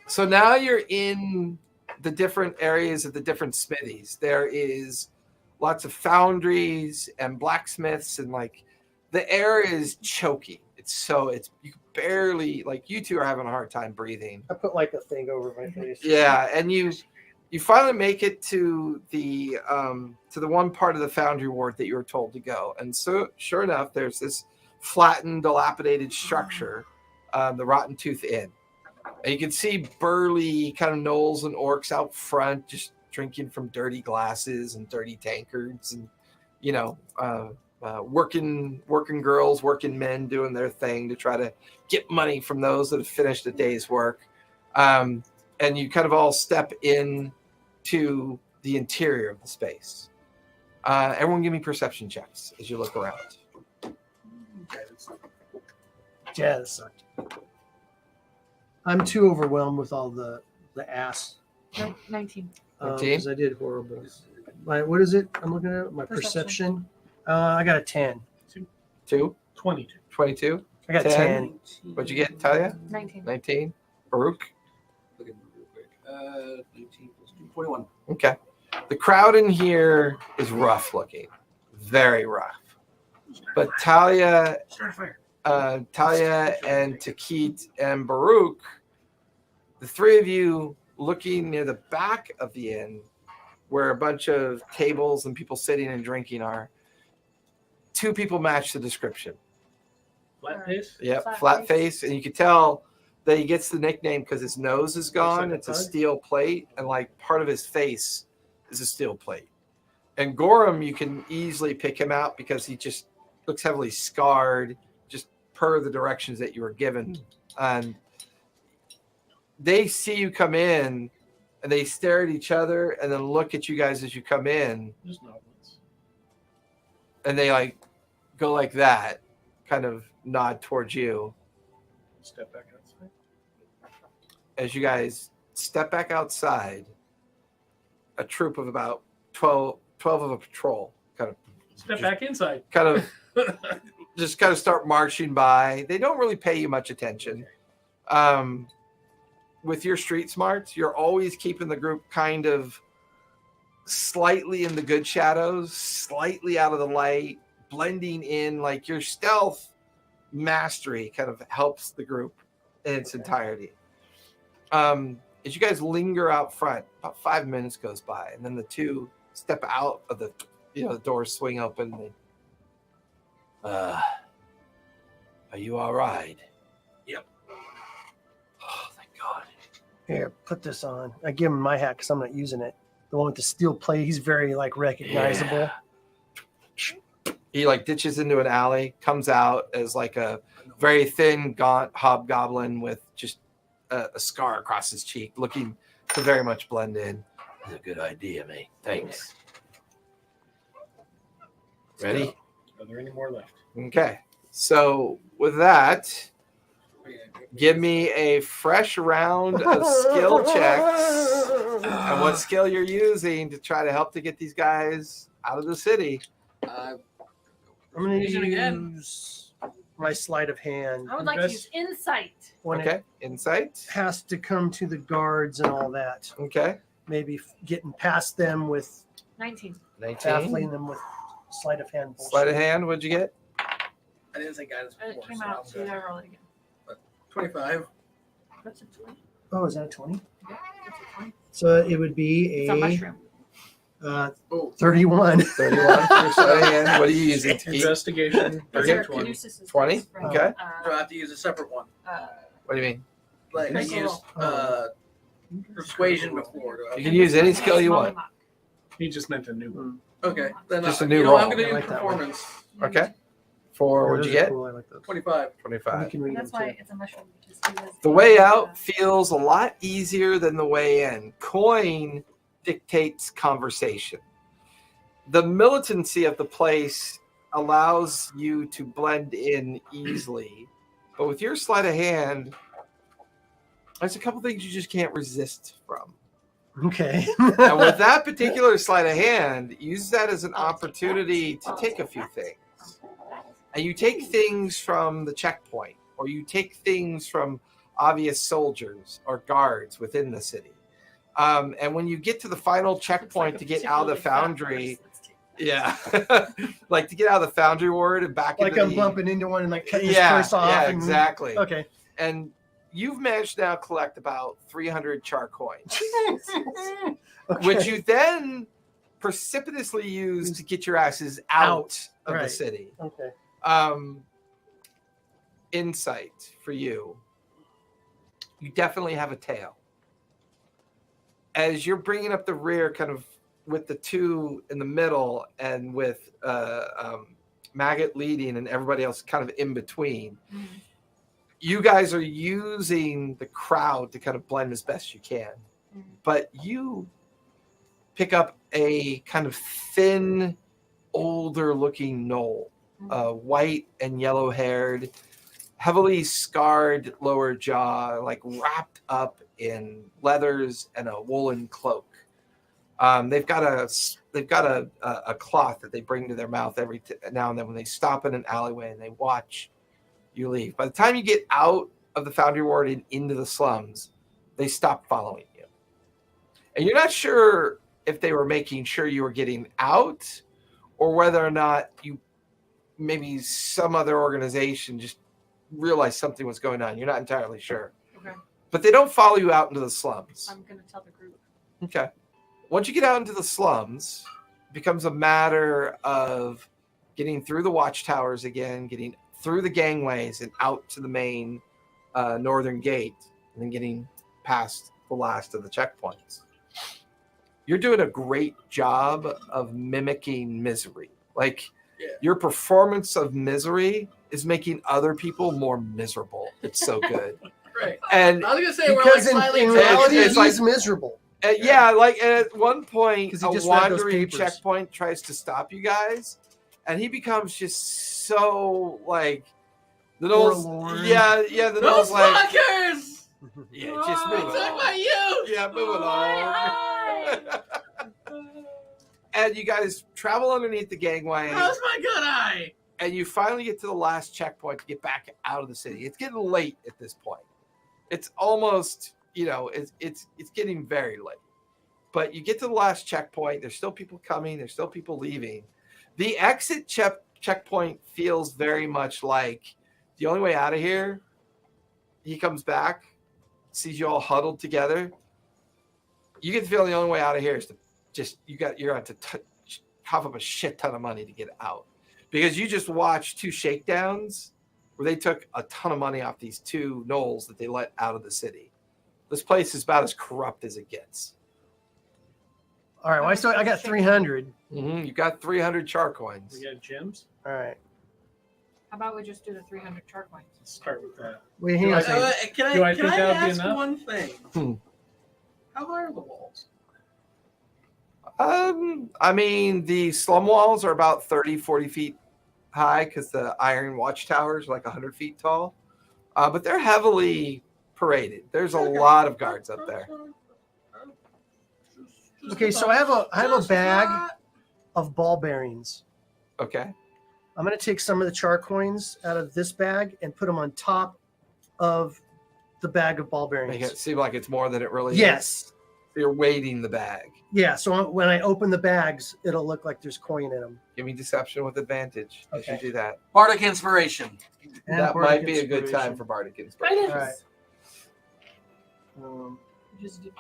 A: So now you're in the different areas of the different smithies. There is lots of foundries and blacksmiths, and like the air is choky. It's you barely, like, you two are having a hard time breathing.
C: I put like a thing over my face.
A: Yeah, and you finally make it to the one part of the foundry ward that you were told to go. And so sure enough, there's this flattened, dilapidated structure, the Rotten Tooth Inn. And you can see burly kind of gnolls and orcs out front, just drinking from dirty glasses and dirty tankards, and working girls, working men doing their thing to try to get money from those that have finished a day's work. And you kind of all step in to the interior of the space. Everyone give me perception checks as you look around.
C: Jazz. I'm too overwhelmed with all the ass.
B: 19.
C: Because I did horrible. What is it? I'm looking at my perception. I got a 10.
A: 2?
F: 22.
A: 22?
C: I got
A: 10.
C: 10.
A: What'd you get, Talia?
B: 19.
A: 19? Baruch?
E: Look at me real quick. 19 plus 2, 21.
A: Okay. The crowd in here is rough looking. Very rough. But Talia and Takit and Baruch, the three of you looking near the back of the inn where a bunch of tables and people sitting and drinking are, two people match the description.
F: Flat face?
A: Yep, flat face. And you can tell that he gets the nickname because his nose is gone.
F: like a
A: It's a
F: pug?
A: steel plate, and like part of his face is a steel plate. And Gorham, you can easily pick him out because he just looks heavily scarred, just per the directions that you were given. And they see you come in, and they stare at each other, and then look at you guys as you come in,
F: Just not once.
A: and they like go like that, kind of nod towards you.
F: Step back outside.
A: As you guys step back outside, a troop of about 12 of a patrol
F: Step back inside.
A: just start marching by. They don't really pay you much attention. With your street smarts, you're always keeping the group kind of slightly in the good shadows, slightly out of the light, blending in. Like your stealth mastery kind of helps the group in its entirety. As you guys linger out front, about 5 minutes goes by, and then the two step out of the doors swing open. Are you all right?
E: Yep.
A: Oh, thank God.
C: Here, put this on. I give him my hat because I'm not using it. The one with the steel plate. He's very recognizable.
A: Yeah. He ditches into an alley, comes out as a very thin, gaunt hobgoblin with just a scar across his cheek, looking to very much blend in. That's a good idea, mate. Thanks. Ready?
F: Are there any more left?
A: Okay. So with that, give me a fresh round of skill checks and what skill you're using to try to help to get these guys out of the city.
C: I'm going to
E: Use it again.
C: use my sleight of hand.
B: I would like to use insight.
C: When it
A: Okay. Insight.
C: has to come to the guards and all that.
A: Okay.
C: Maybe getting past them with
B: 19.
A: 19.
C: Baffling them with sleight of hand. Bullshit.
A: Sleight of hand. What'd you get?
E: I didn't say guidance
B: It
E: before.
B: came
E: So
B: out,
E: I'm
B: so you
E: good.
B: gotta roll it again.
E: 25.
B: That's a 20.
C: Oh, is that a 20?
B: Yeah, that's a 20.
C: So it would be
B: It's a mushroom.
C: 31.
A: 31 for your sleight of hand. What are you using to keep?
F: Investigation.
B: Is there
F: 20.
B: Caduceus'
A: 20?
B: dice from,
A: Okay.
E: So I have to use a separate one.
A: What do you mean?
E: Like I
B: Critical
E: used
C: roll.
E: persuasion before. Do I-
A: You can use any skill you want.
B: Mollymock.
F: He just meant a new one.
E: Okay, then
A: Just a
E: you
A: new
E: know,
A: roll.
E: I'm gonna
C: I
E: do
C: like that one.
E: performance.
A: Okay. For what'd you get?
C: Cool. I like those.
E: 25.
C: You
A: 25.
C: can read
B: That's
C: them
B: why
C: too.
B: it's a mushroom.
A: The way out feels a lot easier than the way in. Coin dictates conversation. The militancy of the place allows you to blend in easily. But with your sleight of hand, there's a couple things you just can't resist from.
C: Okay.
A: And with that particular sleight of hand, use that as an opportunity to take a few things. And you take things from the checkpoint, or you take things from obvious soldiers or guards within the city. And when you get to the final checkpoint to get out of the foundry, yeah, like to get out of the foundry ward and back
C: Like
A: into
C: I'm
A: the,
C: bumping into one and like cutting this
A: yeah,
C: purse off.
A: yeah,
C: and,
A: exactly.
C: Okay.
A: And you've managed to now collect about 300 char coins,
C: Okay.
A: which you then precipitously use to get your asses out of the
C: Right.
A: city.
C: Okay.
A: Insight for you. You definitely have a tail. As you're bringing up the rear, kind of with the two in the middle and with Maggot leading and everybody else kind of in between, you guys are using the crowd to kind of blend as best you can. But you pick up a kind of thin, older looking gnoll, white and yellow haired, heavily scarred lower jaw, like wrapped up in leathers and a woolen cloak. They've got a cloth that they bring to their mouth every now and then when they stop in an alleyway and they watch you leave. By the time you get out of the foundry ward and into the slums, they stop following you. And you're not sure if they were making sure you were getting out or whether or not you maybe some other organization just realized something was going on. You're not entirely sure.
B: Okay.
A: But they don't follow you out into the slums.
B: I'm going to tell the group.
A: Okay. Once you get out into the slums, it becomes a matter of getting through the watchtowers again, getting through the gangways and out to the main northern gate, and then getting past the last of the checkpoints. You're doing a great job of mimicking misery. Like, your performance of misery is making other people more miserable. It's so good.
E: Right.
A: And
E: I was gonna say we're like
C: Because
E: slightly
C: in
A: it's-
C: reality,
A: it's
C: he's
A: like-
C: miserable.
A: yeah, like at one point,
C: 'Cause he
A: a
C: just read those
A: wandering
C: papers.
A: checkpoint tries to stop you guys, and he becomes just so like the nose.
C: Forlorn.
A: Yeah, the
E: those
A: nose like
E: fuckers!
A: yeah, just
E: They
A: move
E: took
A: along.
E: my youth!
A: Yeah, move
B: Oh,
A: along. And you guys travel underneath the gangway,
E: How's my good eye?
A: and you finally get to the last checkpoint to get back out of the city. It's getting late at this point. It's almost, it's getting very late. But you get to the last checkpoint. There's still people coming. There's still people leaving. The exit checkpoint feels very much like the only way out of here. He comes back, sees you all huddled together. You get the feeling the only way out of here is to you're going to have to cough up a shit ton of money to get out, because you just watched two shakedowns where they took a ton of money off these two gnolls that they let out of the city. This place is about as corrupt as it gets.
C: All right. Well, I got 300.
A: You got 300 char coins.
F: We got gems.
C: All right.
B: How about we just do the 300 char coins?
F: Let's start with that.
C: Wait, hang on a second.
E: Can
F: Do
E: I
F: I think that would be
E: ask
F: enough?
E: one thing? How high are the walls?
A: I mean, the slum walls are about 30, 40 feet high because the iron watchtowers are like 100 feet tall. But they're heavily paraded. There's a lot of guards up there.
C: Okay, so I have a bag of ball bearings.
A: Okay.
C: I'm going to take some of the char coins out of this bag and put them on top of the bag of ball
A: Make
C: bearings.
A: it seem like it's more than it really is.
C: Yes.
A: You're weighting the bag.
C: Yeah. So when I open the bags, it'll look like there's coin in them.
A: Give me deception with advantage as you
C: Okay.
A: do that.
E: Bardic inspiration.
C: And
A: That
C: Bardic
A: might be a good time
C: Inspiration.
A: for Bardic Inspiration.
C: All right.
B: Just do-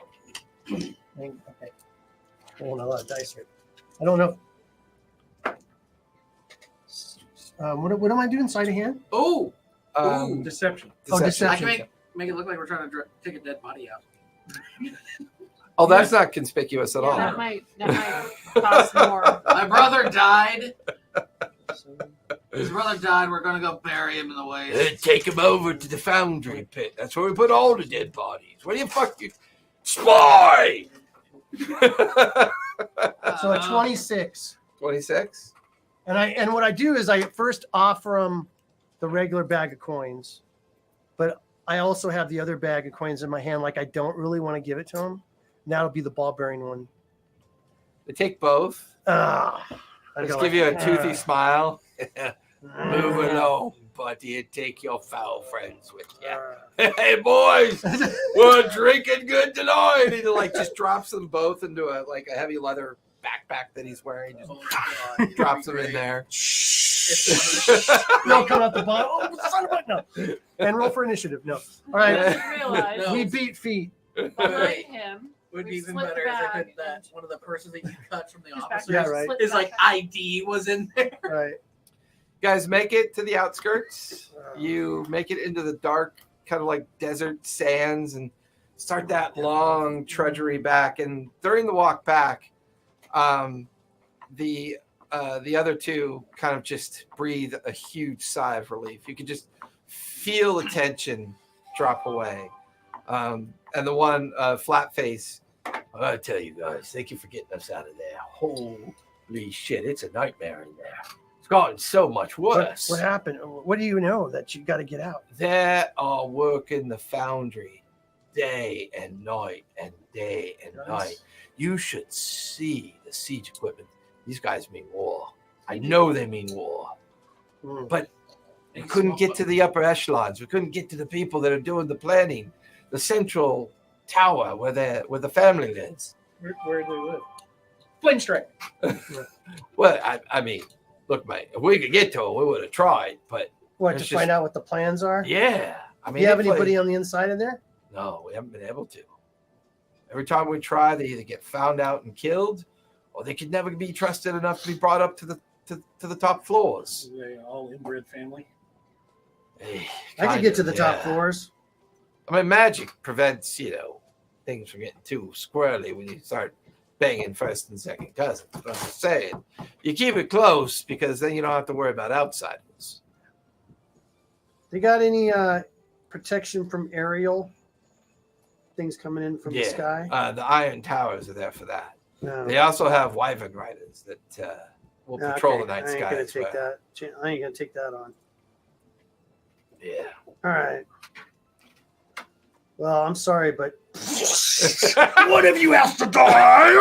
C: Okay. Rolling a lot of dice here. I don't know. What am I doing? Sleight of hand?
E: Oh,
F: Deception.
C: Oh,
E: I
C: deception.
E: can make it look like we're trying to take a dead body out.
A: Oh, that's not conspicuous at
B: Yeah,
A: all.
B: that might cost more.
E: My brother died. His brother died. We're gonna go bury him in the waste.
G: Take him over to the foundry pit. That's where we put all the dead bodies. What do you spy?
C: So a 26.
A: 26.
C: And what I do is I first offer them the regular bag of coins, but I also have the other bag of coins in my hand. Like I don't really want to give it to them. And that'll be the ball bearing one.
A: They take both.
C: I
A: Let's
C: go
A: give
C: like,
A: you a toothy smile.
G: Move along, buddy, and take your foul friends with you. Hey, boys, we're drinking good tonight.
A: And he like just drops them both into a heavy leather backpack that he's wearing. Just drops them in there.
C: They'll come out the bottom. Oh, son of a no. And roll for initiative. No. All right.
B: Doesn't realize
E: No.
C: We beat feet.
B: behind him.
E: Would be
B: We
E: even
B: split the
E: better is I
B: bag
E: put that one of the persons that you cut from the
B: His
E: officers.
B: backpack
C: Yeah, right.
B: split the
E: His like
B: backpack.
E: ID was in there.
C: All right.
A: Guys, make it to the outskirts. You make it into the dark, kind of like desert sands, and start that long trudgery back. And during the walk back, the other two kind of just breathe a huge sigh of relief. You could just feel the tension drop away. And the one flat face,
G: I gotta tell you guys, thank you for getting us out of there. Holy shit, it's a nightmare in there. It's gotten so much worse.
C: What happened? What do you know that you got to get out?
G: They are working the foundry day and night and day and night. You should see the siege equipment. These guys mean war. I know they mean war. But we couldn't get to the upper echelons. We couldn't get to the people that are doing the planning. The central tower where the family lives.
F: Where do they live?
E: Flame strike.
G: Well, I mean, look, mate, if we could get to it, we would have tried. But
C: What,
G: It's
C: to
G: just-
C: find out what the plans are?
G: yeah, I
C: Do
G: mean,
C: you have
G: they
C: anybody
G: play-
C: on the inside of there?
G: No, we haven't been able to. Every time we try, they either get found out and killed, or they could never be trusted enough to be brought up to the top floors.
F: Are they all inbred family?
C: I could get to the top
G: Yeah.
C: floors.
G: I mean, magic prevents, things from getting too squirrely when you start banging first and second cousins. But I'm just saying, you keep it close because then you don't have to worry about outsiders.
C: They got any protection from aerial things coming in from the sky?
G: The iron towers are there for that.
C: No.
G: They also have wyvern riders that will
C: Yeah,
G: patrol
C: okay.
G: the night
C: I ain't
G: sky
C: gonna
G: as
C: take
G: well.
C: that. I ain't gonna take that on.
G: Yeah.
C: All right. Well, I'm sorry, but
G: What have you asked to die?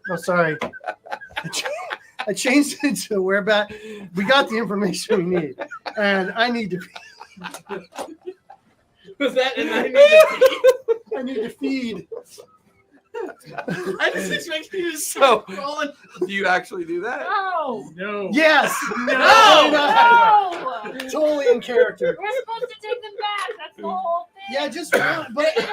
C: I'm sorry. I changed it to where back. We got the information we need, and I need to.
E: Was that? And
C: I need to feed.
E: I just expect you to
A: So-
E: rolling.
A: Do you actually do that?
B: No!
F: No.
C: Yes.
E: No!
B: No!
C: Totally in character.
B: We're supposed to take them back. That's the whole thing.
C: Yeah, just. But
E: If he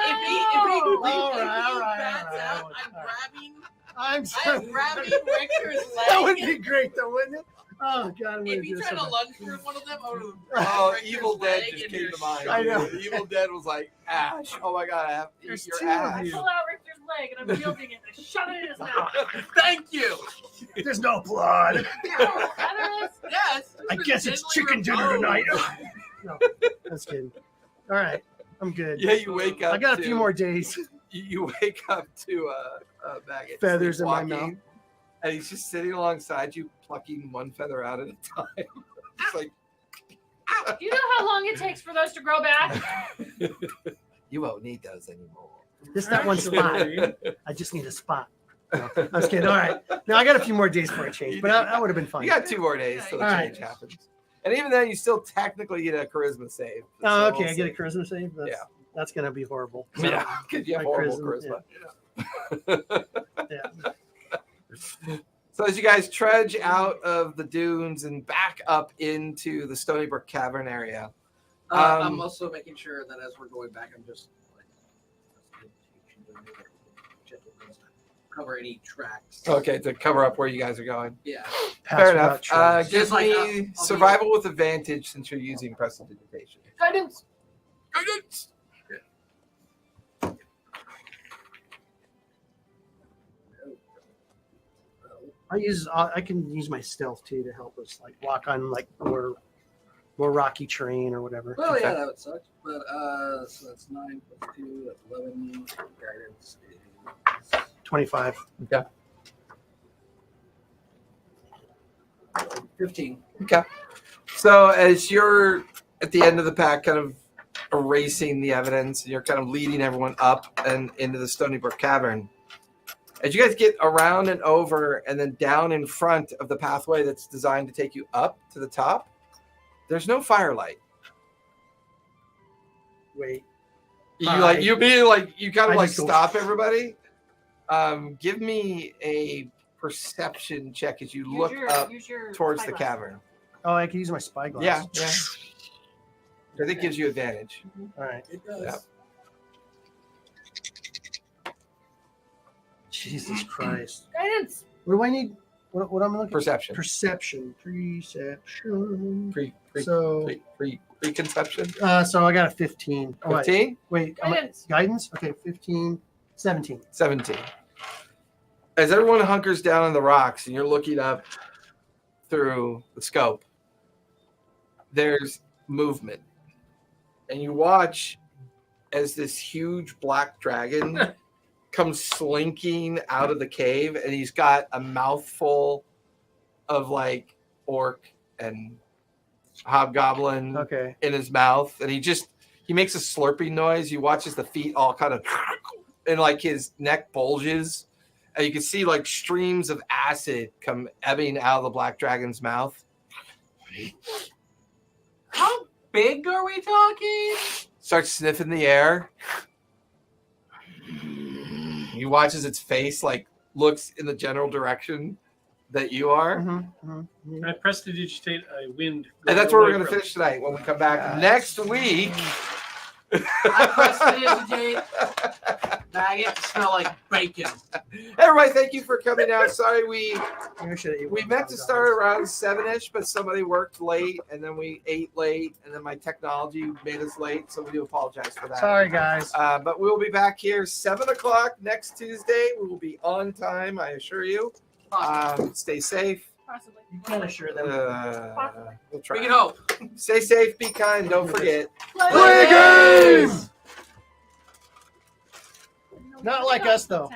C: All right,
E: bats
C: all right,
E: out,
C: all
E: I'm
C: right.
E: grabbing.
C: I'm
E: I'm
C: sorry.
E: grabbing Richter's
C: That would
E: leg.
C: be great, though, wouldn't it? Oh God, I'm gonna
E: If you
C: do
E: try to
C: something.
E: lunge through one of them, I would
A: Oh,
E: Richter's
A: Evil Dead
E: leg
A: just
E: in
A: came
E: your
A: to mind.
C: I know.
A: Evil Dead was like, Ash, oh my God, I have to
C: There's
A: eat your
C: two of
A: ass.
B: I
C: you.
B: pull out Richter's leg and I'm wielding it and I shove it in his mouth.
E: Thank you.
C: There's no blood.
B: No, feathers.
E: Yes.
C: I guess it's chicken dinner tonight. No, that's kidding. All right, I'm good.
A: Yeah, you wake up.
C: I got a
A: to-
C: few more days.
A: You wake up to Baggett
C: Feathers in my
A: sleepwalking,
C: mouth.
A: and he's just sitting alongside you, plucking one feather out at a time. It's like,
B: Do you know how long it takes for those to grow back?
A: you won't need those anymore.
C: Just that one spot. I just need a spot. No, I was kidding. All right. Now I got a few more days for a change, but I would have been fine.
A: You got 2 more days till the
C: All
A: change
C: right.
A: happens. And even then, you still technically get a charisma save.
C: Oh,
A: So
C: okay.
A: we'll
C: I get a
A: see.
C: charisma save. That's,
A: Yeah.
C: That's gonna be horrible.
A: Yeah, because you have
C: My
A: horrible
C: charisma,
A: charisma.
C: Yeah.
A: So as you guys trudge out of the dunes and back up into the Stony Brook Cavern area,
E: I'm also making sure that as we're going back, I'm just like cover any tracks.
A: okay, to cover up where you guys are going.
E: Yeah.
A: Fair enough.
C: Pass
A: Give
E: Just like,
A: me
E: I'll be-
A: survival with advantage since you're using prestidigitation.
E: Guidance.
A: Guidance.
C: I can use my stealth too to help us like walk on like more rocky terrain or whatever.
E: Well,
A: Okay.
E: yeah, that would suck. But so that's 9 plus 2, that's 11. Guidance is
C: 25.
E: 15.
A: Okay. So as you're at the end of the pack, kind of erasing the evidence, you're kind of leading everyone up and into the Stony Brook Cavern. As you guys get around and over and then down in front of the pathway that's designed to take you up to the top, there's no firelight.
C: Wait.
A: You kind of
C: I
A: like
C: just go-
A: stop everybody. Give me a perception check as you look up towards the cavern.
C: Oh, I can use my spyglass.
A: Yeah. I think gives you advantage.
C: All right.
E: It does.
A: Yeah.
C: Jesus Christ.
B: Guidance.
C: What do I need? What I'm looking
A: Perception.
C: Perception.
A: Preconception.
C: So I got a 15. Oh, wait.
A: 15?
C: Wait.
B: Guidance.
C: Guidance? Okay, 15. 17.
A: 17. As everyone hunkers down on the rocks and you're looking up through the scope, there's movement. And you watch as this huge black dragon comes slinking out of the cave, and he's got a mouthful of like orc and hobgoblin
C: Okay.
A: in his mouth, and he makes a slurping noise. You watch as the feet all kind of and like his neck bulges, and you can see like streams of acid come ebbing out of the black dragon's mouth.
E: How big are we talking?
A: Starts sniffing the air. You watch as its face like looks in the general direction that you are.
F: I prestidigitate a wind.
A: And that's where we're
F: away
A: going to
F: from-
A: finish tonight when we come back next week.
E: I prestidigitate. Bag it to smell like bacon.
A: Everybody, thank you for coming out. Sorry, we
C: We
A: meant to start around 7-ish, but somebody worked late, and then we ate late, and then my technology made us late, so we do apologize for that.
C: Sorry, guys.
A: But we'll be back here 7 o'clock next Tuesday. We will be on time, I assure you. Stay safe.
B: Possibly.
C: You can't assure them.
A: We'll try.
E: We can hope.
A: Stay safe, be kind, don't forget.
B: Play
A: games!
C: Not like us, though.